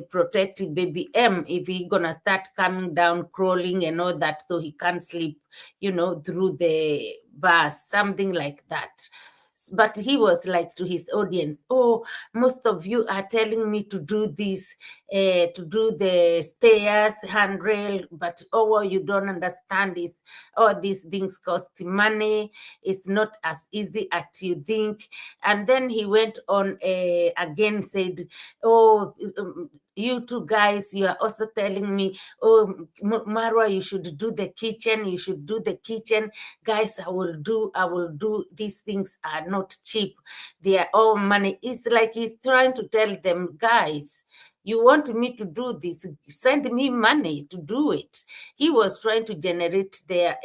protect baby M if he gonna start coming down, crawling and all that, so he can't sleep, through the bars, something like that. But he was like to his audience, oh, most of you are telling me to do this, to do the stairs, handrail, but what you don't understand is all these things cost money. It's not as easy as you think. And then he went on again, said, oh, you two guys, you are also telling me, oh, Marwa, you should do the kitchen. You should do the kitchen. Guys, I will do. These things are not cheap. They are all money. It's like he's trying to tell them, guys, you want me to do this, send me money to do it. He was trying to generate their,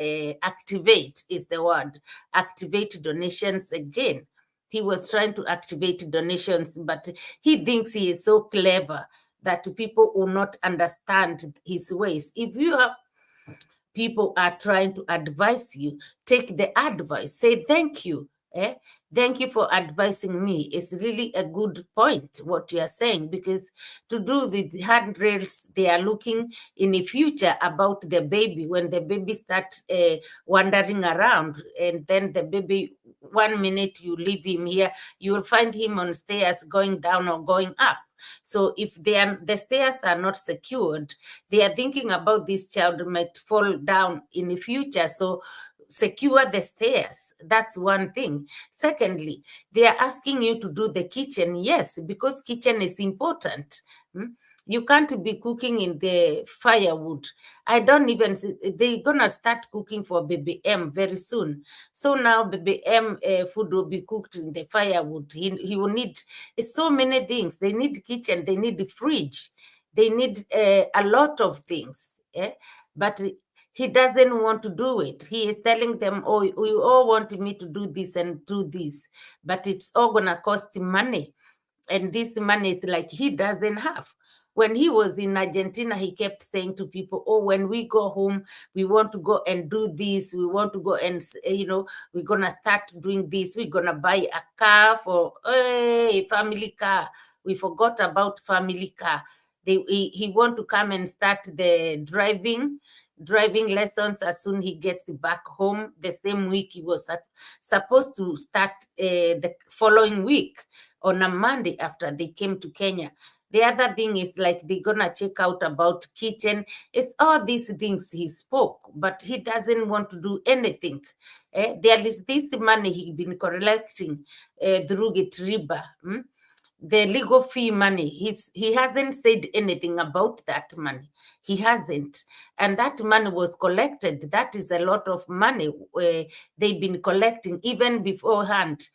activate is the word, activate donations again. He was trying to activate donations, but he thinks he is so clever that people will not understand his ways. If you have people are trying to advise you, take the advice, say thank you. Thank you for advising me. It's really a good point what you are saying, because to do the handrails, they are looking in the future about the baby. When the baby starts wandering around, and then the baby, 1 minute you leave him here, you will find him on stairs going down or going up. So if the stairs are not secured, they are thinking about this child might fall down in the future. So secure the stairs. That's one thing. Secondly, they are asking you to do the kitchen. Yes, because kitchen is important. You can't be cooking in the firewood. I don't even, they're gonna start cooking for baby M very soon. So now baby M food will be cooked in the firewood. He will need so many things. They need kitchen, they need the fridge, they need a lot of things. But he doesn't want to do it. He is telling them, oh, you all want me to do this and do this, but it's all gonna cost money. And this money is like he doesn't have. When he was in Argentina, he kept saying to people, oh, when we go home, we want to go and do this. We want to go and, we're going to start doing this. We're going to buy a car for a family car. We forgot about family car. He want to come and start the driving lessons as soon he gets back home. The same week he was supposed to start the following week on a Monday after they came to Kenya. The other thing is like they're gonna check out about kitchen. It's all these things he spoke, but he doesn't want to do anything. There is this money he been collecting through Gitriba. The legal fee money, he hasn't said anything about that money. He hasn't. And that money was collected. That is a lot of money they've been collecting even beforehand.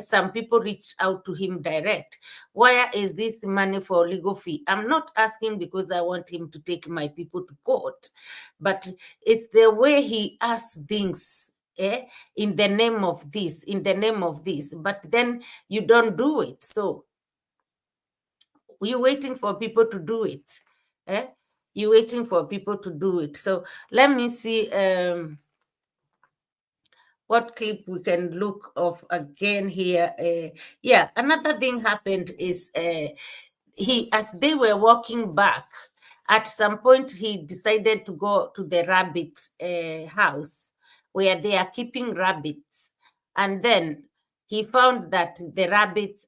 Some people reached out to him direct. Where is this money for legal fee? I'm not asking because I want him to take my people to court, but it's the way he asks things. In the name of this, but then you don't do it. So you're waiting for people to do it. You're waiting for people to do it. So let me see what clip we can look of again here. Yeah, another thing happened is as they were walking back, at some point he decided to go to the rabbit house where they are keeping rabbits. And then he found that the rabbits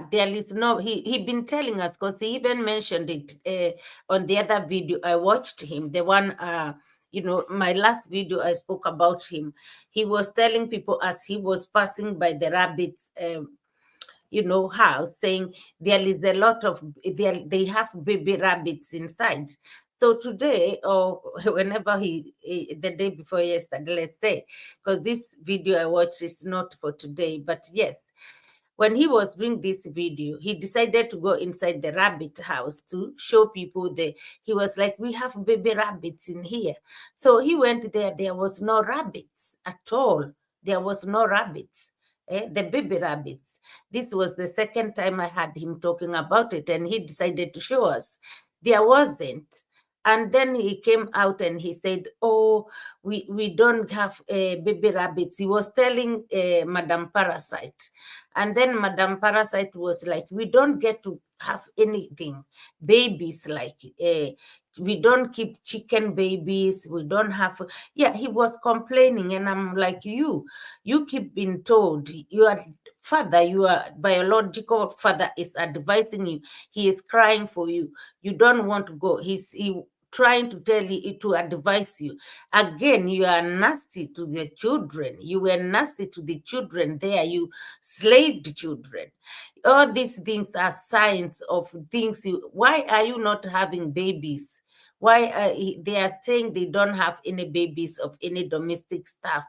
there is no, he been telling us, because he even mentioned it on the other video I watched him, the one, my last video I spoke about him. He was telling people as he was passing by the rabbits, house, saying there is a lot of, they have baby rabbits inside. So today, or whenever the day before yesterday, let's say, because this video I watched is not for today, but yes, when he was doing this video, he decided to go inside the rabbit house to show people he was like, we have baby rabbits in here. So he went there. There was no rabbits at all. There was no rabbits, the baby rabbits. This was the second time I had him talking about it, and he decided to show us. There wasn't. And then he came out and he said, oh, we don't have baby rabbits. He was telling Madam Parasite. And then Madam Parasite was like, we don't get to have anything, babies, like we don't keep chicken babies. We don't have, he was complaining. And I'm like, you keep being told your father, your biological father is advising you. He is crying for you. You don't want to go. He trying to tell you, to advise you. Again, you are nasty to the children. You were nasty to the children there. You slaved children. All these things are signs of things. Why are you not having babies? Why they are saying they don't have any babies of any domestic staff?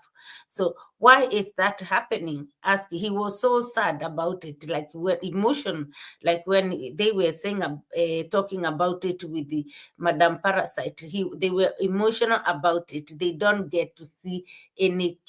So why is that happening? He was so sad about it, like emotion, like when they were saying, talking about it with the Madam Parasite. They were emotional about it. They don't get to see any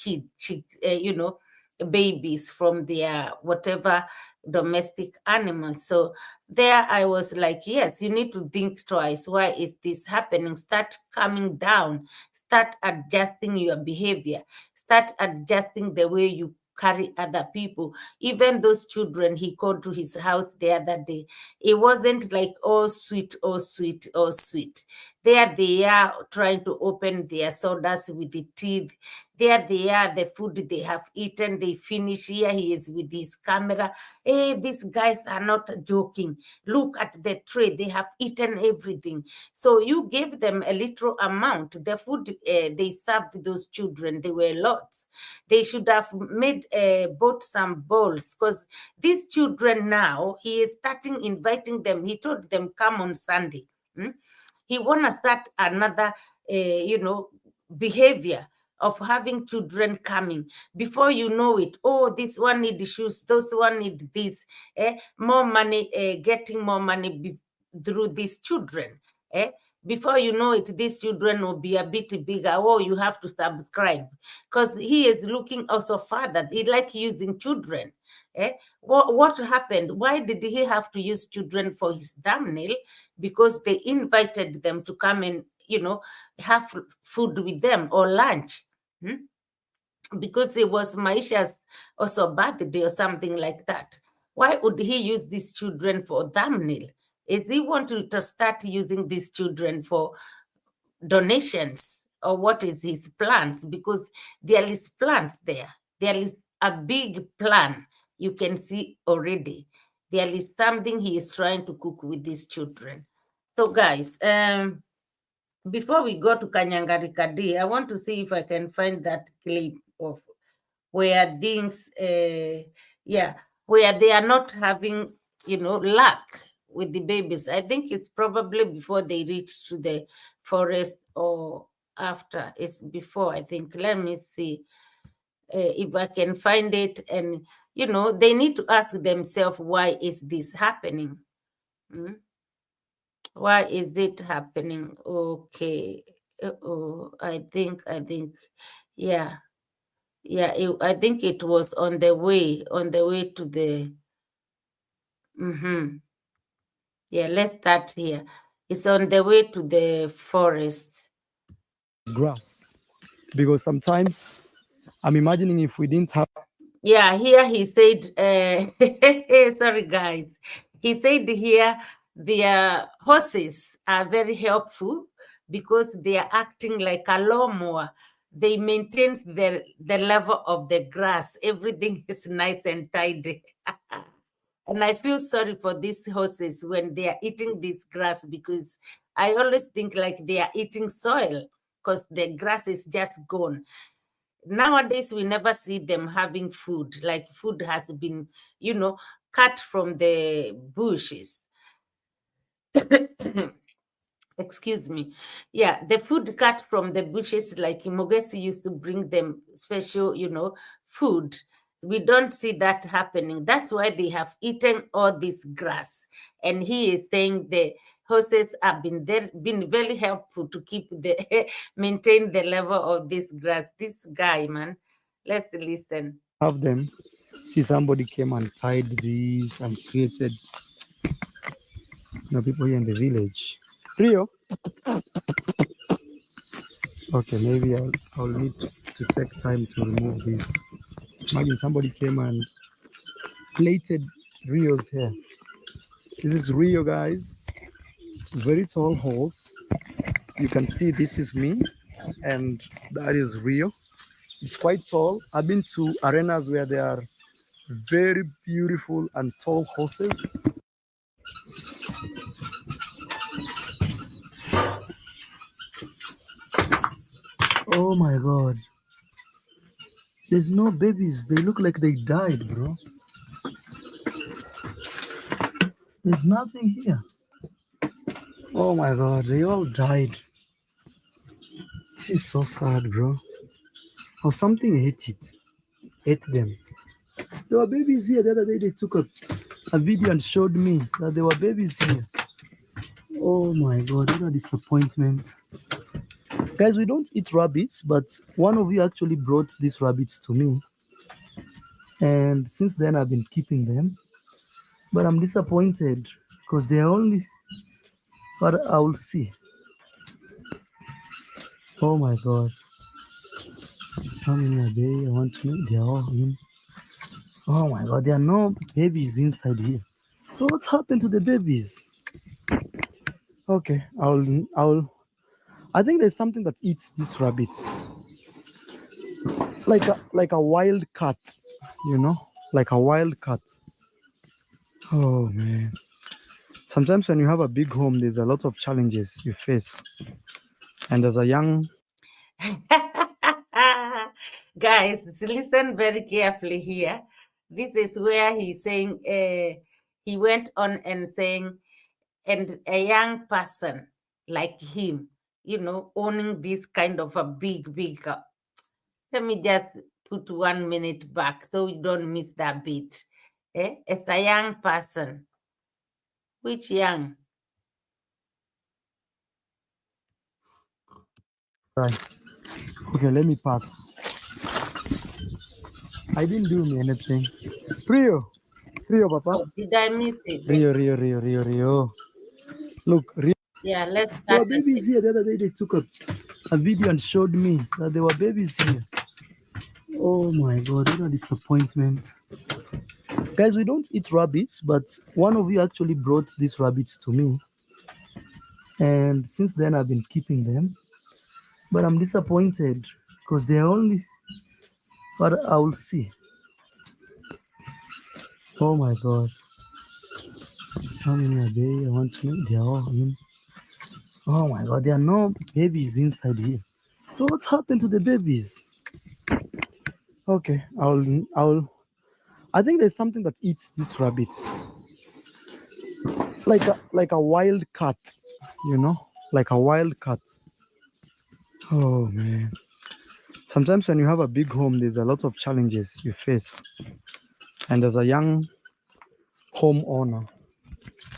babies from their whatever domestic animals. So there I was like, yes, you need to think twice. Why is this happening? Start coming down. Start adjusting your behavior. Start adjusting the way you carry other people. Even those children he called to his house the other day, it wasn't like, oh sweet, oh sweet, oh sweet. There they are trying to open their sodas with the teeth. There they are, the food they have eaten, they finish. Here he is with his camera. Hey, these guys are not joking. Look at the tray. They have eaten everything. So you gave them a little amount. The food they served those children, they were lots. They should have bought some bowls, because these children now, he is starting inviting them. He told them, come on Sunday. He want to start another, behavior of having children coming. Before you know it, oh, this one need shoes, those one need this. More money, getting more money through these children. before you know it, these children will be a bit bigger. Oh, you have to subscribe, because he is looking also further. He like using children. What happened? Why did he have to use children for his thumbnail? Because they invited them to come and, have food with them or lunch. Because it was Maisha's also birthday or something like that. Why would he use these children for thumbnail? Is he want to start using these children for donations, or what is his plans? Because there is plans there. There is a big plan. You can see already. There is something he is trying to cook with these children. So guys, before we go to Kanyangarikadi, I want to see if I can find that clip of where things, where they are not having, luck with the babies. I think it's probably before they reach to the forest or after. It's before, I think. Let me see if I can find it. And, they need to ask themselves, why is this happening? Why is it happening? Okay. I think, yeah. Yeah, I think it was on the way to the, yeah, let's start here. It's on the way to the forest. Grass. Because sometimes I'm imagining if we didn't have. Yeah, here he said, sorry guys. He said here their horses are very helpful because they are acting like a lawnmower. They maintain the level of the grass. Everything is nice and tidy. And I feel sorry for these horses when they are eating this grass, because I always think like they are eating soil because the grass is just gone. Nowadays, we never see them having food, like food has been, cut from the bushes. Excuse me. Yeah, the food cut from the bushes, like Mogesi used to bring them special, food. We don't see that happening. That's why they have eaten all this grass. And he is saying the horses have been very helpful to keep maintain the level of this grass. This guy, man, let's listen. Have them. See, somebody came and tied these and created, people here in the village. Rio. Okay, maybe I'll need to take time to remove this. Imagine somebody came and plaited Rio's hair. This is Rio, guys. Very tall horse. You can see this is me, and that is Rio. It's quite tall. I've been to arenas where there are very beautiful and tall horses. Oh my god. There's no babies. They look like they died, bro. There's nothing here. Oh my god, they all died. This is so sad, bro. Or something ate them. There were babies here. The other day they took a video and showed me that there were babies here. Oh my god, what a disappointment. Guys, we don't eat rabbits, but one of you actually brought these rabbits to me. And since then I've been keeping them. But I'm disappointed because they're only, but I will see. Oh my god. How many are they? I want to know. They're all in. Oh my god, there are no babies inside here. So what's happened to the babies? Okay, I think there's something that eats these rabbits. Like a wild cat, Like a wild cat. Oh man. Sometimes when you have a big home, there's a lot of challenges you face. And as a young Guys, listen very carefully here. This is where he's saying, he went on and saying, and a young person like him, owning this kind of a big, let me just put 1 minute back so you don't miss that bit. As a young person. Which young? Right. Okay, let me pass. I didn't do me anything. Rio. Rio, Papa. Oh, did I miss it? Rio. Look, Rio. Yeah, let's There start were babies here the other day. They took a video and showed me that there were babies here. Oh my God, what a disappointment. Guys, we don't eat rabbits, but one of you actually brought these rabbits to me. And since then, I've been keeping them. But I'm disappointed because they're only, but I will see. Oh my God. How many are they? I want to know. They're all in. Oh my God, there are no babies inside here. So what's happened to the babies? Okay, I think there's something that eats these rabbits. Like a wild cat, you know? Like a wild cat. Oh man. Sometimes when you have a big home, there's a lot of challenges you face. And as a young homeowner,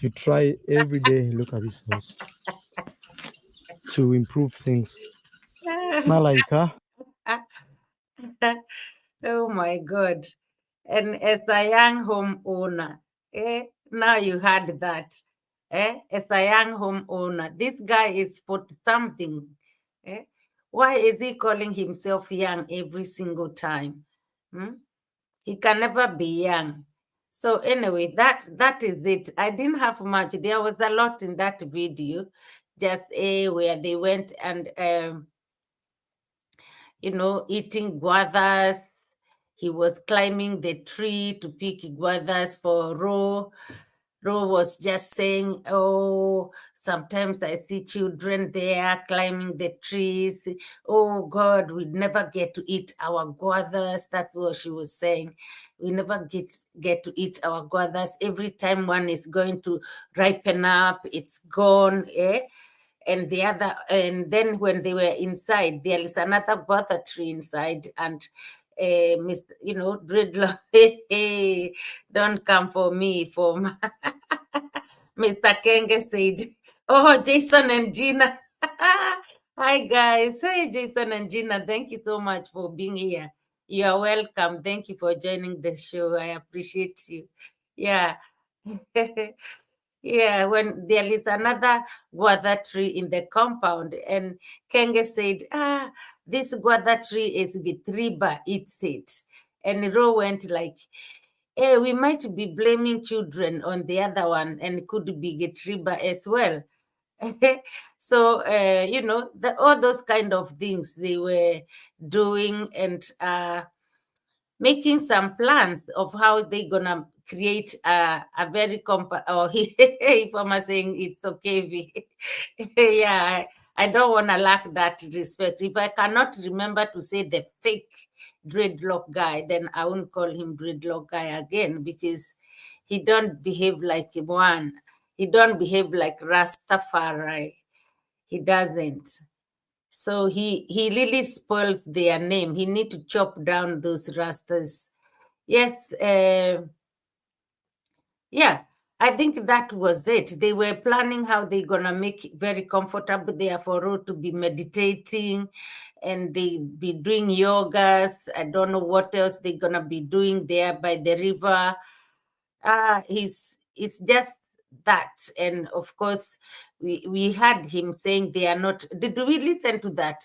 you try every day, look at this house, to improve things. Not like, huh? Oh my God. And as a young homeowner, now you had that. As a young homeowner, this guy is 40 something. Why is he calling himself young every single time? He can never be young. So anyway, that is it. I didn't have much. There was a lot in that video, just where they went and eating guavas. He was climbing the tree to pick guavas for Ro. Ro was just saying, oh, sometimes I see children there climbing the trees. Oh, God, we'd never get to eat our guavas. That's what she was saying. We never get to eat our guavas. Every time one is going to ripen up, it's gone, and then when they were inside, there is another guava tree inside, and Mr. Dreadlock, don't come for me, Mr. Kenge said, oh, Jason and Gina. Hi, guys. Hey, Jason and Gina. Thank you so much for being here. You are welcome. Thank you for joining the show. I appreciate you. Yeah. Yeah, when there is another guava tree in the compound, and Kenge said, this guava tree is the triba, eats it. And Ro went like, hey, we might be blaming children on the other one, and could be Getriba as well. So, all those kind of things they were doing, and making some plans of how they're gonna create a very or if I'm saying it's okay. Yeah, I don't want to lack that respect. If I cannot remember to say the fake dreadlock guy, then I won't call him dreadlock guy again, because he don't behave like one. He don't behave like Rastafari. He doesn't. So he really spoils their name. He need to chop down those rastas. Yes, yeah, I think that was it. They were planning how they're gonna make it very comfortable there for Ro to be meditating, and they be doing yogas. I don't know what else they're gonna be doing there by the river. It's just that, and of course, we had him saying they are not. Did we listen to that?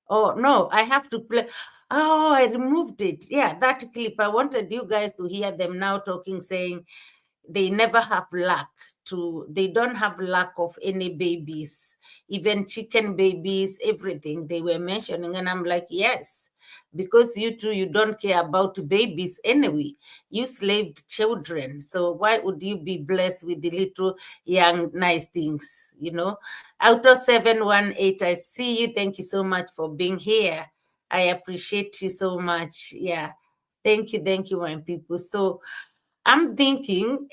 Oh no, I have to play. Oh, I removed it. Yeah, that clip. I wanted you guys to hear them now talking, saying they never have luck they don't have luck of any babies, even chicken babies, everything they were mentioning. And I'm like, yes, because you two, you don't care about babies anyway. You slaved children. So why would you be blessed with the little young, nice things, Auto 718, I see you. Thank you so much for being here. I appreciate you so much. Yeah. Thank you, my people. So I'm thinking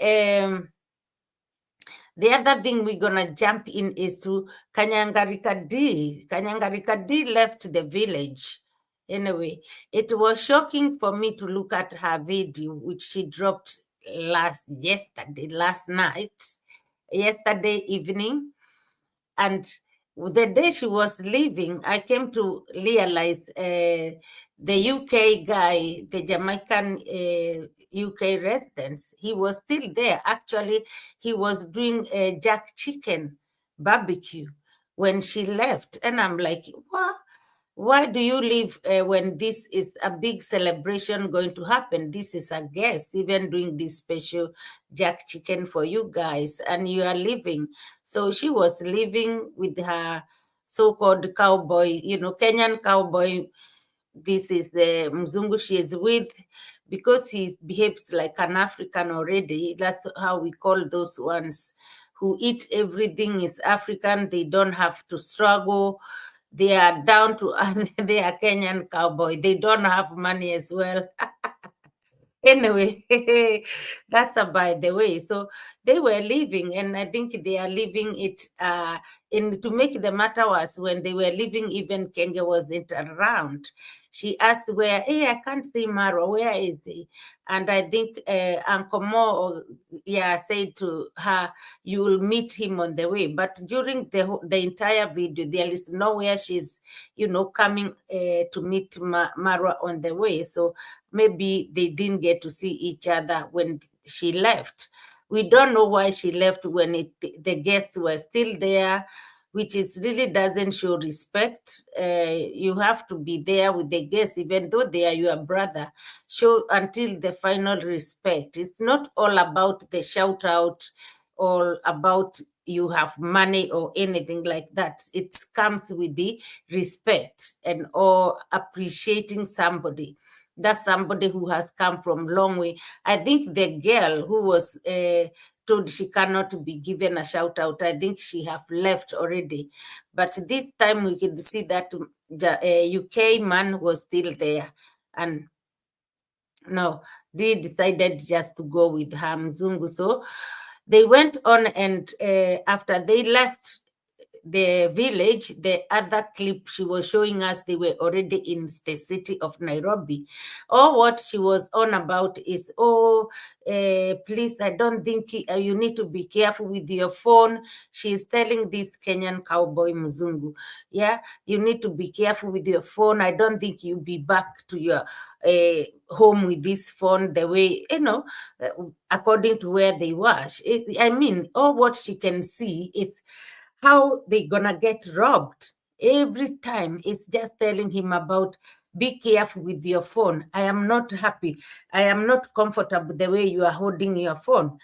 the other thing we're going to jump in is to Kanyangarika D. Kanyangarika D left the village. Anyway, it was shocking for me to look at her video, which she dropped yesterday evening. And The day she was leaving, I came to realize the UK guy, the Jamaican UK residents, he was still there. Actually, he was doing a jack chicken barbecue when she left. And I'm like, what? Why do you leave when this is a big celebration going to happen? This is a guest, even doing this special jack chicken for you guys, and you are leaving. So she was living with her so-called cowboy, Kenyan cowboy. This is the Mzungu she is with, because he behaves like an African already. That's how we call those ones who eat everything is African. They don't have to struggle. They are down to earth. They are Kenyan cowboy. They don't have money as well. Anyway, that's a by the way. So they were leaving, and I think they are leaving it in to make the matter worse. When they were leaving, even Kenge wasn't around. She asked where, hey, I can't see Marwa, where is he? And I think Uncle Mo, said to her, you will meet him on the way. But during the entire video, there is nowhere she's, coming to meet Marwa on the way. So maybe they didn't get to see each other when she left. We don't know why she left when the guests were still there, which is really doesn't show respect. You have to be there with the guests, even though they are your brother. Show until the final respect. It's not all about the shout out or about you have money or anything like that. It comes with the respect and or appreciating somebody. That's somebody who has come from long way. I think the girl who was told she cannot be given a shout out, I think she have left already. But this time we could see that UK man was still there. And no, they decided just to go with her Mzungu. So they went on, and after they left the village, the other clip she was showing us, they were already in the city of Nairobi. What she was on about is, please, I don't think you need to be careful with your phone. She's telling this Kenyan cowboy Mzungu, you need to be careful with your phone. I don't think you'll be back to your home with this phone the way, according to where they were. What she can see is how they gonna get robbed. Every time it's just telling him about, be careful with your phone. I am not happy. I am not comfortable the way you are holding your phone.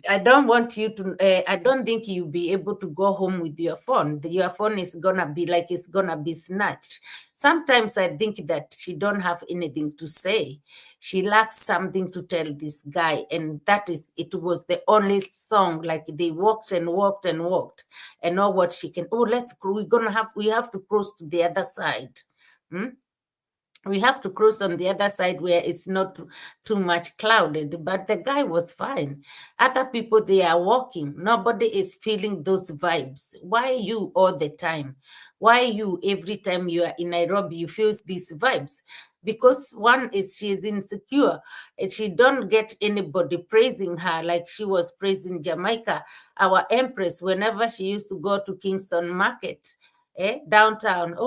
I don't want you to, I don't think you'll be able to go home with your phone. Your phone is gonna be like it's gonna be snatched. Sometimes I think that she don't have anything to say. She lacks something to tell this guy. And that is, it was the only song, like they walked and walked and walked. And know what she can, we have to cross to the other side. We have to cross on the other side where it's not too much clouded, but the guy was fine. Other people, they are walking. Nobody is feeling those vibes. Why you all the time? Why you every time you are in Nairobi, you feel these vibes? Because one is she's insecure and she don't get anybody praising her like she was praising Jamaica, our empress, whenever she used to go to Kingston Market. Downtown,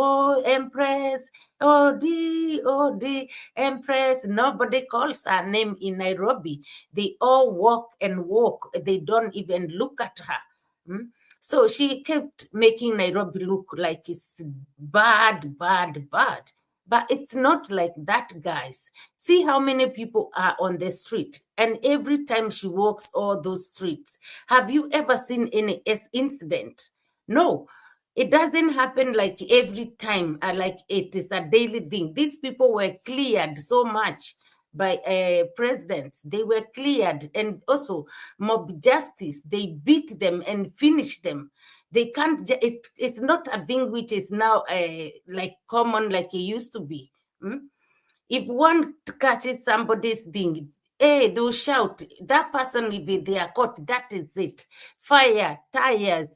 Empress, the Empress. Nobody calls her name in Nairobi. They all walk and walk. They don't even look at her. So she kept making Nairobi look like it's bad, bad, bad. But it's not like that, guys. See how many people are on the street. And every time she walks all those streets, have you ever seen any incident? No. It doesn't happen like every time, like it is a daily thing. These people were cleared so much by presidents. They were cleared, and also mob justice. They beat them and finished them. They can't, it's not a thing which is now like common like it used to be. If one catches somebody's thing, Hey, they'll shout, that person will be there, caught, that is it. Fire, tires,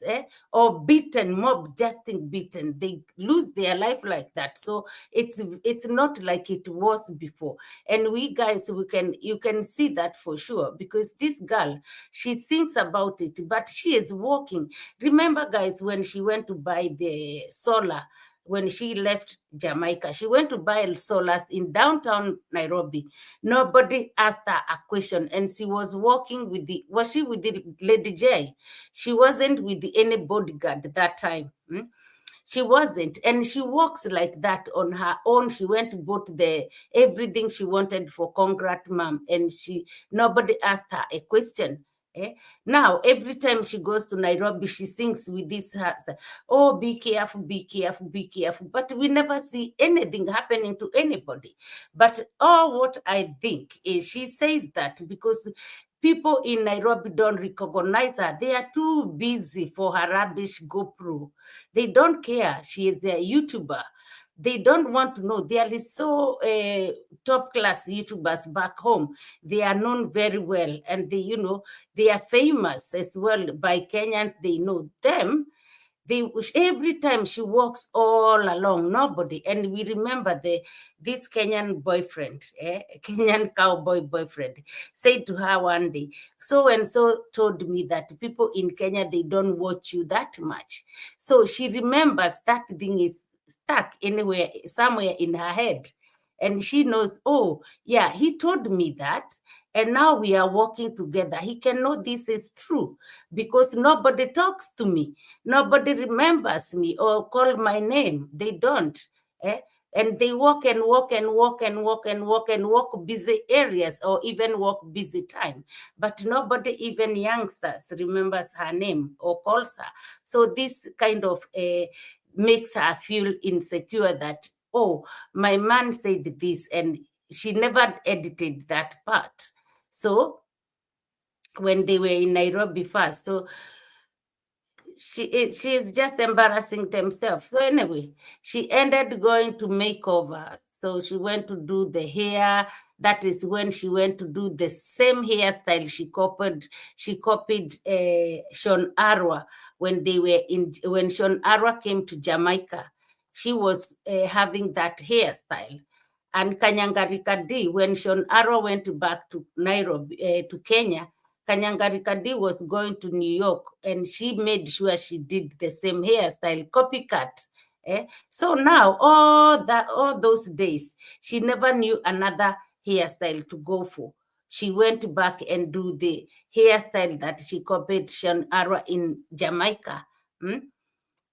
or beaten, mob justing beaten. They lose their life like that. So it's not like it was before. And we guys, you can see that for sure, because this girl, she thinks about it, but she is walking. Remember, guys, when she went to buy the solar, when she left Jamaica, she went to buy solars in downtown Nairobi. Nobody asked her a question, and she was walking with was she with the Lady J? She wasn't with any bodyguard at that time. She wasn't, and she walks like that on her own. She went to bought everything she wanted for Congrat Mom, and nobody asked her a question. Now, every time she goes to Nairobi, she sings with this heart, oh, be careful, be careful, be careful. But we never see anything happening to anybody. But what I think is she says that because people in Nairobi don't recognize her. They are too busy for her rubbish GoPro. They don't care. She is a YouTuber. They don't want to know. There is so top class YouTubers back home. They are known very well, and they are famous as well by Kenyans. They know them. Every time she walks all along, nobody. And we remember this Kenyan boyfriend, Kenyan cowboy boyfriend, said to her one day, so and so told me that people in Kenya, they don't watch you that much. So she remembers that thing is stuck anywhere, somewhere in her head. And she knows, oh, yeah, he told me that. And now we are working together. He can know this is true because nobody talks to me. Nobody remembers me or call my name. They don't. And they walk and walk and walk and walk and walk and walk busy areas or even walk busy time. But nobody, even youngsters, remembers her name or calls her. So this kind of makes her feel insecure that, oh, my man said this, and she never edited that part. So when they were in Nairobi first, so she is just embarrassing themselves. So anyway, she ended going to makeover. So she went to do the hair. That is when she went to do the same hairstyle she copied Sean Arwa when Sean Arwa came to Jamaica. She was having that hairstyle. And Kanyangarika D, when Sean Arwa went back to Nairobi, to Kenya, Kanyangarika D was going to New York, and she made sure she did the same hairstyle, copycat. So now, all those days, she never knew another hairstyle to go for. She went back and do the hairstyle that she copied Sean Arwa in Jamaica.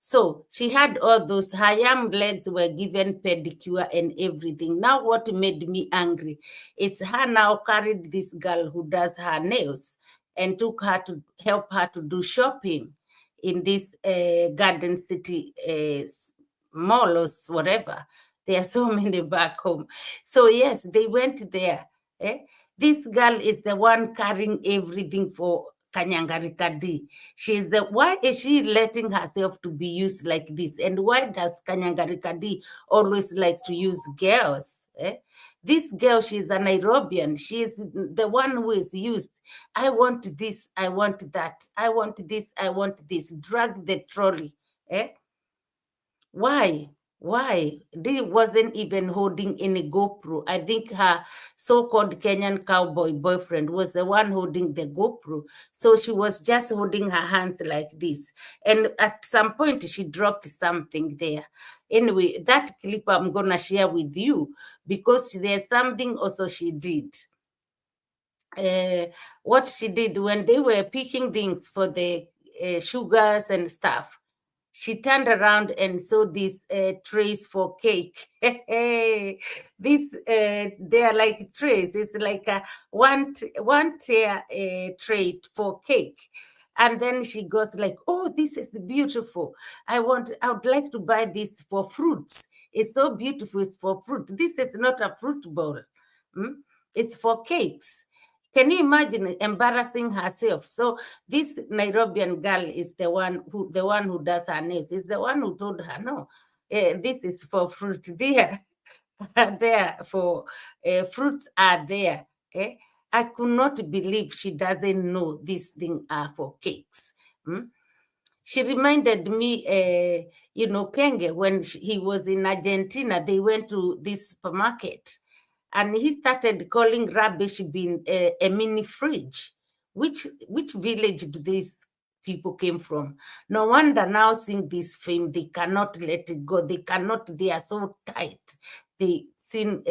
So she had all those, her young legs were given pedicure and everything. Now what made me angry, it's her now carried this girl who does her nails and took her to help her to do shopping in this Garden City mall or whatever. There are so many back home. So yes, they went there. This girl is the one carrying everything for Kanyangarika D. Why is she letting herself to be used like this? And why does Kanyangarika D always like to use girls? This girl, she's a Nairobian. She is the one who is used. I want this, I want that. I want this, I want this. Drag the trolley. Why? They wasn't even holding any GoPro. I think her so-called Kenyan cowboy boyfriend was the one holding the GoPro. So she was just holding her hands like this. And at some point, she dropped something there. Anyway, that clip I'm going to share with you because there's something also she did. What she did when they were picking things for the sugars and stuff, she turned around and saw these trays for cake. They are like trays. It's like a one tier tray for cake. And then she goes like, oh, this is beautiful. I would like to buy this for fruits. It's so beautiful. It's for fruit. This is not a fruit bowl. It's for cakes. Can you imagine embarrassing herself? So this Nairobian girl is the one who does her nails. Is the one who told her, no, this is for fruit. There, there for fruits are there. I could not believe she doesn't know this thing are for cakes. She reminded me, Kenge, when he was in Argentina, they went to this supermarket and he started calling rubbish bin a mini fridge. Which village do these people came from? No wonder now seeing this film, they cannot let it go. They are so tight. They think,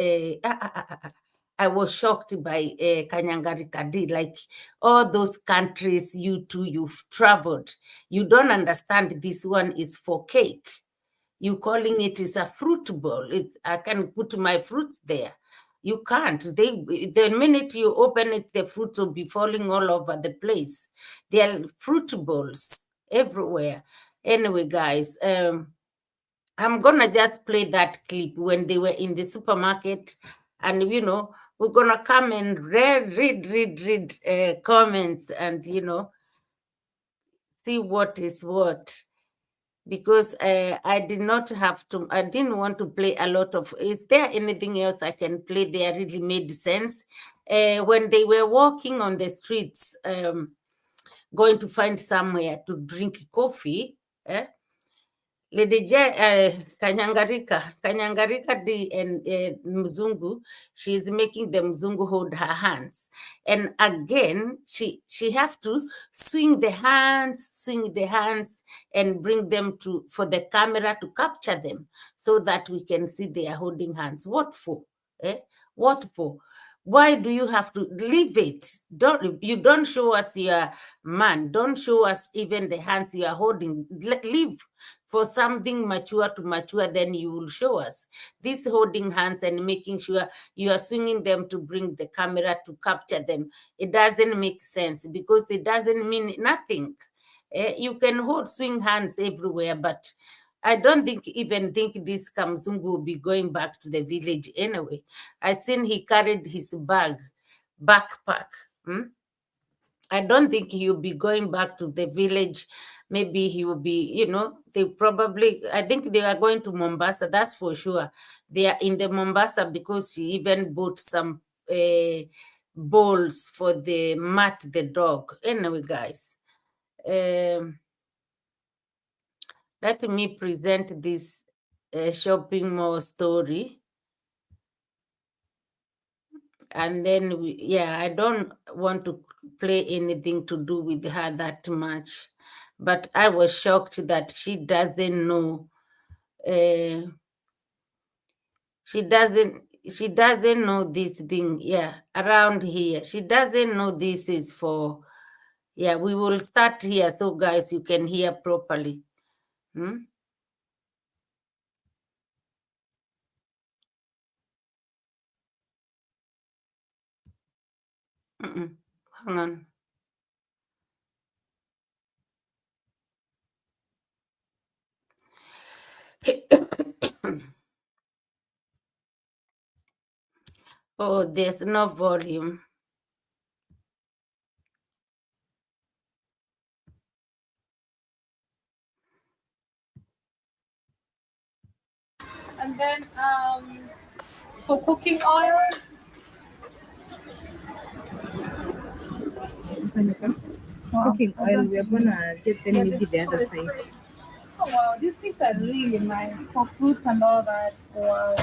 I was shocked by Kanyangarikadi, like all those countries you've traveled. You don't understand this one is for cake. You calling it is a fruit bowl. I can put my fruits there. You can't. The minute you open it, the fruits will be falling all over the place. There are fruit bowls everywhere. Anyway, guys, I'm gonna just play that clip when they were in the supermarket, and we're gonna come and read comments, and see what is what, because I didn't want to play a lot of. Is there anything else I can play there really made sense? When they were walking on the streets, going to find somewhere to drink coffee, Lady Kanyangarika and Mzungu, she's making the Mzungu hold her hands. And again, she have to swing the hands and bring them for the camera to capture them so that we can see they are holding hands. What for? What for? Why do you have to leave it? You don't show us your man. Don't show us even the hands you are holding. Leave for something mature to mature, then you will show us. This holding hands and making sure you are swinging them to bring the camera to capture them. It doesn't make sense because it doesn't mean nothing. You can swing hands everywhere, but I don't think this Kamzungu will be going back to the village anyway. I seen he carried his backpack. I don't think he'll be going back to the village. Maybe he will be, I think they are going to Mombasa, that's for sure. They are in the Mombasa because she even bought some bowls for the Matt the dog. Anyway, guys, let me present this shopping mall story. And then, I don't want to play anything to do with her that much. But I was shocked that she doesn't know. She doesn't know this thing. Around here. She doesn't know this is for. We will start here so guys you can hear properly. Hang on. Oh, there's no volume. And then for cooking oil, cooking oil, we are gonna get them maybe the other side. Oh wow, these things are really nice for fruits and all that. Wow.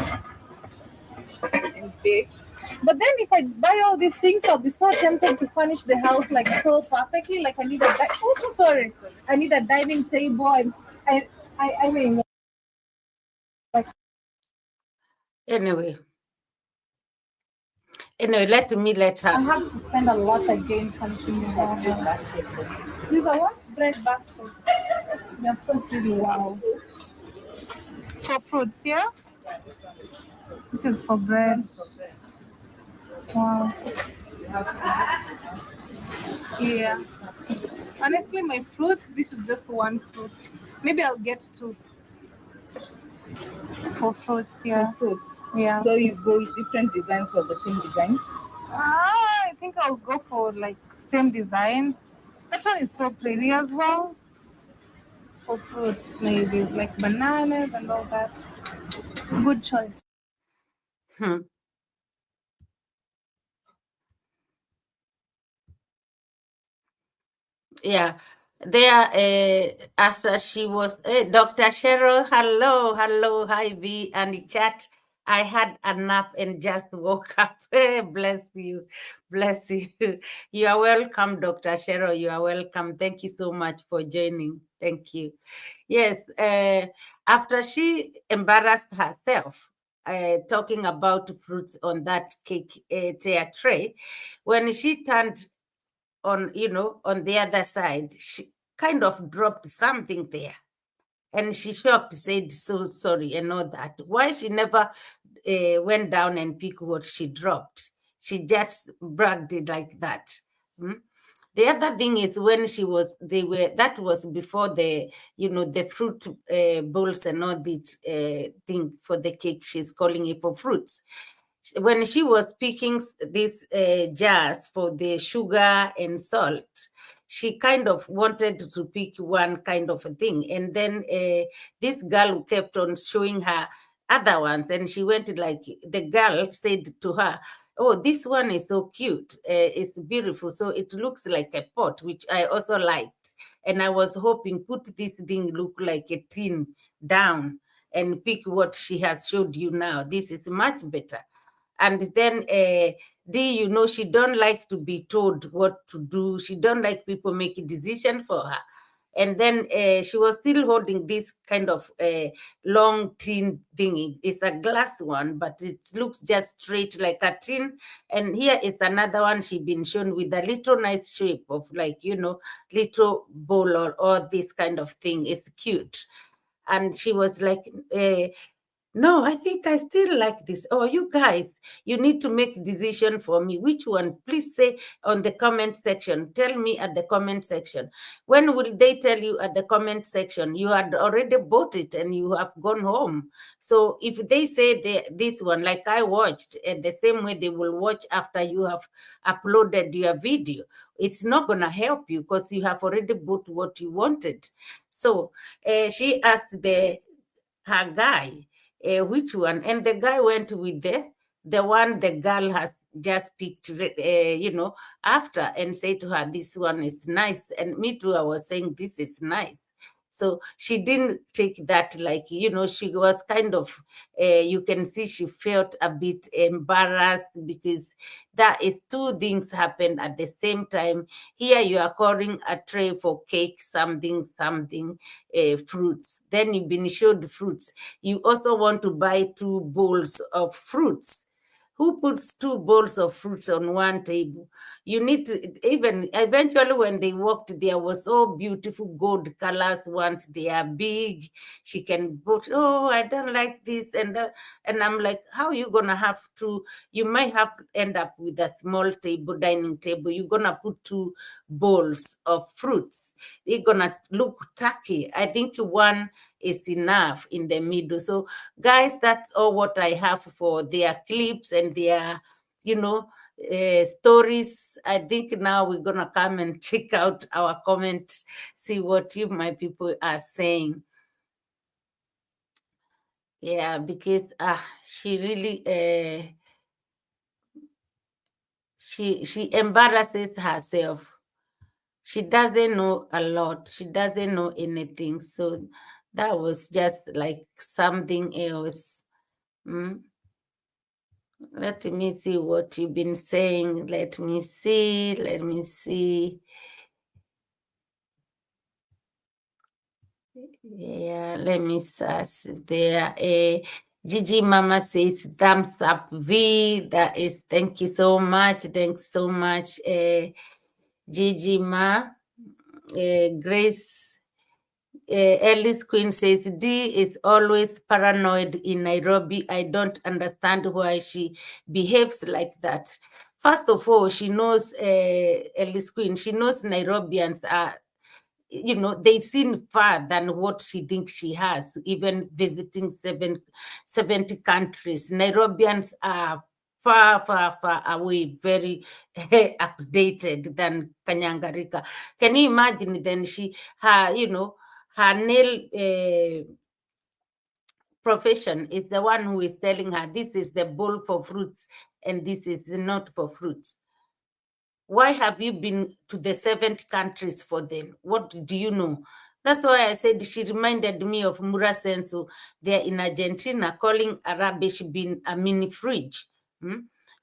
And bakes. But then if I buy all these things, I'll be so tempted to furnish the house like so perfectly. Like I need I need a dining table. I mean, like. Anyway, let her. I have to spend a lot again punching the basket. These are what? Bread baskets. They're so pretty. Wow. For fruits, yeah? This is for bread. Wow. Yeah. Honestly, my fruit, this is just one fruit. Maybe I'll get two. For fruits, yeah. For fruits. Yeah. So you go with different designs or the same design? I think I'll go for like same design. That one is so pretty as well. For fruits, maybe like bananas and all that. Good choice. Yeah. There, after she was, Dr. Cheryl, hello, hi, V, and the chat. I had a nap and just woke up. Bless you. Bless you. You are welcome, Dr. Cheryl. You are welcome. Thank you so much for joining. Thank you. Yes, after she embarrassed herself, talking about fruits on that cake tray, when she turned on, on the other side, she kind of dropped something there. And she shocked, said, so sorry, and all that. Why she never went down and picked what she dropped? She just bragged it like that. Hmm? The other thing is when that was before the fruit bowls and all this thing for the cake. She's calling it for fruits. When she was picking these jars for the sugar and salt, she kind of wanted to pick one kind of a thing. And then this girl kept on showing her other ones. And she went like, the girl said to her, oh, this one is so cute. It's beautiful. So it looks like a pot, which I also liked. And I was hoping, put this thing look like a tin down and pick what she has showed you now. This is much better. And then D, she don't like to be told what to do. She don't like people make a decision for her. And then she was still holding this kind of long tin thingy. It's a glass one, but it looks just straight like a tin. And here is another one she been shown with a little nice shape of like, little bowl or this kind of thing. It's cute. And she was like, no, I think I still like this. Oh, you guys, you need to make decision for me. Which one? Please say on the comment section. Tell me at the comment section. When will they tell you at the comment section? You had already bought it and you have gone home. So if they say this one, like I watched, the same way they will watch after you have uploaded your video, it's not going to help you because you have already bought what you wanted. So she asked her guy, which one? And the guy went with the one the girl has just picked, after, and said to her, this one is nice. And me too, I was saying, this is nice. So she didn't take that like, she was kind of, you can see she felt a bit embarrassed because that is two things happened at the same time. Here you are calling a tray for cake, something, fruits. Then you've been showed fruits. You also want to buy 2 bowls of fruits. Who puts 2 bowls of fruits on one table? You need to, even eventually when they walked, there was so beautiful gold colors ones. They are big. She can put, oh, I don't like this. And I'm like, how are you going to have to, you might have to end up with a small table, dining table. You're going to put 2 bowls of fruits. You're going to look tacky. I think one is enough in the middle. So guys, that's all what I have for their clips and their, stories. I think now we're going to come and check out our comments, see what you, my people, are saying. Yeah, because she really, she embarrasses herself. She doesn't know a lot. She doesn't know anything. So that was just like something else. Let me see what you've been saying. Let me see. Yeah, let me search there. Gigi Mama says thumbs up V. That is, thank you so much. Thanks so much, Gigi Ma. Grace Ellis Queen says D is always paranoid in Nairobi. I don't understand why she behaves like that. First of all, she knows Ellis Queen. She knows Nairobians are, they've seen far than what she thinks she has, even visiting 70 countries. Nairobians are far away, very updated than Kanyangarika. Can you imagine then her nail profession is the one who is telling her this is the bowl for fruits and this is not for fruits. Why have you been to the 70 countries for them? What do you know? That's why I said she reminded me of Mura Sensu there in Argentina, calling a rubbish bin a mini fridge.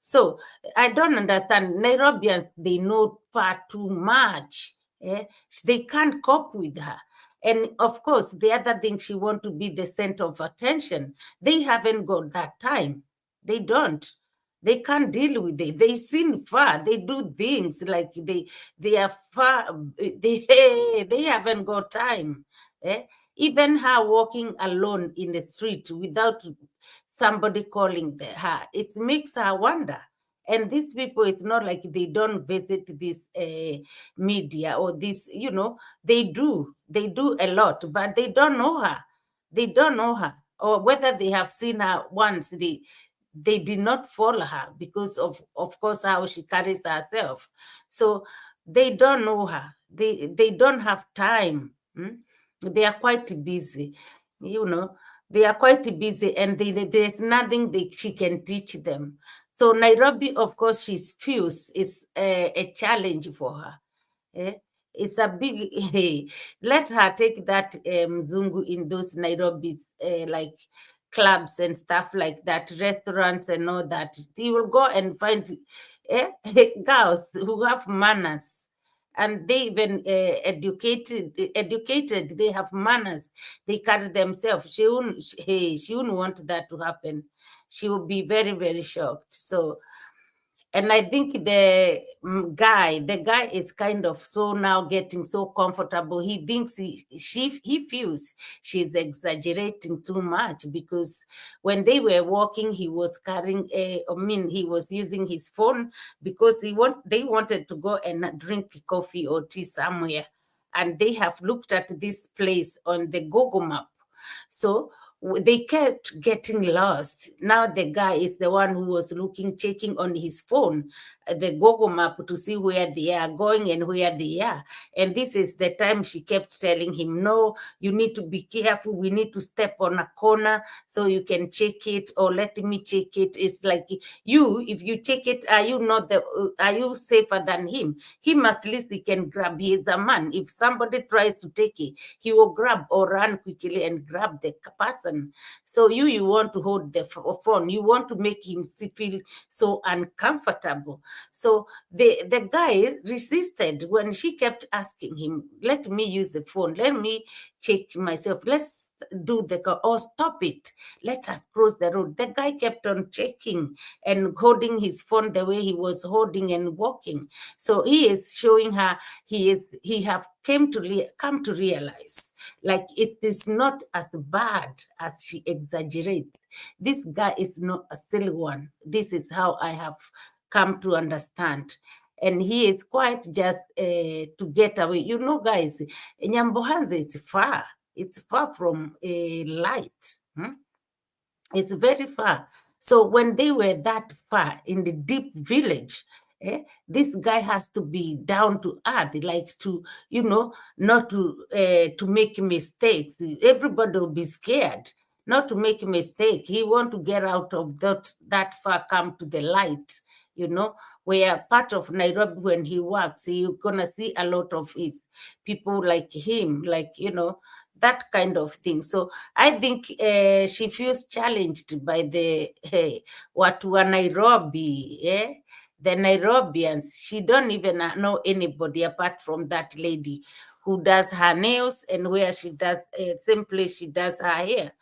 So I don't understand. Nairobians, they know far too much. They can't cope with her. And of course, the other thing, she want to be the center of attention. They haven't got that time. They don't. They can't deal with it. They seen far. They do things like they are far. They haven't got time. Even her walking alone in the street without somebody calling her, it makes her wonder. And these people, it's not like they don't visit this media or this, they do a lot, but they don't know her. They don't know her, or whether they have seen her once. They did not follow her because of course, how she carries herself. So they don't know her. They don't have time. They are quite busy, they are quite busy, and there's nothing she can teach them. So Nairobi, of course, she's fierce, is a challenge for her. It's a big let her take that Mzungu in those Nairobi like clubs and stuff like that, restaurants and all that. He will go and find girls who have manners, and they even educated. They have manners. They carry themselves. She wouldn't want that to happen. She would be very, very shocked. So, and I think the guy is kind of so now getting so comfortable. He thinks he feels she's exaggerating too much, because when they were walking, he was carrying he was using his phone because they wanted to go and drink coffee or tea somewhere, and they have looked at this place on the Google map. So they kept getting lost. Now the guy is the one who was checking on his phone, the Google map, to see where they are going and where they are. And this is the time she kept telling him, no, you need to be careful. We need to step on a corner so you can check it, or let me check it. It's like if you check it, are you safer than him? Him, at least he can grab. He is a man. If somebody tries to take it, he will grab or run quickly and grab the person. So you want to hold the phone. You want to make him feel so uncomfortable. So the guy resisted when she kept asking him, let me use the phone. Let me check myself. Let's do or stop it. Let us cross the road. The guy kept on checking and holding his phone the way he was holding and walking. So he is showing her he have come to realize, like, it is not as bad as she exaggerates. This guy is not a silly one. This is how I have come to understand. And he is quite just to get away. Guys, Nyambohanze, it's far. It's far from light. It's very far. So when they were that far in the deep village, this guy has to be down to earth, like to, not to make mistakes. Everybody will be scared not to make a mistake. He want to get out of that far, come to the light, where part of Nairobi, when he works, you're gonna see a lot of his people like him, like, that kind of thing. So I think she feels challenged by the watu wa Nairobi, the Nairobians. She don't even know anybody apart from that lady who does her nails, and where she does same place she does her hair.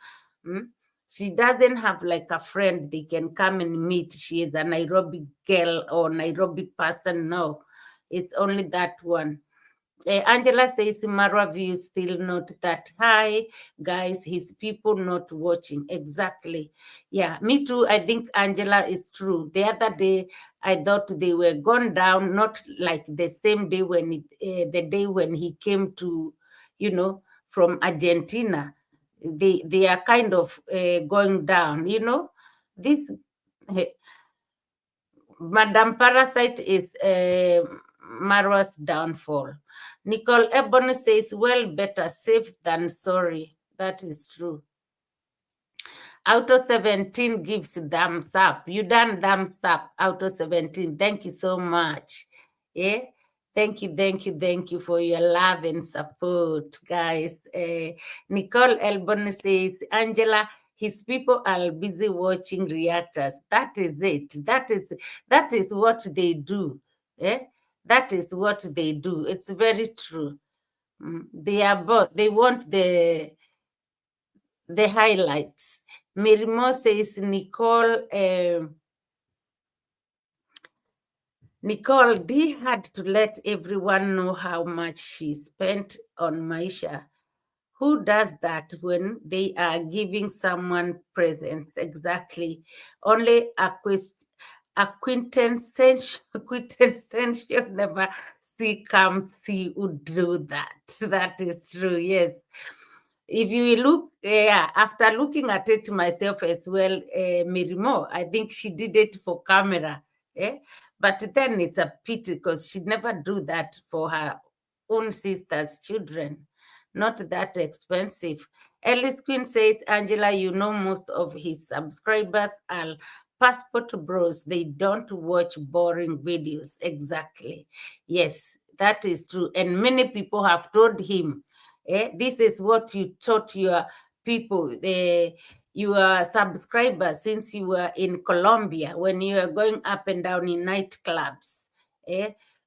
She doesn't have like a friend they can come and meet. She is a Nairobi girl or Nairobi person. No, it's only that one. Angela says Marwa view still not that high. Guys, his people not watching. Exactly. Yeah, me too. I think Angela is true. The other day, I thought they were gone down, not like the same day the day when he came to, from Argentina. They are kind of going down, This Madam Parasite is Marwa's downfall. Nicole Ebony says, well, better safe than sorry. That is true. Auto 17 gives thumbs up. You done thumbs up, Auto 17. Thank you so much. Yeah. Thank you for your love and support, guys. Nicole Elbon says, Angela, his people are busy watching reactors. That is it. That is what they do. Eh? That is what they do. It's very true. They are both. They want the highlights. Mirimo says, Nicole D had to let everyone know how much she spent on Maisha. Who does that when they are giving someone presents? Exactly. Only quintessential never see come see would do that. That is true, yes. If you look, after looking at it myself as well, Mirimo, I think she did it for camera. Eh? But then it's a pity because she'd never do that for her own sister's children. Not that expensive. Alice Queen says, Angela, you know most of his subscribers are passport bros. They don't watch boring videos. Exactly. Yes, that is true. And many people have told him, this is what you taught your people, your subscribers since you were in Colombia, when you were going up and down in nightclubs,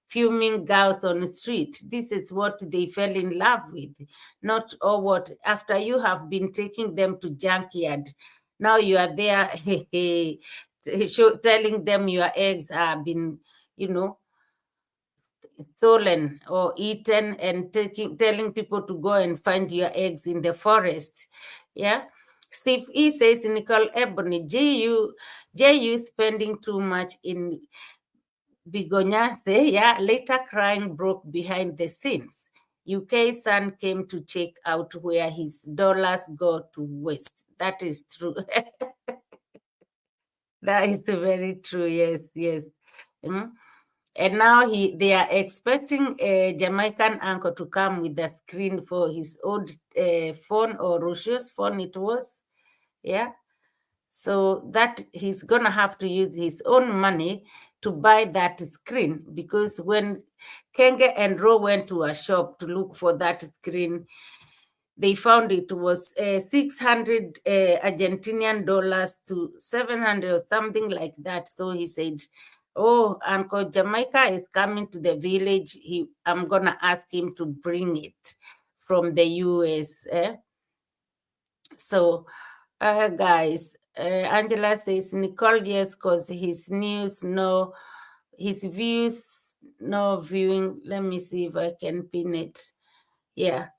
fuming girls on the street. This is what they fell in love with, not or what after you have been taking them to junkyard. Now you are there telling them your eggs have been, stolen or eaten, and telling people to go and find your eggs in the forest. Yeah. Steve E says, Nicole Ebony, JU spending too much in Bigonyase, yeah, later crying broke behind the scenes. UK son came to check out where his dollars go to waste. That is true. That is very true. Yes. And now they are expecting a Jamaican uncle to come with the screen for his old phone, or Rushu's phone it was. Yeah. So that he's going to have to use his own money to buy that screen, because when Kenge and Ro went to a shop to look for that screen, they found it was 600 Argentinian dollars to 700 or something like that. So he said, oh, Uncle Jamaica is coming to the village. I'm going to ask him to bring it from the US. So, guys, Angela says, Nicole, yes, because his news, no, his views, no viewing. Let me see if I can pin it. Yeah.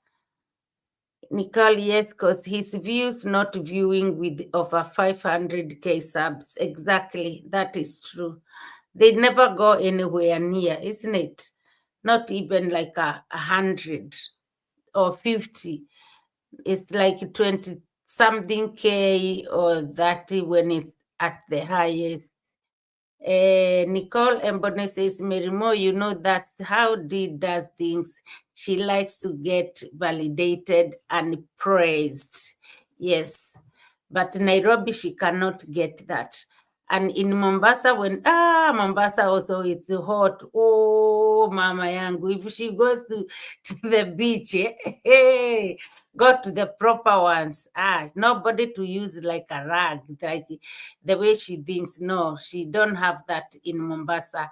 Nicole, yes, because his views not viewing with over 500K subs. Exactly. That is true. They never go anywhere near, isn't it? Not even like 100 or 50. It's like 20 something K or 30 when it's at the highest. Nicole Embone says, Merimo, that's how Dee does things. She likes to get validated and praised. Yes. But Nairobi, she cannot get that. And in Mombasa, Mombasa also, it's hot. Oh, mama yangu. If she goes to the beach, hey, go to the proper ones. Nobody to use like a rag, like the way she thinks. No, she don't have that in Mombasa.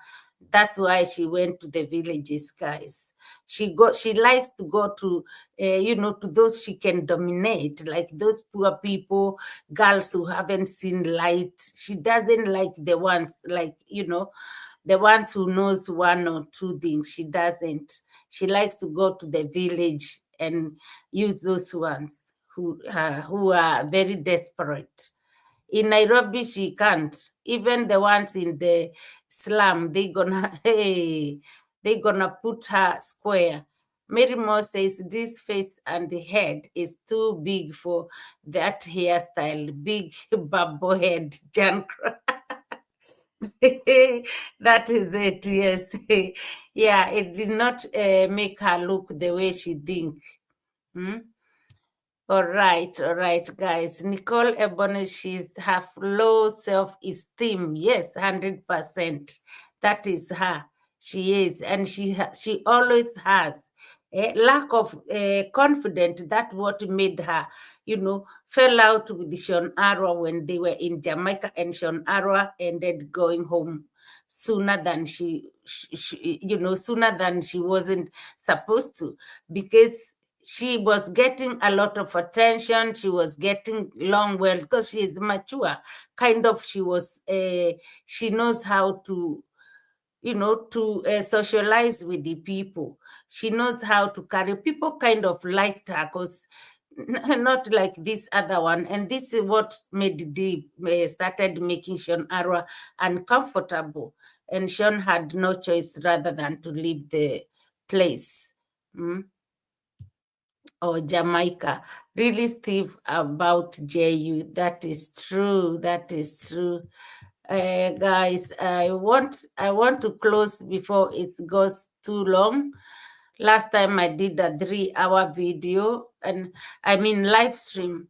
That's why she went to the villages, guys. She likes to go to, to those she can dominate, like those poor people, girls who haven't seen light. She doesn't like the ones, like, the ones who knows one or two things. She doesn't. She likes to go to the village and use those ones who are very desperate. In Nairobi, she can't. Even the ones in the slum, they gonna put her square. Mary Moore says this face and head is too big for that hairstyle. Big bubble head, Jan. That is it, yes. Yeah, it did not make her look the way she think. All right, guys. Nicole Ebony, she's have low self-esteem. Yes, 100%. That is her. She is, and she always has. Lack of confidence, that's what made her, fell out with Sean Arwa when they were in Jamaica, and Sean Arwa ended going home sooner than sooner than she wasn't supposed to, because she was getting a lot of attention. She was getting along well because she is mature. Kind of, she knows how to, socialize with the people. She knows how to carry people. Kind of liked her because not like this other one. And this is what made started making Sean Arwa uncomfortable. And Sean had no choice rather than to leave the place. Or Jamaica. Really, Steve, about JU. That is true. That is true. Guys, I want to close before it goes too long. Last time I did a 3-hour video, and I mean live stream.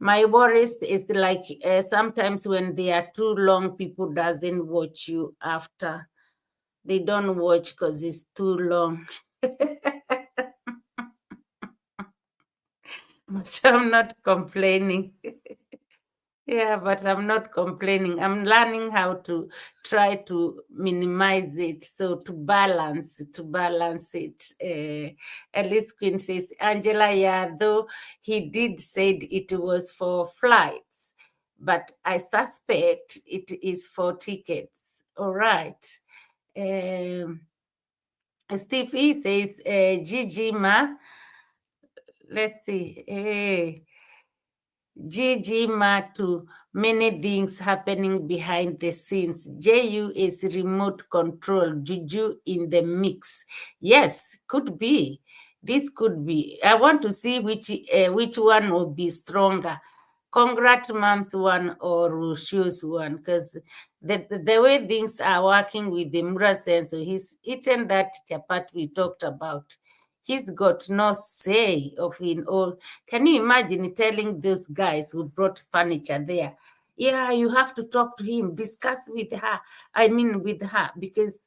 My worries is like sometimes when they are too long, people doesn't watch you after. They don't watch because it's too long. But I'm not complaining. Yeah, but I'm not complaining. I'm learning how to try to minimize it. So to balance it. At least Queen says, Angela, yeah, though he did said it was for flights, but I suspect it is for tickets. All right. Steve E says, Gigi Ma, let's see. Gigi Matu, many things happening behind the scenes. JU is remote control, Juju in the mix. Yes, could be. This could be. I want to see which one will be stronger. Congrats Mom's one or Rushu's one, because the way things are working with the Mura Senso, he's eaten that chapati we talked about. He's got no say of in all. Can you imagine telling those guys who brought furniture there, yeah, you have to talk to him, discuss with her. With her, because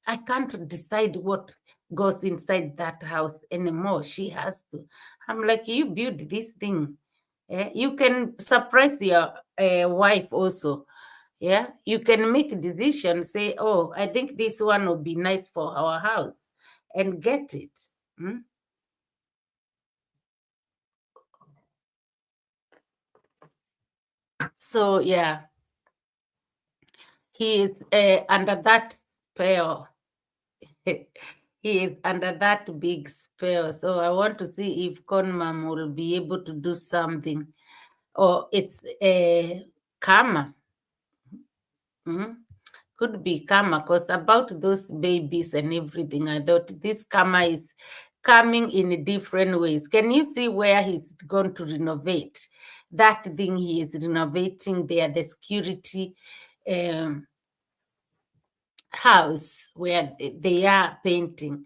I can't decide what goes inside that house anymore. She has to. I'm like, you build this thing. You can surprise your wife also. Yeah, you can make a decision, say, oh, I think this one will be nice for our house, and get it. So yeah, he is under that spell. He is under that big spell. So I want to see if Conmam will be able to do something, or it's karma. Could be karma, because about those babies and everything, I thought this karma is coming in different ways. Can you see where he's going to renovate? That thing he is renovating there, the security house where they are painting.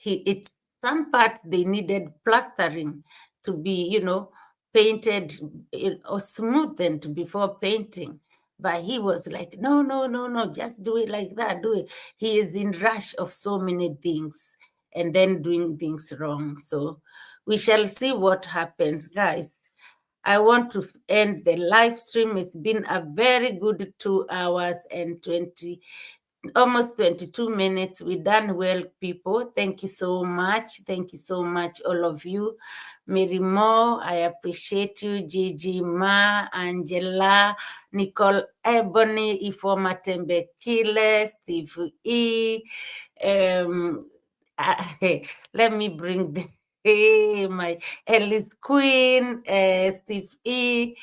It's some parts they needed plastering to be, painted or smoothened before painting. But he was like, no, just do it like that, do it. He is in rush of so many things and then doing things wrong. So we shall see what happens, guys. I want to end the live stream. It's been a very good 2 hours and almost 22 minutes. We done well, people. Thank you so much. Thank you so much, all of you. Mary Moore, I appreciate you. Gigi Ma, Angela, Nicole Ebony, Ifoma Tembekile, Steve E. Let me bring my Ellis Queen, Steve E.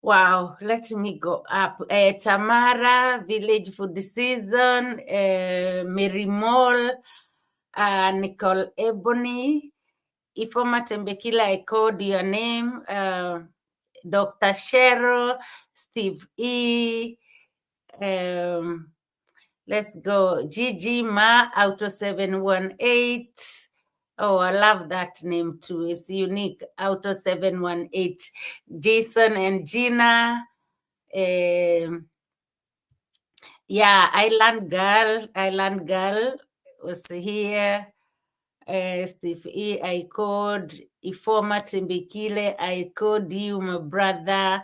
Wow, let me go up. Tamara, Village Food Season, Mary Mall, Nicole Ebony, Ifoma Tembekila, I called your name, Dr. Cheryl, Steve E. Let's go. Gigi Ma, Auto 718. Oh, I love that name too. It's unique. Auto 718. Jason and Gina. Yeah, Island Girl was here. Steve E, I called Ifoma Timbikile, I called you, my brother.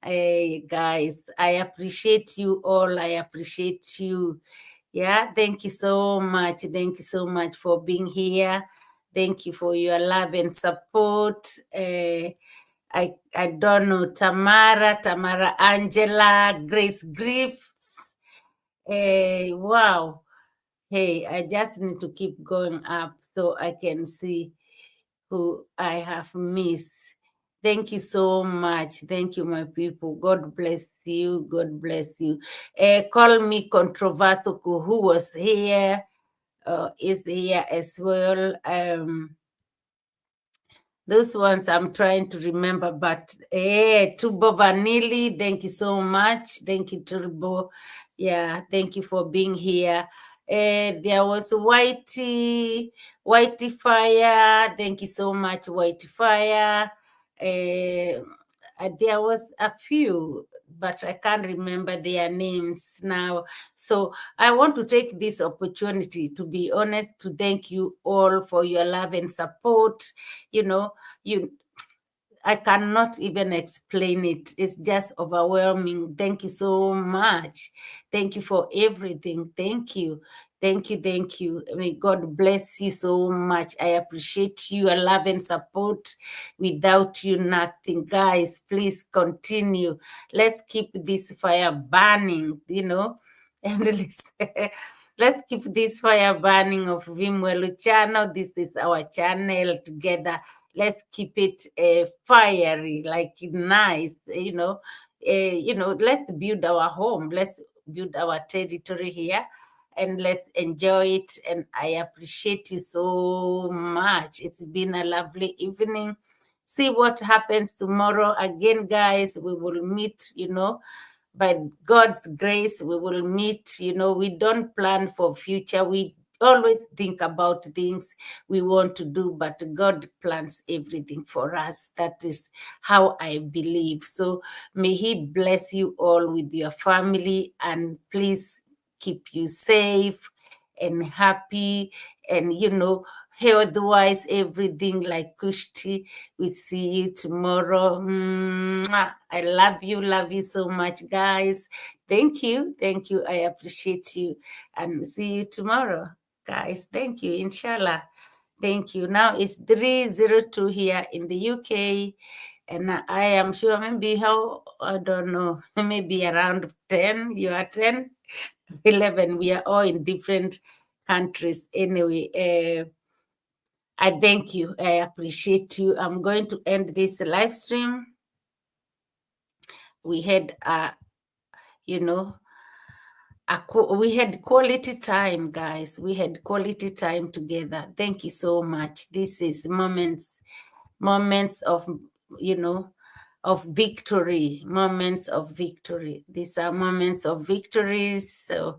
Hey, guys, I appreciate you all. I appreciate you. Yeah, thank you so much. Thank you so much for being here. Thank you for your love and support. I don't know, Tamara Angela, Grace Griff. Wow. Hey, I just need to keep going up so I can see who I have missed. Thank you so much. Thank you, my people. God bless you. God bless you. Call me controversial, who was here, is here as well. Those ones I'm trying to remember, but Tubo Vanilli, thank you so much. Thank you, Turbo. Yeah, thank you for being here. There was Whitey Fire. Thank you so much, Whitey Fire. There was a few, but I can't remember their names now. So I want to take this opportunity, to be honest, to thank you all for your love and support. You know, I cannot even explain it. It's just overwhelming. Thank you so much. Thank you for everything. Thank you. Thank you. Thank you. May God bless you so much. I appreciate your love and support. Without you, nothing. Guys, please continue. Let's keep this fire burning, and let's keep this fire burning of VeeMwelu channel. This is our channel together. Let's keep it fiery, like nice, let's build our home. Let's build our territory here and let's enjoy it. And I appreciate you so much. It's been a lovely evening. See what happens tomorrow. Again, guys, we will meet, by God's grace, we will meet. We don't plan for future. We always think about things we want to do, but God plans everything for us. That is how I believe. So may He bless you all with your family, and please keep you safe and happy, and health-wise, everything like Kushti. We see you tomorrow. Mwah. I love you so much, guys. Thank you. I appreciate you, and see you tomorrow, guys. Thank you. Inshallah. Thank you. Now it's 3:02 here in the UK, and I am sure maybe I don't know, maybe around 10. You are 10, 11. We are all in different countries. Anyway, I thank you. I appreciate you. I'm going to end this live stream. We had, we had quality time, guys. We had quality time together. Thank you so much. This is moments of, of victory, moments of victory. These are moments of victories. So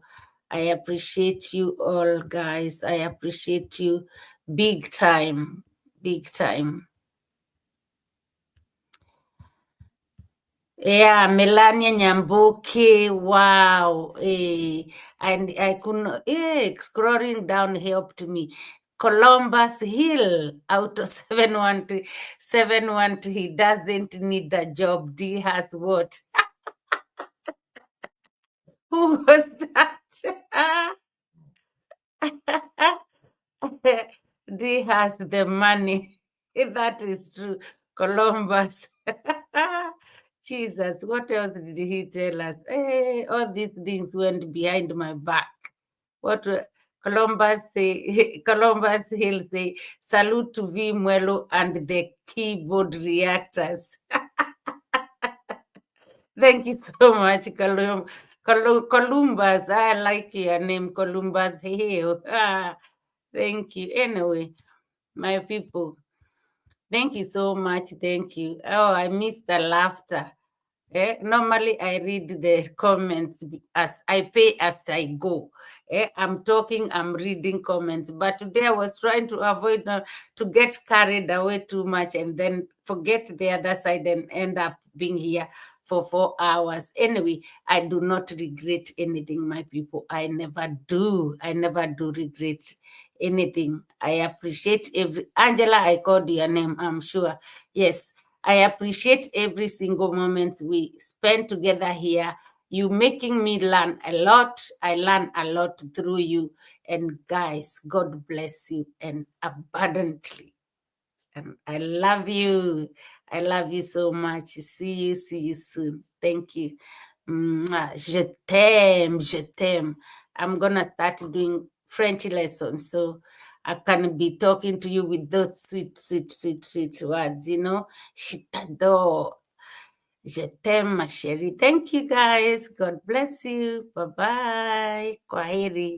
I appreciate you all, guys. I appreciate you big time, big time. Yeah, Melania Nyambuki, wow. And I couldn't, scrolling down helped me. Columbus Hill out of 712, he doesn't need a job. D has what? Who was that? D has the money. That is true. Columbus. Jesus, what else did he tell us? All these things went behind my back. What Columbus say? Columbus Hill say, salute to VeeMwelu and the keyboard reactors. Thank you so much, Columbus. I like your name, Columbus Hill. Thank you. Anyway, my people, thank you so much. Thank you. Oh, I missed the laughter. Normally, I read the comments as I pay as I go. I'm talking, I'm reading comments. But today I was trying to avoid to get carried away too much and then forget the other side and end up being here for 4 hours. Anyway, I do not regret anything, my people. I never do regret anything. I appreciate Angela, I called your name, I'm sure. Yes, I appreciate every single moment we spend together here. You making me learn a lot. I learn a lot through you. And guys, God bless you and abundantly. And I love you. I love you so much. See you soon. Thank you. Je t'aime. I'm gonna start doing French lessons, so I can be talking to you with those sweet words, you know. Je t'adore. Je t'aime, ma chérie. Thank you, guys. God bless you. Bye-bye. Kwaheri.